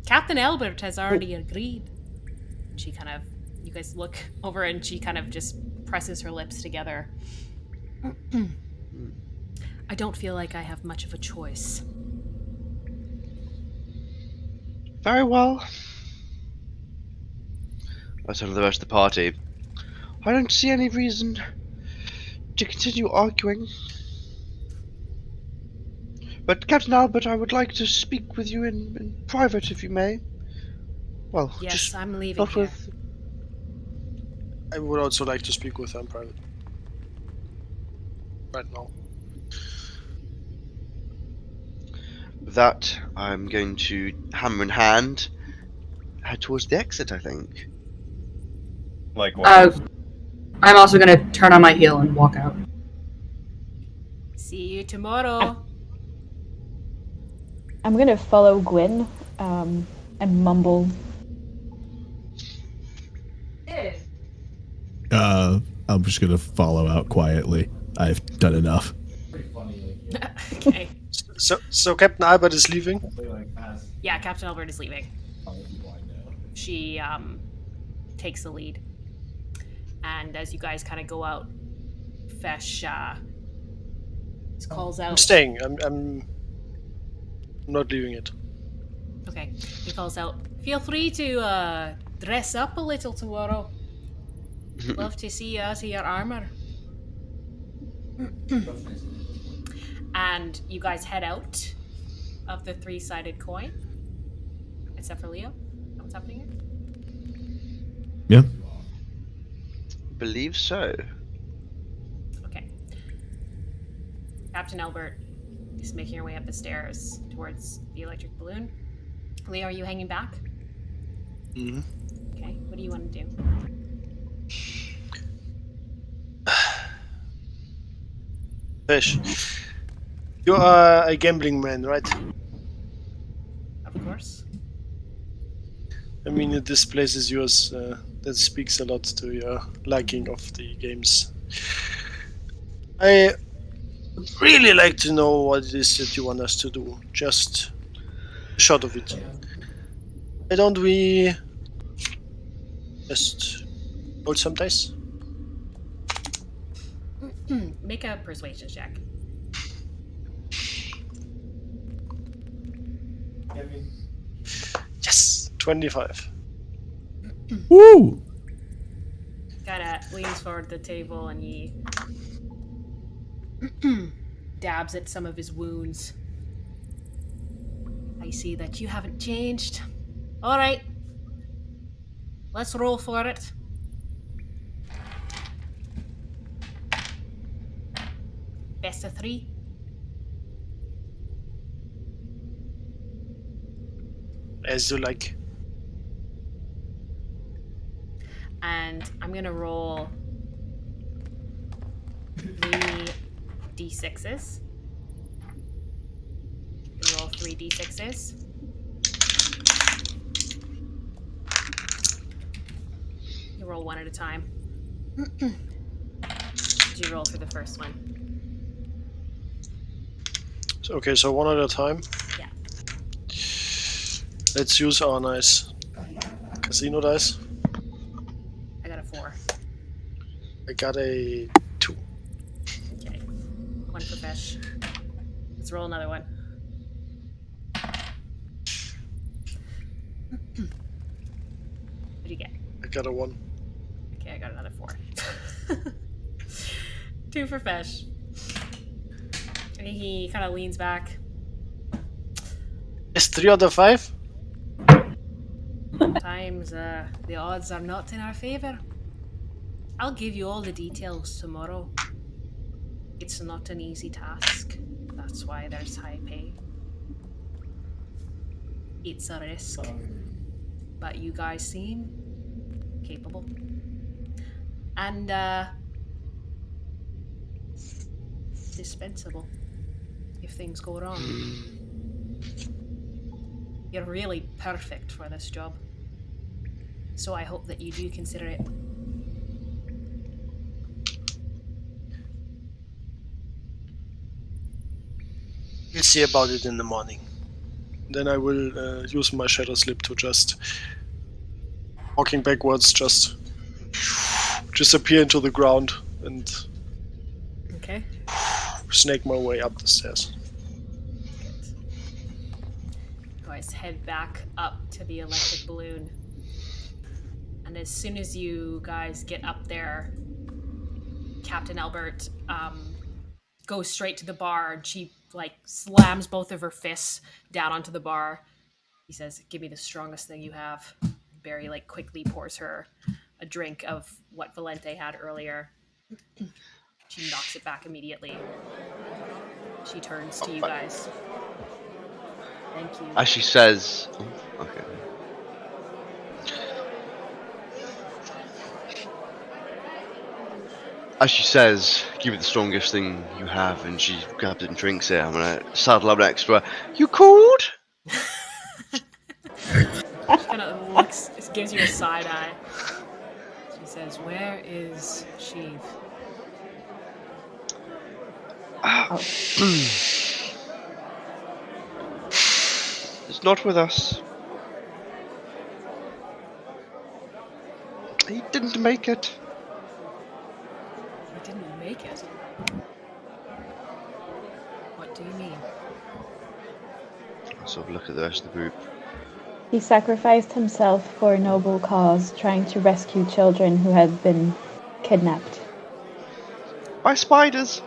Captain Albert has already agreed. She kind of, you guys look over, and she kind of just presses her lips together. I don't feel like I have much of a choice. Very well. I tell the rest of the party. I don't see any reason to continue arguing. But Captain Albert, I would like to speak with you in private, if you may. Well, Yes, just I'm leaving not here. with. I would also like to speak with them private. Right now. With that, I'm going to, hammer in hand, head towards the exit, I think. Likewise. I'm also gonna turn on my heel and walk out. See you tomorrow. I'm gonna follow Gwyn and mumble. I'm just gonna follow out quietly. I've done enough. Okay. So Captain Albert is leaving. Yeah, Captain Albert is leaving. She takes the lead. And as you guys kind of go out, Fesh calls out. I'm staying. I'm not leaving it. Okay. He calls out, feel free to dress up a little tomorrow. Love to see you out of your armor. And you guys head out of the 3-sided coin. Except for Leo. What's happening here? Yeah. Believe so. Okay. Captain Albert is making her way up the stairs towards the electric balloon. Leo, are you hanging back? Mm-hmm. Okay. What do you want to do? Fish. You are a gambling man, right? Of course. I mean, this place is yours. That speaks a lot to your liking of the games. I would really like to know what it is that you want us to do. Just a shot of it. Why don't we just roll some dice? Make a persuasion check. Yes! 25. Woo! Kinda leans forward to the table and he dabs at some of his wounds. I see that you haven't changed. Alright. Let's roll for it. Best of 3. As you like. And I'm gonna roll 3 d6s. Roll 3 d6s. You roll one at a time. Did you roll for the first one? Okay, so one at a time. Yeah. Let's use our nice casino dice. I got a 4. I got a 2. Okay. 1 for Fesh. Let's roll another one. What do you get? I got a 1. Okay, I got another 4. 2 for Fesh. And he kind of leans back. It's 3 out of 5? Sometimes the odds are not in our favor. I'll give you all the details tomorrow. It's not an easy task. That's why there's high pay. It's a risk. But you guys seem capable. And dispensable if things go wrong. You're really perfect for this job. So I hope that you do consider it. We'll see about it in the morning. Then I will use my shadow slip to just walking backwards, just disappear into the ground and Okay. Snake my way up the stairs. Guys, head back up to the electric balloon. And as soon as you guys get up there, Captain Albert goes straight to the bar, and she like slams both of her fists down onto the bar. He says, "Give me the strongest thing you have." Barry like quickly pours her a drink of what Valente had earlier. She knocks it back immediately. She turns to you guys. Thank you. As she says, oh, okay. As she says, "Give it the strongest thing you have," and she grabs it and drinks it, I'm gonna saddle up next to her. "You cold?" She kind of looks, gives you a side eye. She says, "Where is Sheev?" It's not with us. He didn't make it. I didn't make it. What do you mean? I sort of look at the rest of the group. He sacrificed himself for a noble cause, trying to rescue children who had been kidnapped. By spiders.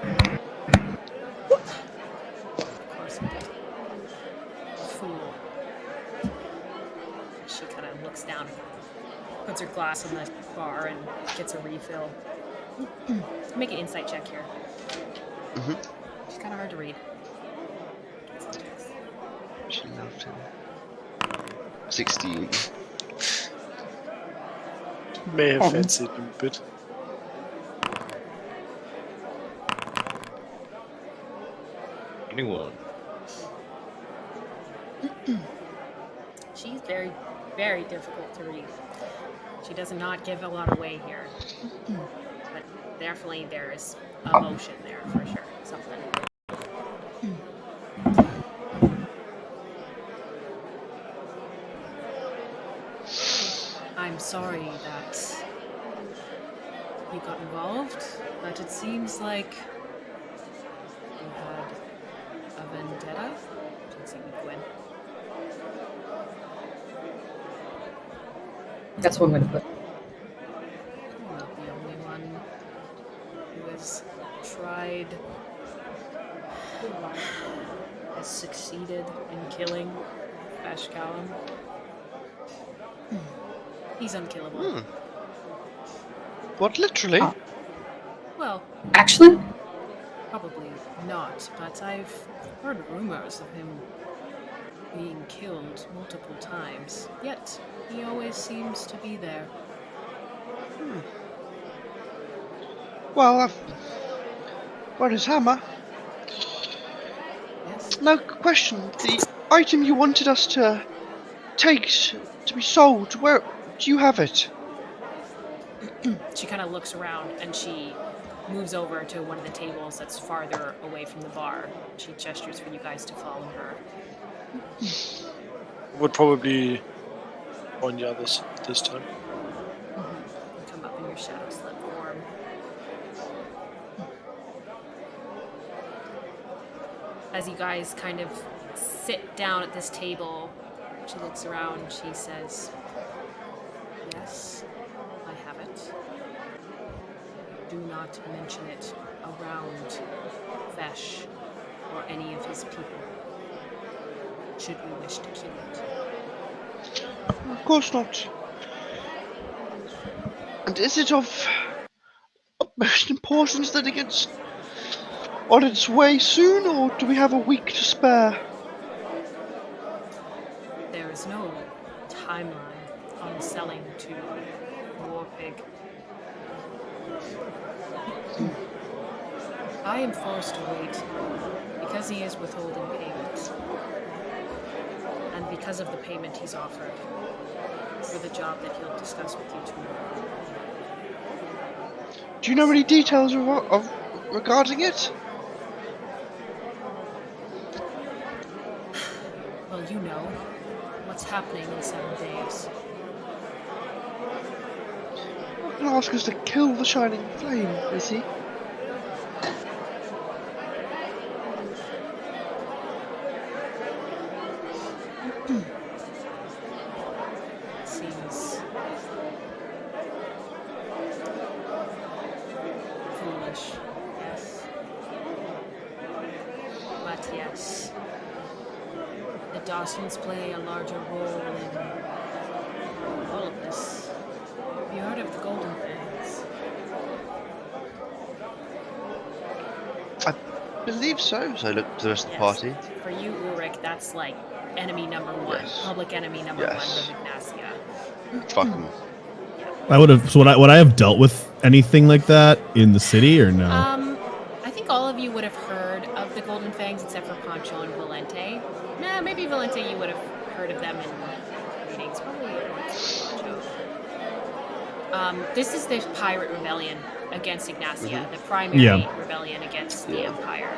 Of course he did. Fool. She kind of looks down, puts her glass in the bar, and gets a refill. Make an insight check here. She's kind of hard to read. She loved him. 16. May have fancied him a bit. Anyone? She's very, very difficult to read. She does not give a lot away here. But definitely there is emotion there for sure. Something. I'm sorry that you got involved, but it seems like you had a vendetta. Let's see, Gwen. That's what I'm gonna put. You're not the only one who has tried, has succeeded in killing Fesh Callem. He's unkillable. What, literally? Well, Actually, probably not, but I've heard rumors of him being killed multiple times. Yet, he always seems to be there. Well, I've got his hammer. Yes? No question. The item you wanted us to take to be sold, where do you have it? She kind of looks around and she moves over to one of the tables that's farther away from the bar. She gestures for you guys to follow her. Would probably join the others this time. You come up in your shadow slip form. As you guys kind of sit down at this table, she looks around, she says, "Yes, I have it. Do not mention it around Fesh or any of his people, should we wish to keep it." Of course not. And is it of utmost importance that it gets on its way soon, or do we have a week to spare? There is no timeline on selling to Warpig. I am forced to wait because he is withholding payment. And because of the payment he's offered for the job that he'll discuss with you tomorrow. Do you know any details regarding it? Well, you know what's happening in 7 days. Not gonna ask us to kill the Shining Flame, is he? foolish. Yes. But yes, the Dawsons play a larger role in all of this. Have you heard of the Golden Fangs? I believe so. So I look to the rest of the party. For you, Ulrich, that's like enemy number one. Yes. Public enemy number Yes. one of Ingnasia. Fuck them. I would have. So would I have dealt with anything like that in the city or no? I think all of you would have heard of the Golden Fangs except for Pancho and Valente. Nah, maybe Valente you would have heard of them in readings. Probably Pancho. This is the pirate rebellion against Ingnasia, the primary rebellion against the Empire.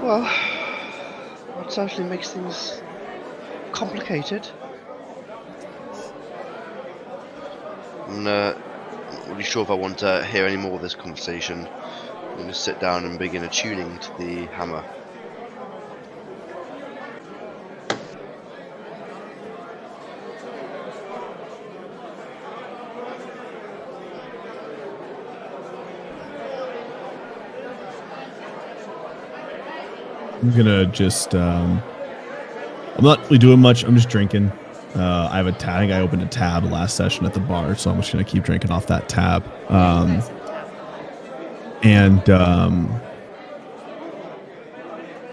Well, that certainly makes things complicated. I'm not really sure if I want to hear any more of this conversation. I'm going to sit down and begin attuning to the hammer. I'm gonna just. I'm not really doing much. I'm just drinking. I have a tab. I think I opened a tab last session at the bar, so I'm just gonna keep drinking off that tab.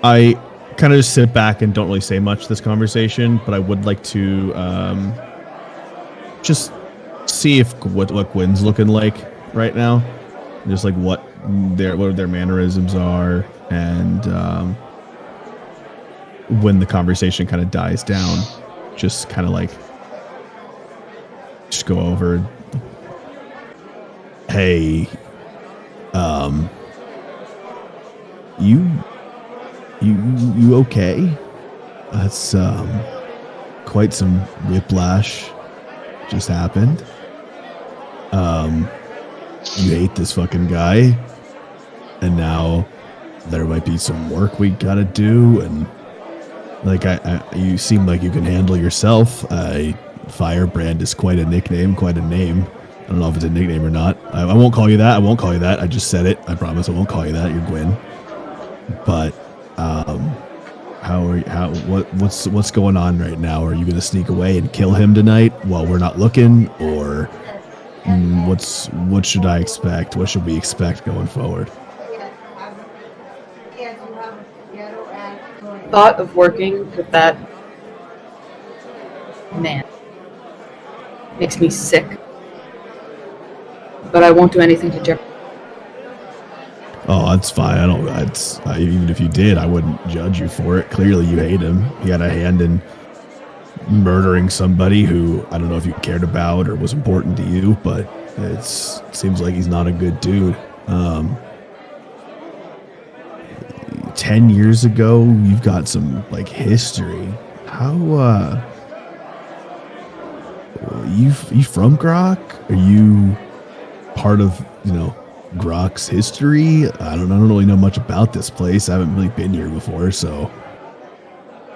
I kind of just sit back and don't really say much this conversation, but I would like to just see if what Gwen's looking like right now, just like what their mannerisms are, and when the conversation kind of dies down, just kind of like just go over. Hey, you okay? That's quite some whiplash just happened. You hate this fucking guy, and now there might be some work we gotta do, and like you seem like you can handle yourself. Firebrand is quite a nickname, quite a name. I don't know if it's a nickname or not. I won't call you that. I won't call you that. I just said it. I promise I won't call you that. You're Gwen. But what's going on right now? Are you going to sneak away and kill him tonight while we're not looking, or what should I expect? What should we expect going forward? Thought of working with that man makes me sick, but I won't do anything to jeopardize. Oh, that's fine. Even if you did, I wouldn't judge you for it. Clearly, you hate him. He had a hand in murdering somebody who I don't know if you cared about or was important to you, but it seems like he's not a good dude. 10 years ago, you've got some like history. How you from Grok? Are you part of Grok's history? I don't really know much about this place. I haven't really been here before, so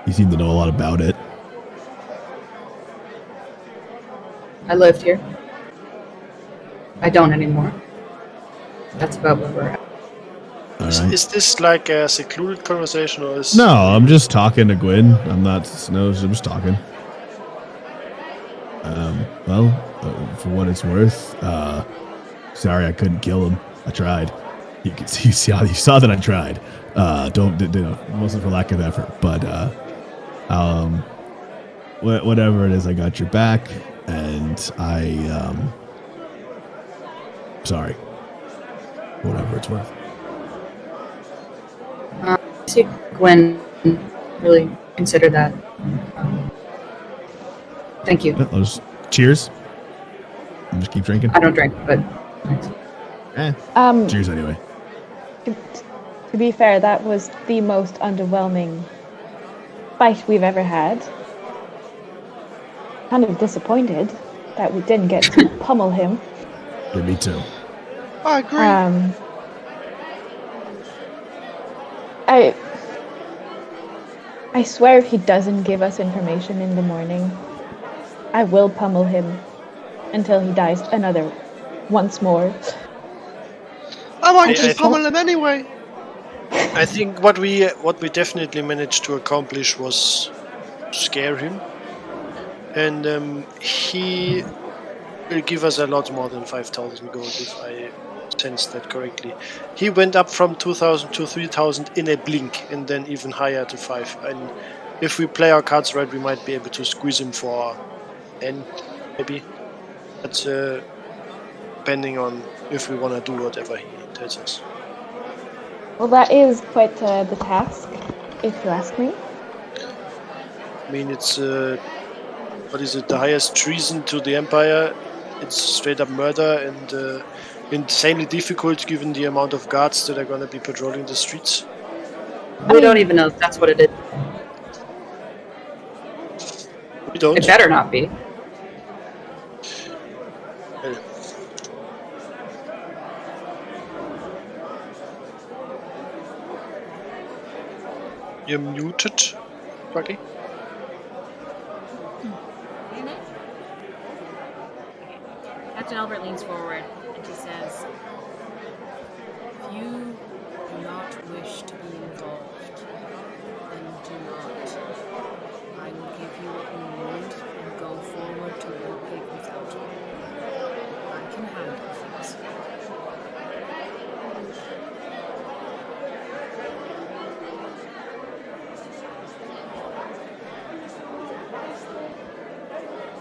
you seem to know a lot about it. I lived here. I don't anymore. That's about where we're at. Right. Is this like a secluded conversation, or is... No, I'm just talking to Gwen. I'm just talking. For what it's worth, sorry I couldn't kill him. I tried. You saw that I tried. It wasn't for lack of effort, but whatever it is, I got your back, and sorry. Whatever it's worth. I see Gwen really consider that. Thank you. Cheers. I'll just keep drinking. I don't drink, but thanks. Cheers anyway. To be fair, that was the most underwhelming fight we've ever had. Kind of disappointed that we didn't get to pummel him. Yeah, me too. I agree. I swear if he doesn't give us information in the morning, I will pummel him until he dies once more. I might I just pummel him anyway. I think what we definitely managed to accomplish was scare him, and he will give us a lot more than 5,000 gold if I sensed that correctly. He went up from 2,000 to 3,000 in a blink, and then even higher to 5. And if we play our cards right, we might be able to squeeze him for 10, maybe. But depending on if we want to do whatever he tells us. Well, that is quite the task, if you ask me. I mean, it's what is it? The highest treason to the Empire. It's straight up murder and insanely difficult given the amount of guards that are going to be patrolling the streets. We don't even know if that's what it is. We don't. It better not be. You're muted, Bucky. Captain Albert leans forward and he says, "If you do not wish to be involved, then do not. I will give you what you need and go forward to Warpig without you. I can handle things."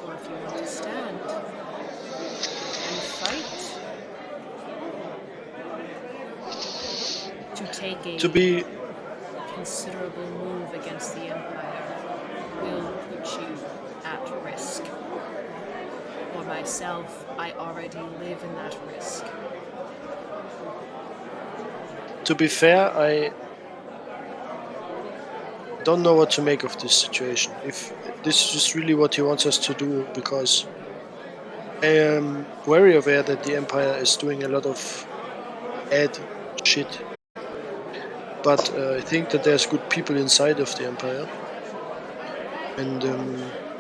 Or if you want to stand and fight, to take a considerable move against the Empire will put you at risk. For myself, I already live in that risk. To be fair, I don't know what to make of this situation. If this is just really what he wants us to do, because I am very aware that the Empire is doing a lot of bad shit. But I think that there's good people inside of the Empire. And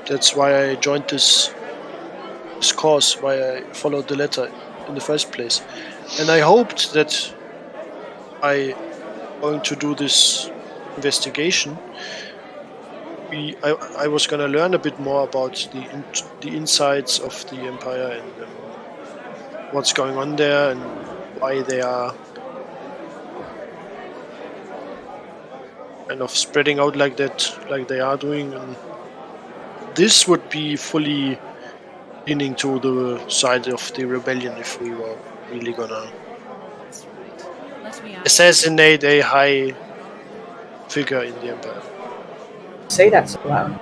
that's why I joined this cause, why I followed the letter in the first place. And I hoped that by going to do this investigation, I was going to learn a bit more about the insides of the Empire and what's going on there and why they are kind of spreading out like that, like they are doing. And this would be fully leaning to the side of the rebellion if we were really gonna assassinate a high figure in the Empire. Say that so loud.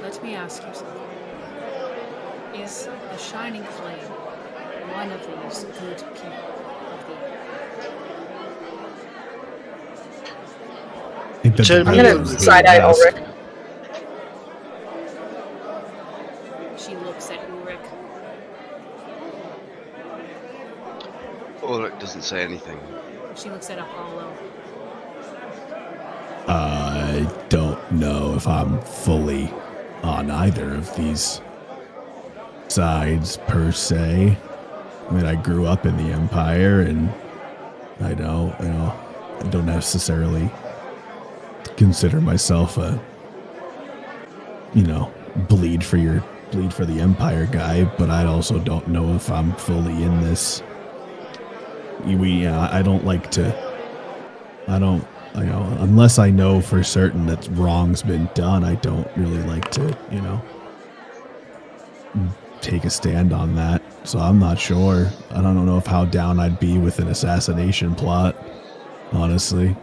Let me ask you something. Is the Shining Flame one of these good people of the Tell I'm me gonna side-eye Ulrich. She looks at Ulrich. Ulrich doesn't say anything. She looks at Apollo. I don't know if I'm fully on either of these sides per se. I mean, I grew up in the Empire, and I don't necessarily consider myself a, bleed for the Empire guy, but I also don't know if I'm fully in this. I don't like to. Unless I know for certain that wrong's been done, I don't really like to, take a stand on that. So I'm not sure. I don't know how down I'd be with an assassination plot, honestly.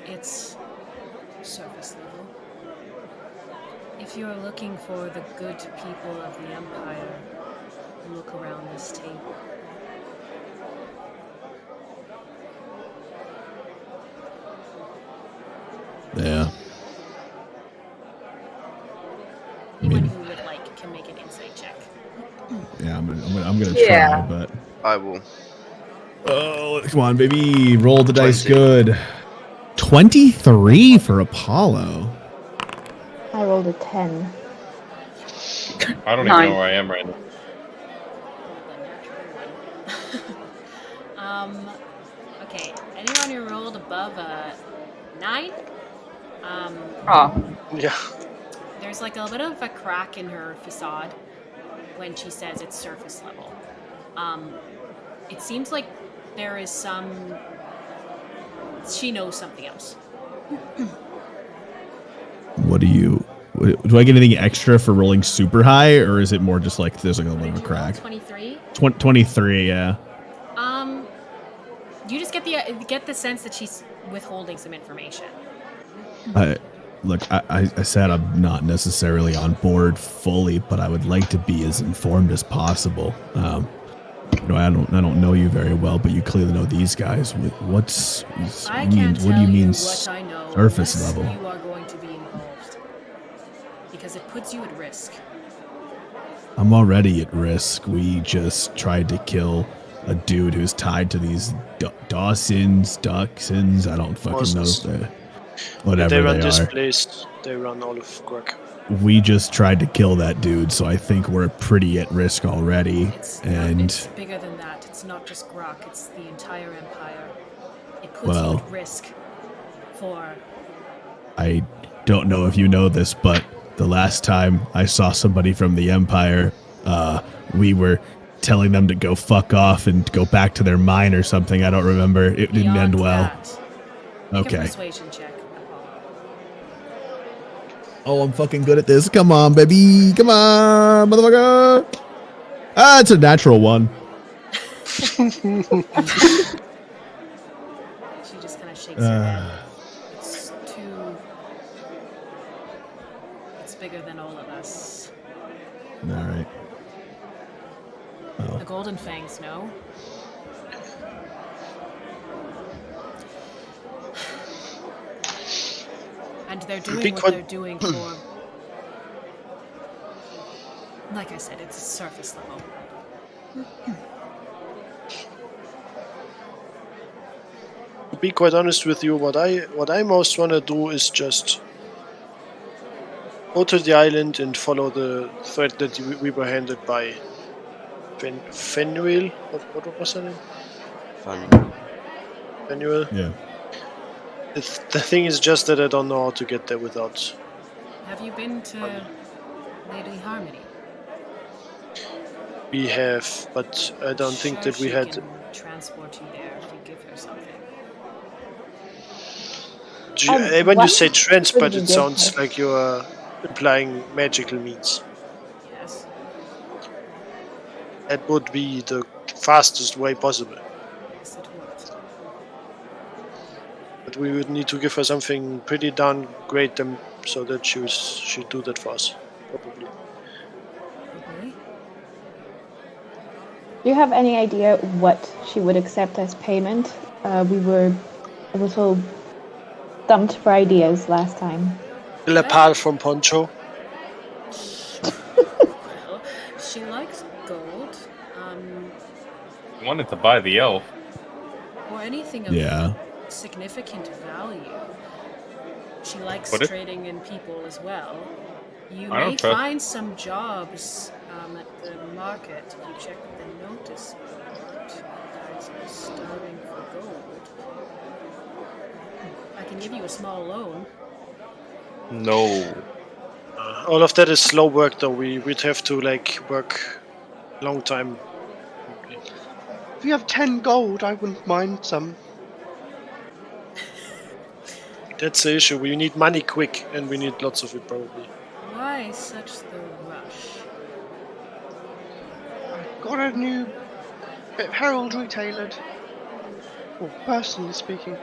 It's surface level. If you're looking for the good people of the Empire, look around this table. Yeah. Anyone who would like can make an insight check. Yeah, I'm gonna try, but I will. oh, come on, baby, roll the dice 20. good. 23 for Apollo. I rolled a 10. I don't even 9. know where I am right now. Okay. Anyone who rolled above a 9? Oh, Yeah. There's like a bit of a crack in her facade when she says it's surface level. It seems like there is some. She knows something else. What do you? Do I get anything extra for rolling super high, or is it more just like there's like a little bit of a crack? 23. 23, yeah. You just get the sense that she's withholding some information. Look, I said I'm not necessarily on board fully, but I would like to be as informed as possible. I don't know you very well, but you clearly know these guys. What do you mean what I know surface unless level? you are going to be involved, because it puts you at risk. I'm already at risk. We just tried to kill a dude who's tied to these Dawsons. I don't fucking know whatever They run they this are. place. They run all of Grog. We just tried to kill that dude, so I think we're pretty at risk already. It's bigger than that. It's not just Grok, it's the entire Empire. It puts you at risk for... I don't know if you know this, but the last time I saw somebody from the Empire, we were telling them to go fuck off and go back to their mine or something. I don't remember. It didn't end well. Make Okay. a persuasion check, Apollo. Oh, I'm fucking good at this. Come on, baby. Come on, motherfucker. Ah, it's a natural one. She just kind of shakes her head. It's bigger than all of us. All right. The Golden Fangs, no? And they're doing what they're doing for... Like I said, it's a surface level. To be quite honest with you, what I most want to do is just go to the island and follow the thread that we were handed by Fanuil. What was her name? Fanuil. Yeah. The thing is just that I don't know how to get there without... Have you been to Lady Harmony? We have, but I don't think that we she had... can transport you there if you give her something. When you say transport, it sounds like you are implying magical means. Yes. That would be the fastest way possible. Yes, it would. But we would need to give her something pretty darn great so that she'd do that for us, probably. Probably. Do you have any idea what she would accept as payment? We were a little stumped for ideas last time. Apart from Poncho. Well, she likes gold. I wanted to buy the elf. Or anything of significant value. She likes trading in people as well. You may find some jobs at the market if you check the notice board. Guys are starving for gold. I can give you a small loan. No. All of that is slow work, though. We'd have to work a long time. If you have 10 gold, I wouldn't mind some. That's the issue. We need money quick, and we need lots of it, probably. Why such the rush? I got a new bit of heraldry tailored. Well, personally speaking.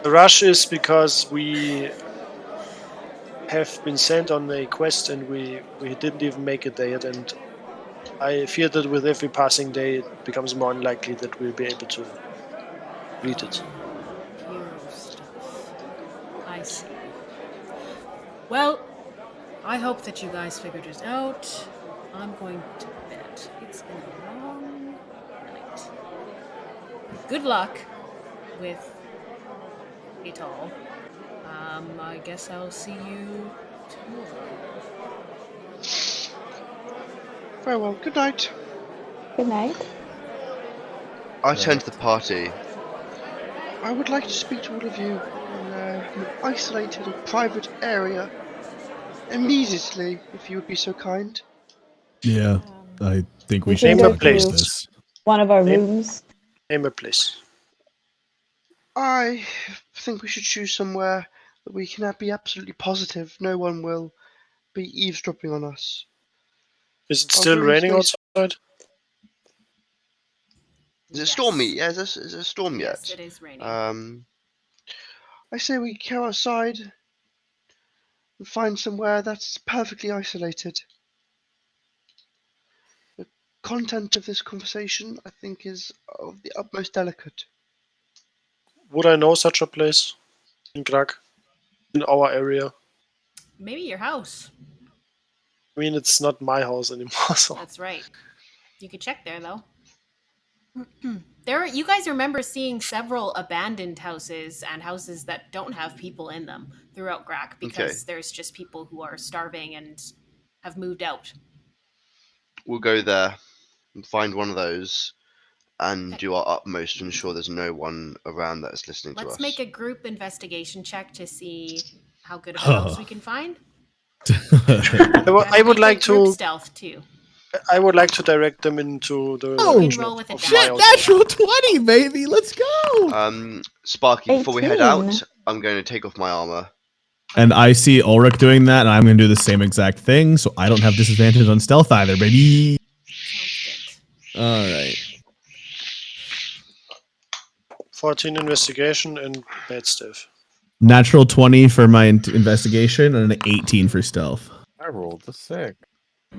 The rush is because we have been sent on a quest and we didn't even make it there yet, and I fear that with every passing day it becomes more unlikely that we'll be able to complete it. Hero stuff. I see. Well, I hope that you guys figured it out. I'm going to bed. It's been a long night. good luck with it all. I guess I'll see you tomorrow. Very well. Good night. Good night. I turn to the party. I would like to speak to all of you in an isolated or private area immediately, if you would be so kind. Yeah, I think we We should can Name a go talk about place. to this. one of our Name- rooms. Name a place. I think we should choose somewhere that we can be absolutely positive no one will be eavesdropping on us. Is it Our still rooms raining face- outside? Is it stormy? Yeah, is it a storm Yes, yet? it is raining. I say we go outside and find somewhere that's perfectly isolated. The content of this conversation, I think, is of the utmost delicate. Would I know such a place in Grag? In our area? Maybe your house. I mean, it's not my house anymore, so. That's right. You could check there though. You guys remember seeing several abandoned houses and houses that don't have people in them throughout Grak because there's just people who are starving and have moved out. We'll go there and find one of those and Okay. do our utmost to ensure there's no one around that is listening to us. Let's make a group investigation check to see how good of a house we can find. I would like group to. stealth too. I would like to direct them into the Oh, direction roll with of advantage. my Shit, house. natural 20, baby. Let's go. Sparky, before we head 18. out, I'm going to take off my armor. And I see Ulrich doing that, and I'm going to do the same exact thing, so I don't have disadvantage on stealth either, baby. Sounds good. All right. 14 investigation and bad stuff. Natural 20 for my investigation and an 18 for stealth. I rolled a 6.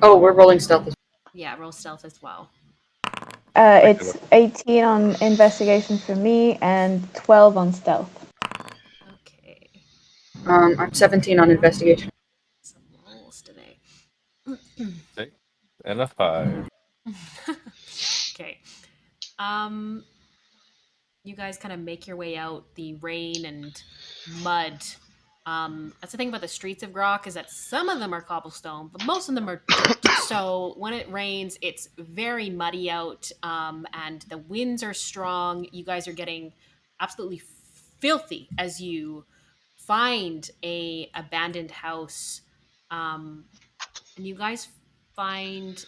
Oh, we're rolling stealth. Yeah, roll stealth as well. It's 18 on investigation for me and 12 on stealth. Okay. I'm 17 on investigation. Some rolls today. And a 5. Okay. You guys kind of make your way out the rain and mud. That's the thing about the streets of Grok is that some of them are cobblestone, but most of them are dirt. So when it rains, it's very muddy out, and the winds are strong. You guys are getting absolutely filthy as you find a abandoned house, and you guys find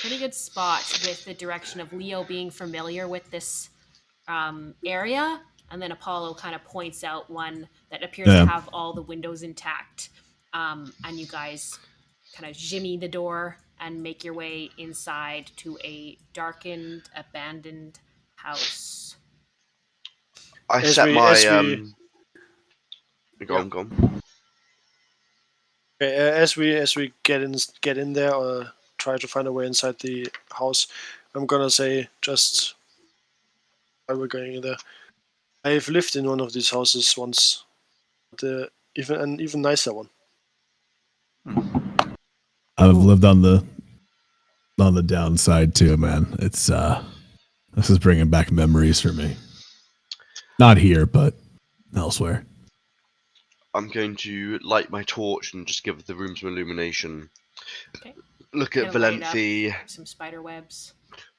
pretty good spot with the direction of Leo being familiar with this area, and then Apollo kind of points out one that appears to have all the windows intact, and you guys kind of jimmy the door and make your way inside to a darkened, abandoned house. I As set we- my as we- Go on. As we get in there or try to find a way inside the house, I'm gonna say just while we're going in there, I've lived in one of these houses once, even an even nicer one. I've lived on the downside too, man. It's this is bringing back memories for me. Not here, but elsewhere. I'm going to light my torch and just give the room some illumination. Okay. Look at Kinda light up Valenthi. some spider webs,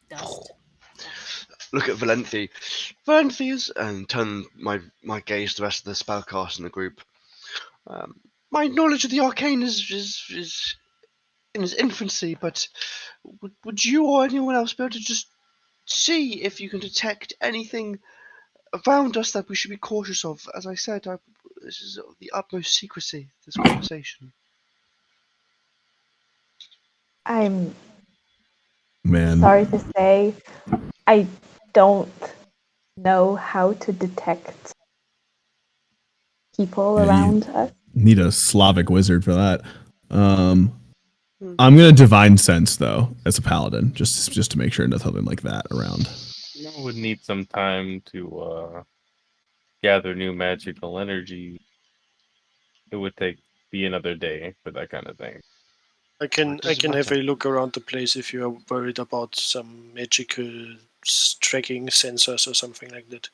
dust. Look at Valenthi. Valenthi's and turn my gaze to the rest of the spellcast in the group. My knowledge of the arcane is in its infancy, but would you or anyone else be able to just see if you can detect anything around us that we should be cautious of? As I said, this is of the utmost secrecy, this conversation. I'm Man. sorry to say, I don't know how to detect people around us. Need a Slavic wizard for that. I'm gonna divine sense though as a paladin, just to make sure nothing like that around. I would need some time to gather new magical energy. It would be another day for that kind of thing. I can doesn't have matter. a look around the place if you are worried about some magical tracking sensors or something like that.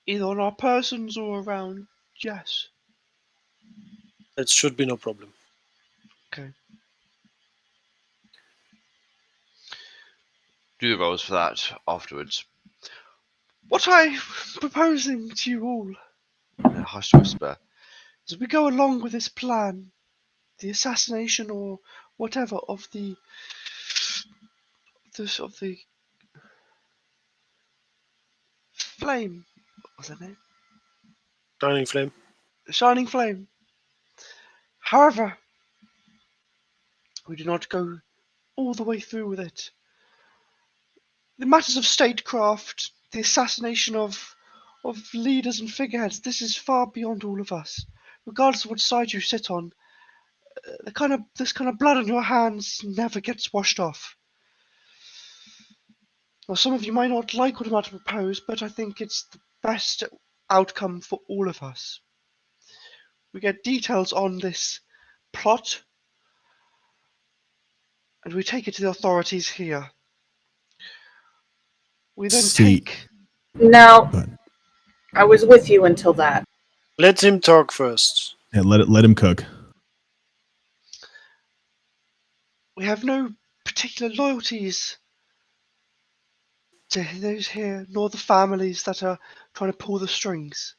Either on our persons or around. Yes. That should be no problem. Okay. Do the rolls for that afterwards. What I'm proposing to you all, in a hushed whisper, is we go along with this plan, the assassination or whatever of the flame. What's that name? Shining Flame. The Shining Flame. However, we do not go all the way through with it. The matters of statecraft, the assassination of leaders and figureheads, this is far beyond all of us. Regardless of what side you sit on, this kind of blood on your hands never gets washed off. Now, some of you might not like what I'm about to propose, but I think it's the best outcome for all of us. We get details on this plot, and we take it to the authorities here. We then take... Now, Go ahead. I was with you until that. Let him talk first. Yeah, let him cook. We have no particular loyalties to those here, nor the families that are trying to pull the strings.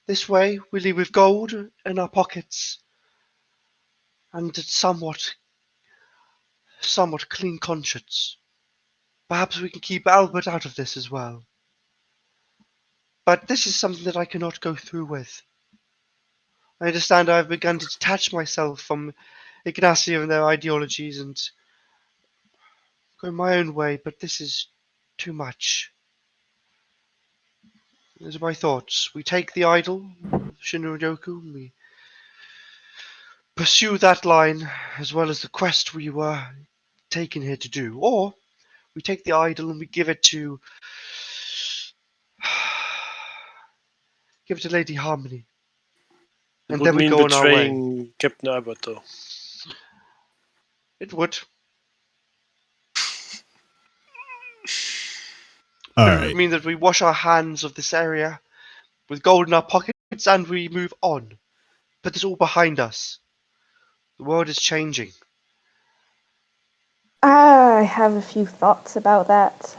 This way, we leave with gold in our pockets and a somewhat clean conscience. Perhaps we can keep Albert out of this as well. But this is something that I cannot go through with. I understand I've begun to detach myself from Ingnasia and their ideologies and go my own way, but this is too much. Those are my thoughts. We take the idol of Shinrin-yoku and we pursue that line as well as the quest we were taken here to do. Or we take the idol and we give it to Lady Harmony. It And would then we mean go on our way. betraying Captain Albert, though. It would. All But it right. would mean that we wash our hands of this area with gold in our pockets and we move on. Put this all behind us. The world is changing. I have a few thoughts about that.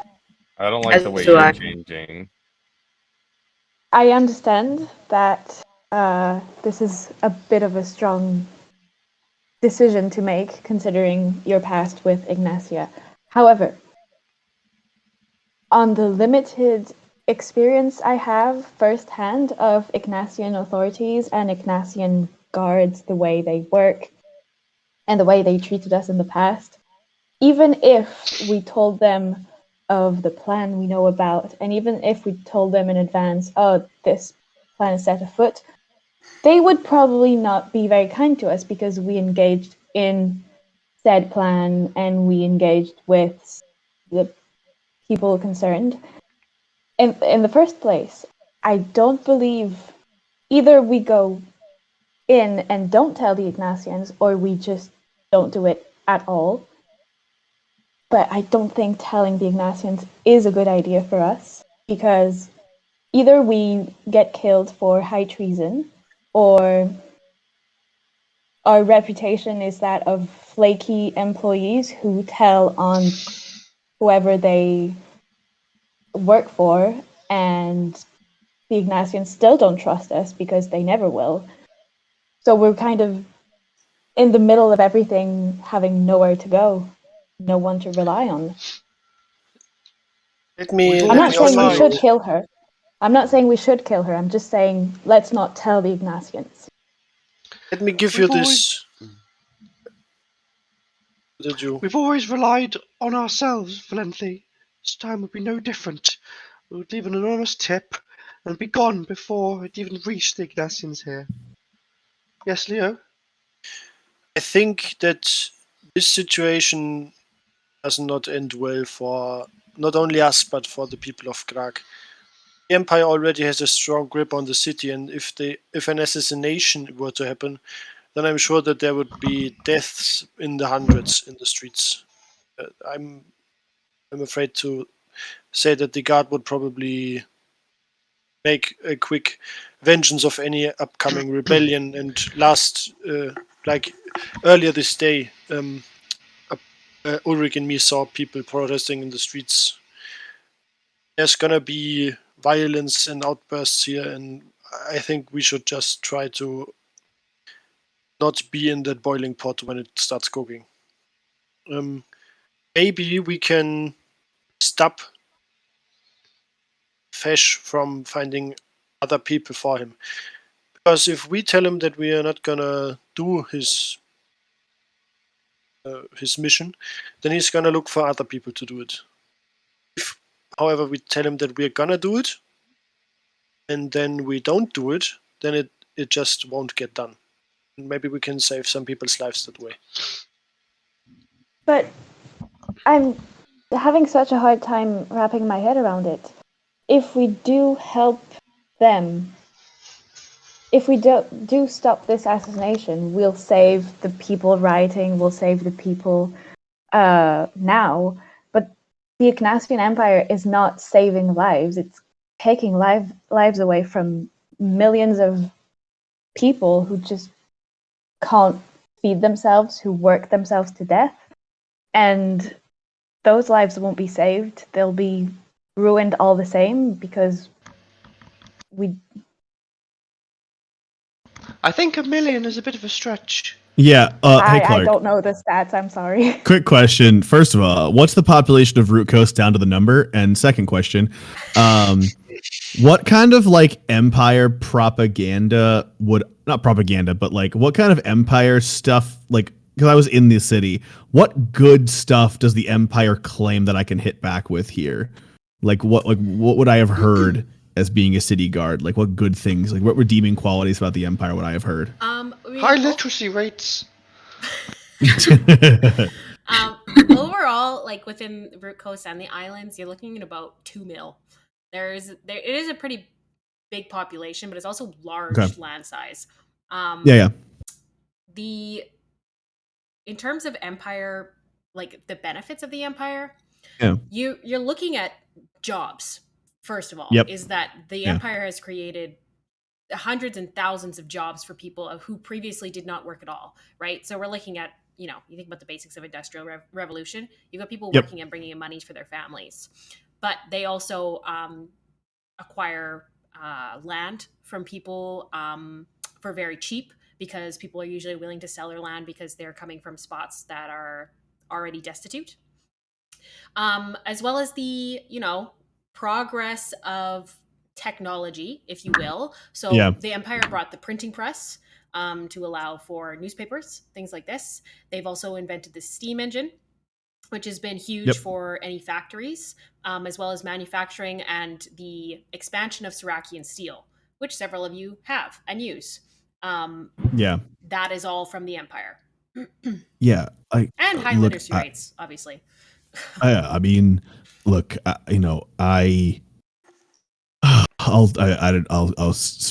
I don't like the As way do you're I. changing. I understand that this is a bit of a strong decision to make, considering your past with Ingnasia. However, on the limited experience I have firsthand of Ignasian authorities and Ignasian guards, the way they work and the way they treated us in the past, even if we told them of the plan we know about, and even if we told them in advance, oh, this plan is set afoot, they would probably not be very kind to us because we engaged in said plan and we engaged with the people concerned. In the first place, I don't believe either we go in and don't tell the Ignasians or we just don't do it at all. But I don't think telling the Ignasians is a good idea for us because either we get killed for high treason or our reputation is that of flaky employees who tell on whoever they work for, and the Ignasians still don't trust us because they never will. So we're kind of in the middle of everything, having nowhere to go, no one to rely on. Let me, We've I'm let not me saying we offer should you. kill her. I'm not saying we should kill her. I'm just saying let's not tell the Ignasians. Let me give We've you this. Did you? We've always relied on ourselves, Valente. This time would be no different. We would leave an anonymous tip and be gone before it even reached the Ignasians here. Yes, Leo? I think that this situation does not end well for not only us but for the people of Krag. The Empire already has a strong grip on the city, and if an assassination were to happen, then I'm sure that there would be deaths in the hundreds in the streets. I'm afraid to say that the guard would probably make a quick vengeance of any upcoming rebellion. And earlier this day, Ulrich and me saw people protesting in the streets. There's gonna be violence and outbursts here, and I think we should just try to not be in that boiling pot when it starts cooking. Maybe we can stop Fesh from finding other people for him. Because if we tell him that we are not gonna do his mission, then he's gonna look for other people to do it. If, however, we tell him that we're gonna do it, and then we don't do it, then it just won't get done. Maybe we can save some people's lives that way. But I'm having such a hard time wrapping my head around it. If we do help them, if we do stop this assassination, we'll save the people rioting, we'll save the people now. But the Ingnasian Empire is not saving lives. It's taking lives away from millions of people who just can't feed themselves, who work themselves to death. And those lives won't be saved. They'll be ruined all the same because I think 1 million is a bit of a stretch. Yeah. Hey, Clark. I don't know the stats. I'm sorry. Quick question. First of all, what's the population of Root Coast down to the number? And second question, what kind of like empire propaganda not propaganda, but like what kind of empire stuff, like, because I was in the city, what good stuff does the empire claim that I can hit back with here? Like what would I have heard as being a city guard? Like what good things, like what redeeming qualities about the empire would I have heard? High literacy rates. Overall, like within Root Coast and the islands, you're looking at about 2 mil. It is a pretty big population, but it's also large land size. Yeah. In terms of empire, like the benefits of the empire, you're looking at jobs. First of all, is that the empire has created hundreds and thousands of jobs for people who previously did not work at all, right? So we're looking at, you think about the basics of industrial revolution. You've got people working and bringing in money for their families, but they also acquire land from people for very cheap, because people are usually willing to sell their land because they're coming from spots that are already destitute. As well as the, progress of technology, if you will. So the empire brought the printing press to allow for newspapers, things like this. They've also invented the steam engine, which has been huge for any factories, as well as manufacturing and the expansion of Surakian steel, which several of you have and use. That is all from the empire. And high literacy rates, obviously. I mean, look, I'll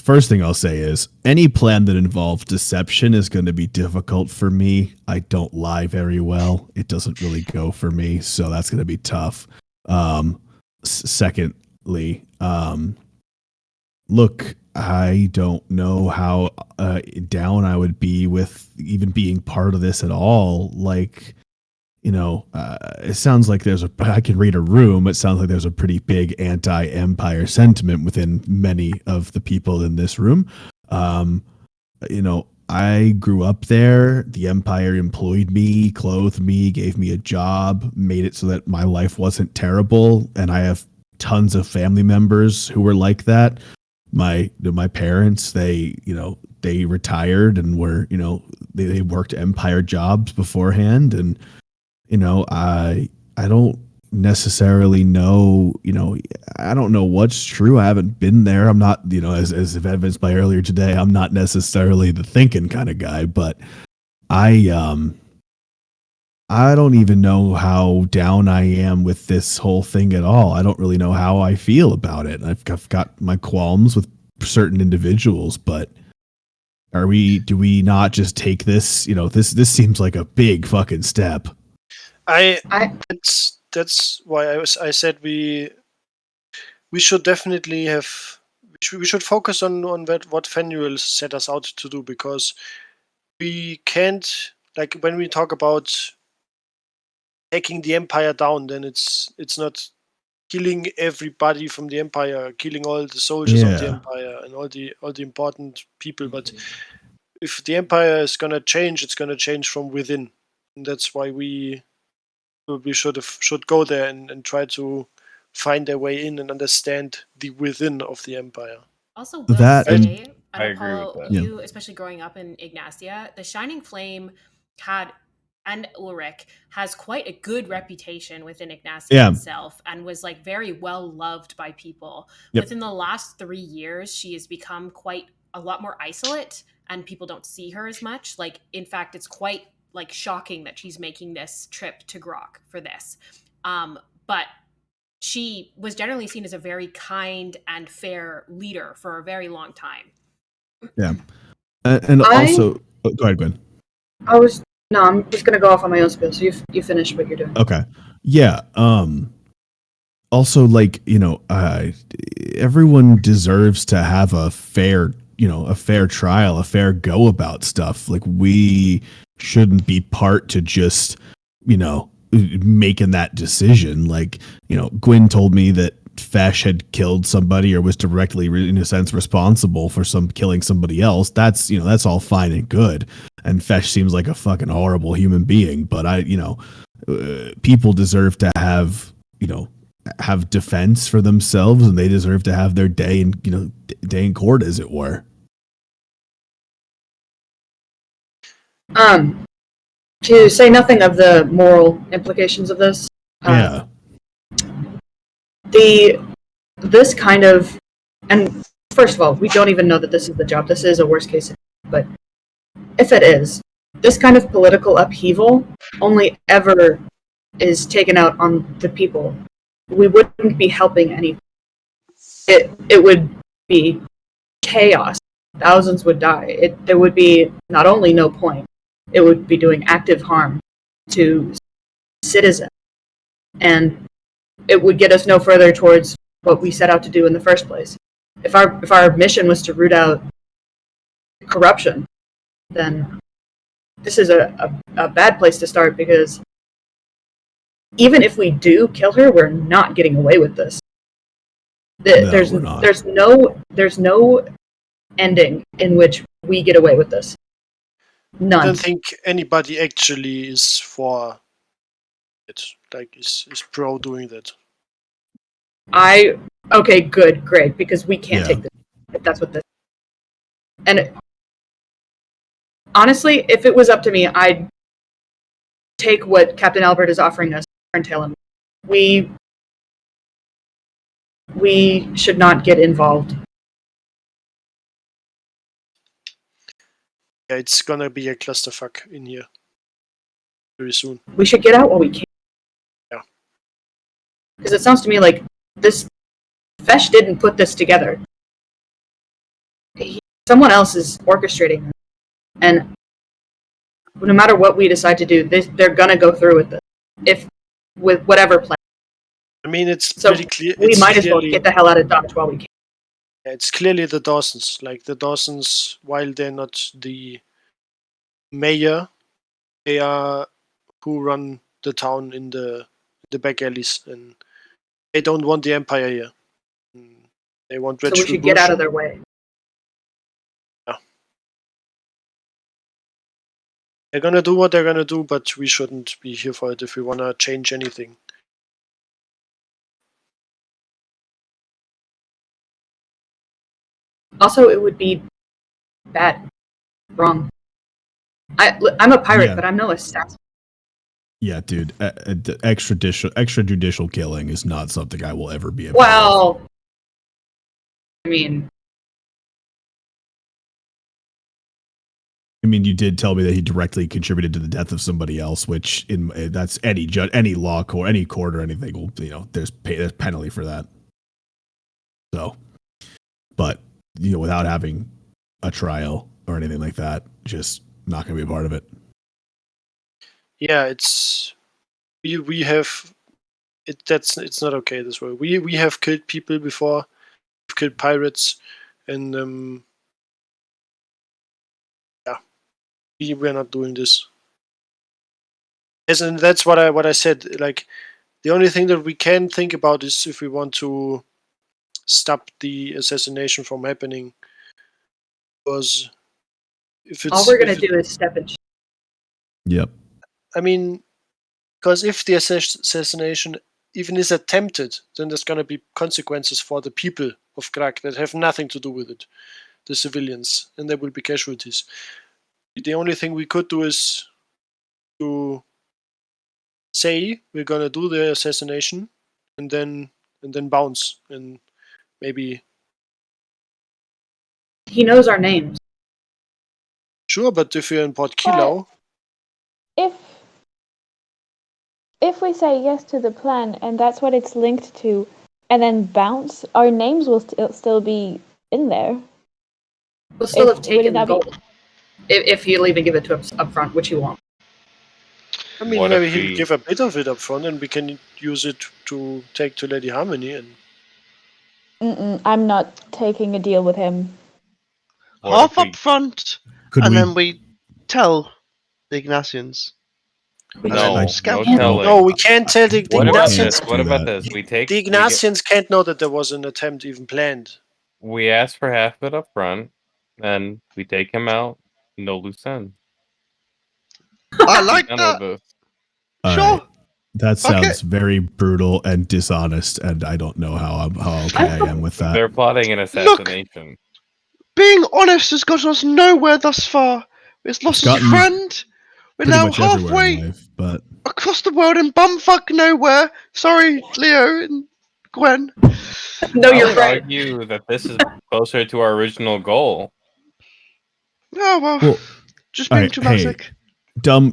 first thing I'll say is any plan that involves deception is going to be difficult for me. I don't lie very well. It doesn't really go for me, so that's going to be tough. Secondly, look, I don't know how down I would be with even being part of this at all. Like, it sounds like I can read a room. It sounds like there's a pretty big anti-empire sentiment within many of the people in this room. I grew up there. The empire employed me, clothed me, gave me a job, made it so that my life wasn't terrible. And I have tons of family members who were like that. My parents, they retired and were, they worked empire jobs beforehand. And, I don't necessarily know, I don't know what's true. I haven't been there. I'm not, as evidenced by earlier today, I'm not necessarily the thinking kind of guy, but I don't even know how down I am with this whole thing at all. I don't really know how I feel about it. I've got my qualms with certain individuals, but do we not just take this, this seems like a big fucking step. It's that's why I said we should definitely have. We should focus on what Fanuil set us out to do, because we can't, like, when we talk about taking the Empire down, then it's not killing everybody from the Empire, killing all the soldiers of the Yeah. Empire and all the important people. But if the Empire is gonna change, it's gonna change from within, and that's why we should go there and try to find their way in and understand the within of the Empire. Also, will That and say, and I agree with Apollo, that. you, especially growing up in Ignasia, the Shining Flame had, and Ulrich has quite a good reputation within Ignasia Yeah. itself, and was like very well loved by people. Yep. Within the last 3 years, she has become quite a lot more isolate, and people don't see her as much. Like, in fact, it's quite like shocking that she's making this trip to Grok for this. But she was generally seen as a very kind and fair leader for a very long time. Yeah. And also, go ahead, Gwen. I'm just gonna go off on my own spiel. So you finish what you're doing. Okay. Yeah. Also, like, everyone deserves to have a fair trial, a fair go about stuff. Like, we shouldn't be part to just, making that decision. Like, Gwyn told me that Fesh had killed somebody or was directly, in a sense, responsible for killing somebody else. That's all fine and good. And Fesh seems like a fucking horrible human being. But people deserve to have defense for themselves, and they deserve to have their day in court, as it were. To say nothing of the moral implications of this. Yeah. This kind of, and first of all, we don't even know that this is the job. This is a worst case scenario, but if it is, this kind of political upheaval only ever is taken out on the people. We wouldn't be helping anyone. It would be chaos. Thousands would die. There would be not only no point, it would be doing active harm to citizens. And it would get us no further towards what we set out to do in the first place. If our mission was to root out corruption, then this is a bad place to start, because even if we do kill her, we're not getting away with this. There's no ending in which we get away with this. None. I don't think anybody actually is for it, like is pro doing that. Okay, good, great, because we can't take this if that's what this is. And honestly, if it was up to me, I'd take what Captain Albert is offering us and tell him we should not get involved. Yeah, it's gonna be a clusterfuck in here very soon. We should get out while we can. Yeah. Because it sounds to me like this Fesh didn't put this together. Someone else is orchestrating it. And no matter what we decide to do, they're gonna go through with this. With whatever plan. I mean, it's so pretty clear. We might as well get the hell out of Dodge while we can. Yeah, it's clearly the Dawsons. Like, the Dawsons, while they're not the mayor, they are who run the town in the back alleys, and they don't want the Empire here. They want So we should get out of their way. Yeah. They're gonna do what they're gonna do, but we shouldn't be here for it if we wanna change anything. Also, it would be bad. Wrong. I'm a pirate, but I'm no assassin. Yeah, dude. Extrajudicial killing is not something I will ever be able Well, I mean, you did tell me that he directly contributed to the death of somebody else, which that's any judge, any law court, any court or anything will, there's penalty for that. So, but without having a trial or anything like that, just not going to be a part of it. Yeah, it's we have it's not okay this way. We have killed people before. We've killed pirates, and we're not doing this. Yes, and that's what I said. Like, the only thing that we can think about is if we want to stop the assassination from happening. Because if it's All we're gonna do is step in. Yep. I mean, because if the assassination even is attempted, then there's going to be consequences for the people of Krak that have nothing to do with it, the civilians, and there will be casualties. The only thing we could do is to say we're going to do the assassination and then bounce, and maybe. He knows our names. Sure, but if you're in Port Kilo, If we say yes to the plan and that's what it's linked to, and then bounce, our names will still be in there. We'll still have would taken it the not be- gold. If he'll even give it to us up front, which he won't. I mean, What maybe if he'll we- give a bit of it up front, and we can use it to take to Lady Harmony. And I'm not taking a deal with him. What Half if we- up front, Could and we? then we tell the Ignasians. No, Scout. no telling. no, we can't tell the What about Ignasians this? Ignasians. What do about that. this? We take The Ignasians can't know that there was an attempt even planned. we ask for half of it up front, and we take him out. No loose ends. I like Done that. with this. All Sure. right. That Fuck sounds it. very brutal and dishonest, and I don't know how okay I am with that. They're plotting an assassination. Being honest has gotten us nowhere thus far. We've lost a gotten friend. We're Pretty now much everywhere in halfway life, but across the world in bumfuck nowhere. Sorry, Leo and Gwen. No, I you're would right. argue that this is closer to our original goal. Oh well, well, just all being right, hey, dramatic.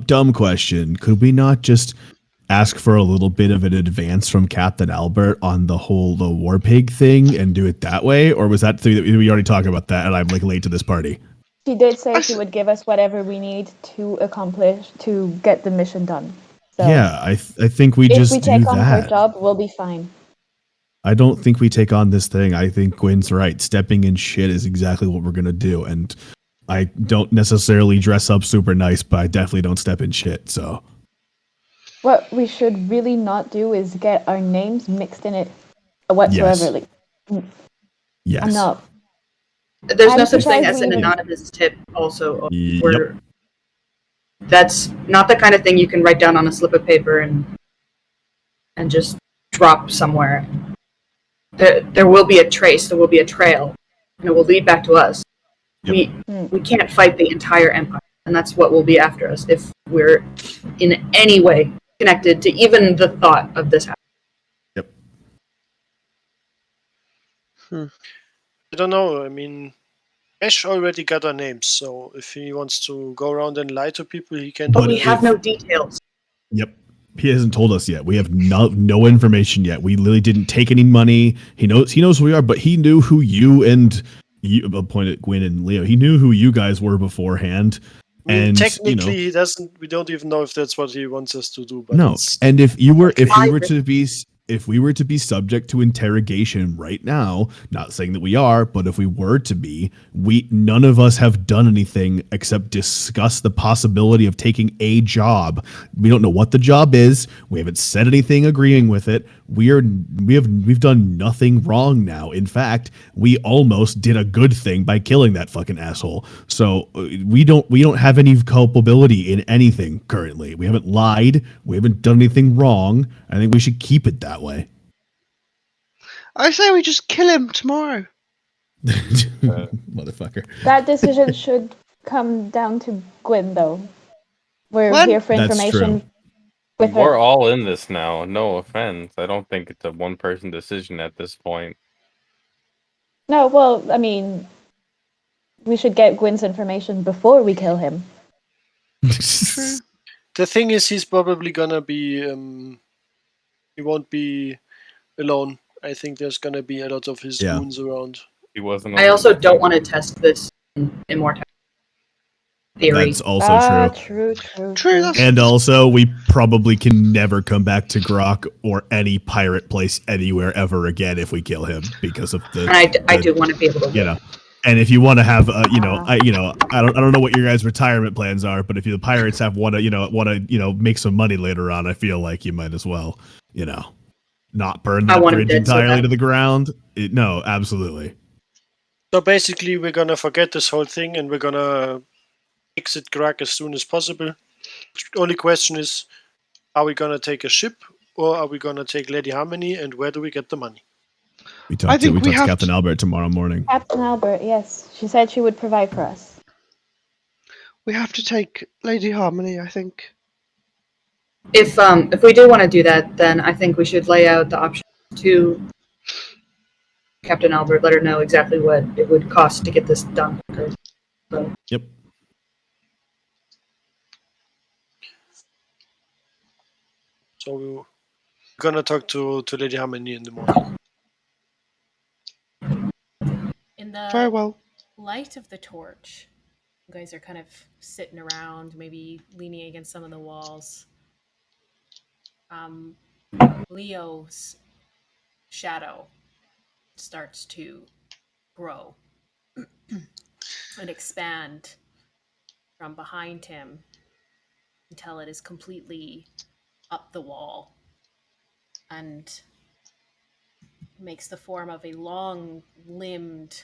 dumb question. Could we not just ask for a little bit of an advance from Captain Albert on the war pig thing and do it that way, or was that thing that we already talked about that and I'm like late to this party? She did say I she s- would give us whatever we need to accomplish to get the mission done. So Yeah, I think we if just we do take on her that. job, we'll be fine. I don't think we take on this thing. I think Gwen's right. Stepping in shit is exactly what we're gonna do, and I don't necessarily dress up super nice, but I definitely don't step in shit. So What we should really not do is get our names mixed in it whatsoever. Yes. Like, yes, I'm not. There's no I'm such thing surprised as an we even- anonymous tip. Also, Yep. That's not the kind of thing you can write down on a slip of paper and just drop somewhere. There will be a trace. There will be a trail, and it will lead back to us. Yep. We can't fight the entire empire, and that's what will be after us if we're in any way connected to even the thought of this happening. I don't know. I mean, Ash already got our names, so if he wants to go around and lie to people, he can. But But we have if- no details. Yep. He hasn't told us yet. We have no information yet. We literally didn't take any money. He knows who we are, but he knew who you and you appointed Gwen and Leo. He knew who you guys were beforehand. I mean, And technically, he doesn't. We don't even know if that's what he wants us to do. But no. it's, And if we were to be subject to interrogation right now, not saying that we are, but if we were to be, none of us have done anything except discuss the possibility of taking a job. We don't know what the job is. We haven't said anything agreeing with it. We've done nothing wrong now. In fact, we almost did a good thing by killing that fucking asshole. So we don't have any culpability in anything currently. We haven't lied. We haven't done anything wrong. I think we should keep it that way. I say we just kill him tomorrow. Motherfucker. That decision should come down to Gwen, though. We're Gwen? here for That's information true. with We're her. all in this now. No offense. I don't think it's a one-person decision at this point. No, well, I mean, we should get Gwen's information before we kill him. the thing is, he's probably gonna be. He won't be alone. I think there's gonna be a lot of his goons around. He wasn't. I also don't want to test this in immortality. theory. That's also true. True. True, that's And also, we probably can never come back to Grok or any pirate place anywhere ever again if we kill him because of the. And I do want to be able to You live. know, and if you want to have, I don't know what your guys' retirement plans are, but if the pirates want to make some money later on, I feel like you might as well, not burn I that want him bridge dead so entirely bad. to the ground. No, absolutely. So basically, we're gonna forget this whole thing and we're gonna exit Grag as soon as possible. The only question is, are we gonna take a ship or are we gonna take Lady Harmony, and where do we get the money? We I talked think we to have Captain to- Albert tomorrow morning. Captain Albert, yes. She said she would provide for us. We have to take Lady Harmony, I think. If we do want to do that, then I think we should lay out the options to Captain Albert, let her know exactly what it would cost to get this done quicker. So, Yep. So we're gonna talk to Lady Harmony in the morning. In the Very well. light of the torch, you guys are kind of sitting around, maybe leaning against some of the walls. Leo's shadow starts to grow and expand from behind him until it is completely up the wall and makes the form of a long-limbed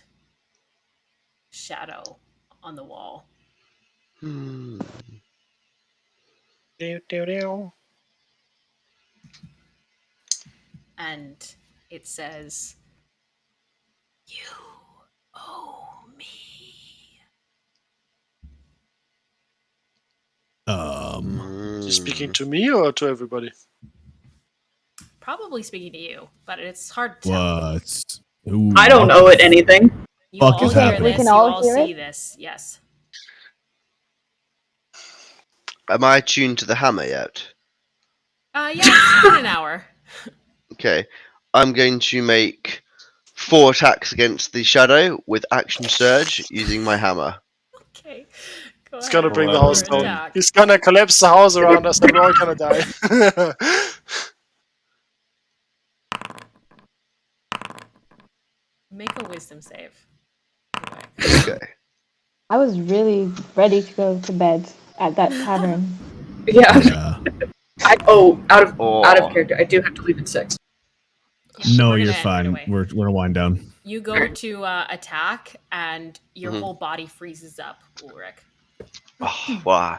shadow on the wall. Hmm. And it says, "You owe me." Is he speaking to me or to everybody? Probably speaking to you, but it's hard to tell. What? Who? I don't know it anything. You fuck all is hear happening? We this. can You all all hear see it? this. Yes. Am I tuned to the hammer yet? Yeah, it's been an hour. Okay. I'm going to make 4 attacks against the shadow with action surge using my hammer. Okay. Go He's ahead. gonna bring the Roll house your down. attack. He's gonna collapse the house around us and we're all gonna die. Make a wisdom save. Anyway. Okay. I was really ready to go to bed at that tavern. Yeah. Yeah. Out of Oh. character, I do have to leave at 6. Yeah, No, we're you're gonna end right fine. away. We're gonna wind down. You go to attack, and your Mhm. whole body freezes up, Ulrich, Oh, wow.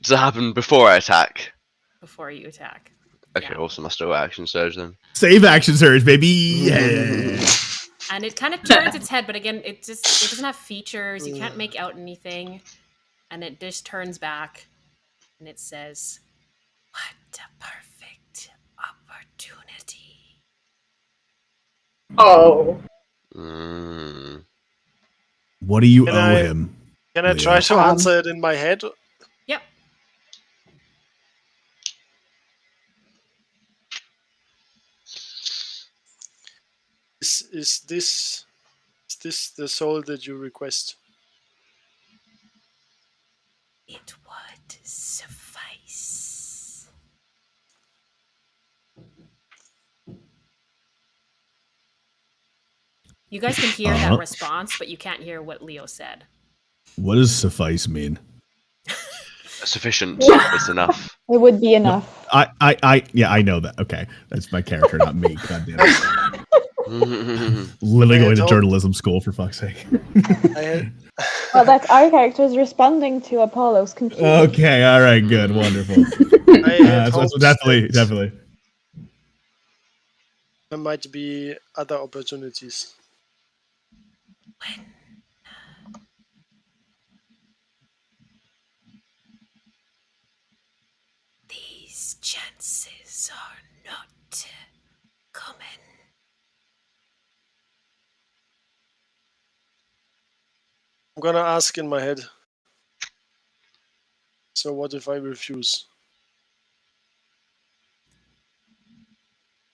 Does that happen before I attack? before you attack. Okay, Yeah. awesome. I still got action surge then. Save action surge, baby. Yeah. And it kind of turns its head, but again, it doesn't have features. You can't make out anything, and it just turns back, and it says, "What a perfect opportunity." Oh. Mm. What do you Can owe I- him? Can I Leo? try to answer it in my head? Yep. Is this the soul that you request? It would suffice. You guys can hear that response, but you can't hear what Leo said. What does suffice mean? Sufficient. It's enough. It would be enough. I know that. Okay, that's my character, not me. God damn it. Literally going to told- journalism school for fuck's sake. I had, Well, that's our characters responding to Apollo's confusion. Okay, all right, good, wonderful. I had So hoped definitely, that definitely. there might be other opportunities. When these chances are not common. I'm gonna ask in my head. So what if I refuse?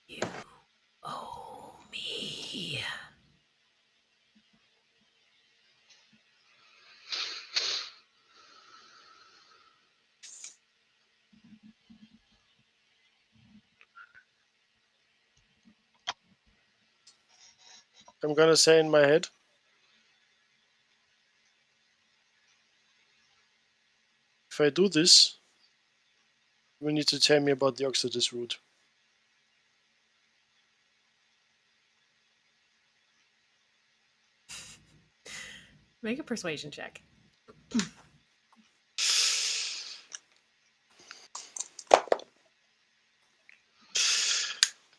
You owe me. I'm gonna say in my head. If I do this, you need to tell me about the Oxidus route. Make a persuasion check.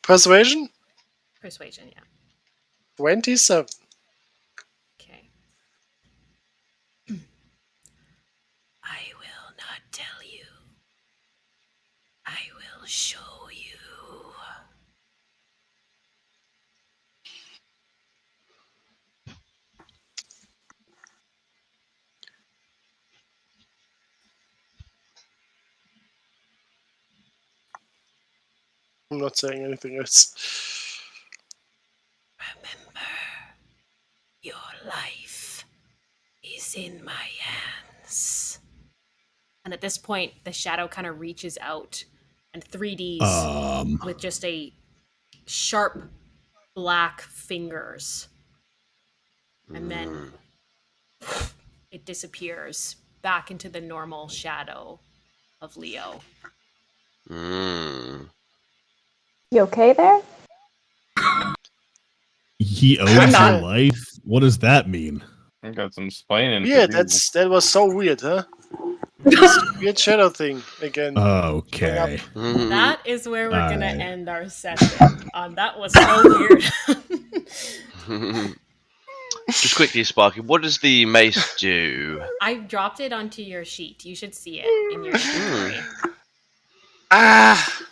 Persuasion? Persuasion, yeah. 27. Okay. I will not tell you. I will show you. I'm not saying anything else. Remember, your life is in my hands. And at this point, the shadow kind of reaches out, and 3Ds with just a sharp black fingers. And then it disappears back into the normal shadow of Leo. Mm. You okay there? He owes I'm your not. life? What does that mean? I got some explaining. Yeah, to do. that was so weird, huh? Weird shadow thing again. Okay. That is where we're going Alright. to end our session. That was so weird. Just quickly, Sparky, what does the mace do? I dropped it onto your sheet. You should see it in your inventory. Ah!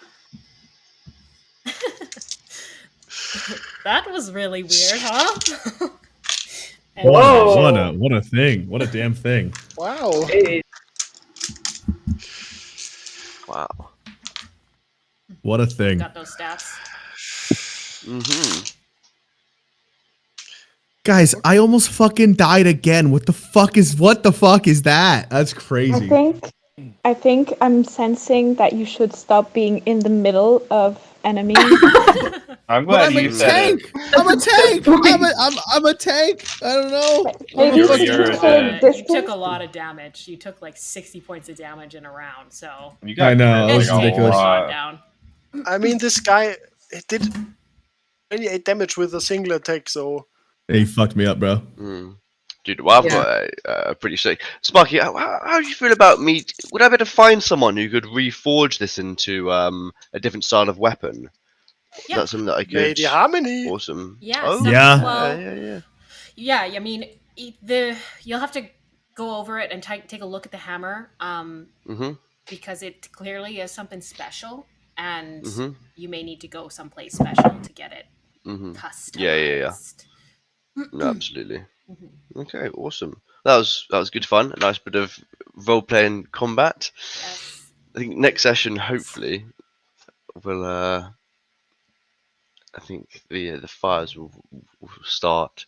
That was really weird, huh? Whoa. What a thing. What a damn thing. Wow. Hey, Wow. What a thing. Got those stats. Mm-hmm. Guys, I almost fucking died again. What the fuck is that? That's crazy. I think I'm sensing that you should stop being in the middle of enemies. I'm But glad I'm a you said it. tank. I'm a tank. I'm a tank. I don't know. Maybe You're- just you're keep a- the You distance. took a lot of damage. You took like 60 points of damage in a round, so You got I know, like it was a ridiculous. lot. down. I mean, this guy did 28 damage with a single attack, so He fucked me up, bro. Mm. Dude, well, I've got a pretty sick. Sparky, how do you feel about me? Would I better find someone who could reforge this into a different style of weapon? Is Yeah. that something that I could? Lady Harmony. Awesome. Yeah, Oh, Yeah. well, yeah. I mean, you'll have to go over it and take a look at the hammer, Mm-hmm. because it clearly is something special, and Mm-hmm. you may need to go someplace special to get it Mm-hmm. customized. Yeah. No, absolutely. Mhm. Okay, awesome. That was good fun. A nice bit of role playing combat. Yes. I think next session, hopefully, will I think the fires will start.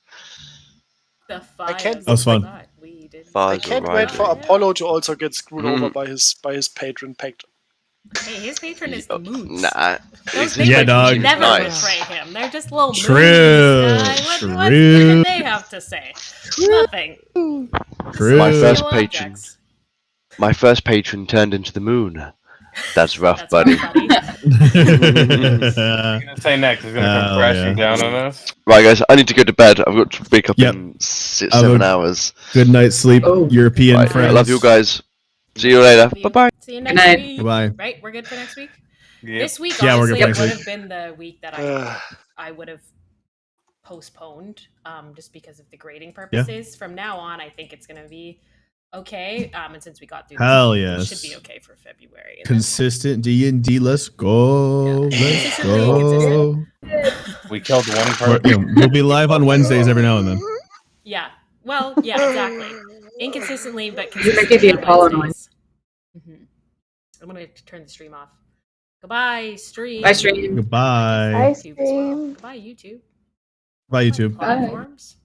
The I can't- fires. That was fun. We did. Fires I can't are wait for rising. Apollo to also get screwed Mhm. over by his patron pact. Hey, his patron is the moods. Nah. Those his Yeah, patrons dog. never Nice. betray him. They're just little True. moons. What True. did they have to say? Nothing. True. My first Little patron. objects. My first patron turned into the moon. That's rough, That's buddy. rough, buddy. What's gonna say next? Is gonna come crashing yeah. down on us? Right, guys, I need to go to bed. I've got to wake up Yep. in I'll 7 go- hours. Good night, sleep, Oh. European Right, friends. I love you guys. See you later. Love you. Bye bye. See you Good next night. week. Goodbye. Right? We're good for next week? Yep. This week, Yeah, we're honestly, good it for would next have been the week that I would have postponed, just because of the grading purposes. From now on, I think it's going to be okay. And since we got through Hell this week, yes. it should be okay for February. And Consistent D&D. Let's go. Yeah. Let's Consistently go. We killed one person. We'll be live on Wednesdays every now and then. yeah. Well, yeah, exactly. Inconsistently, but You're making consistently the on Apollo Wednesdays. Mhm. I'm going to turn the stream off. Goodbye, stream. Bye, stream. Goodbye. Bye, YouTube as well. stream. Goodbye, YouTube. Bye, YouTube. Bye. Platforms.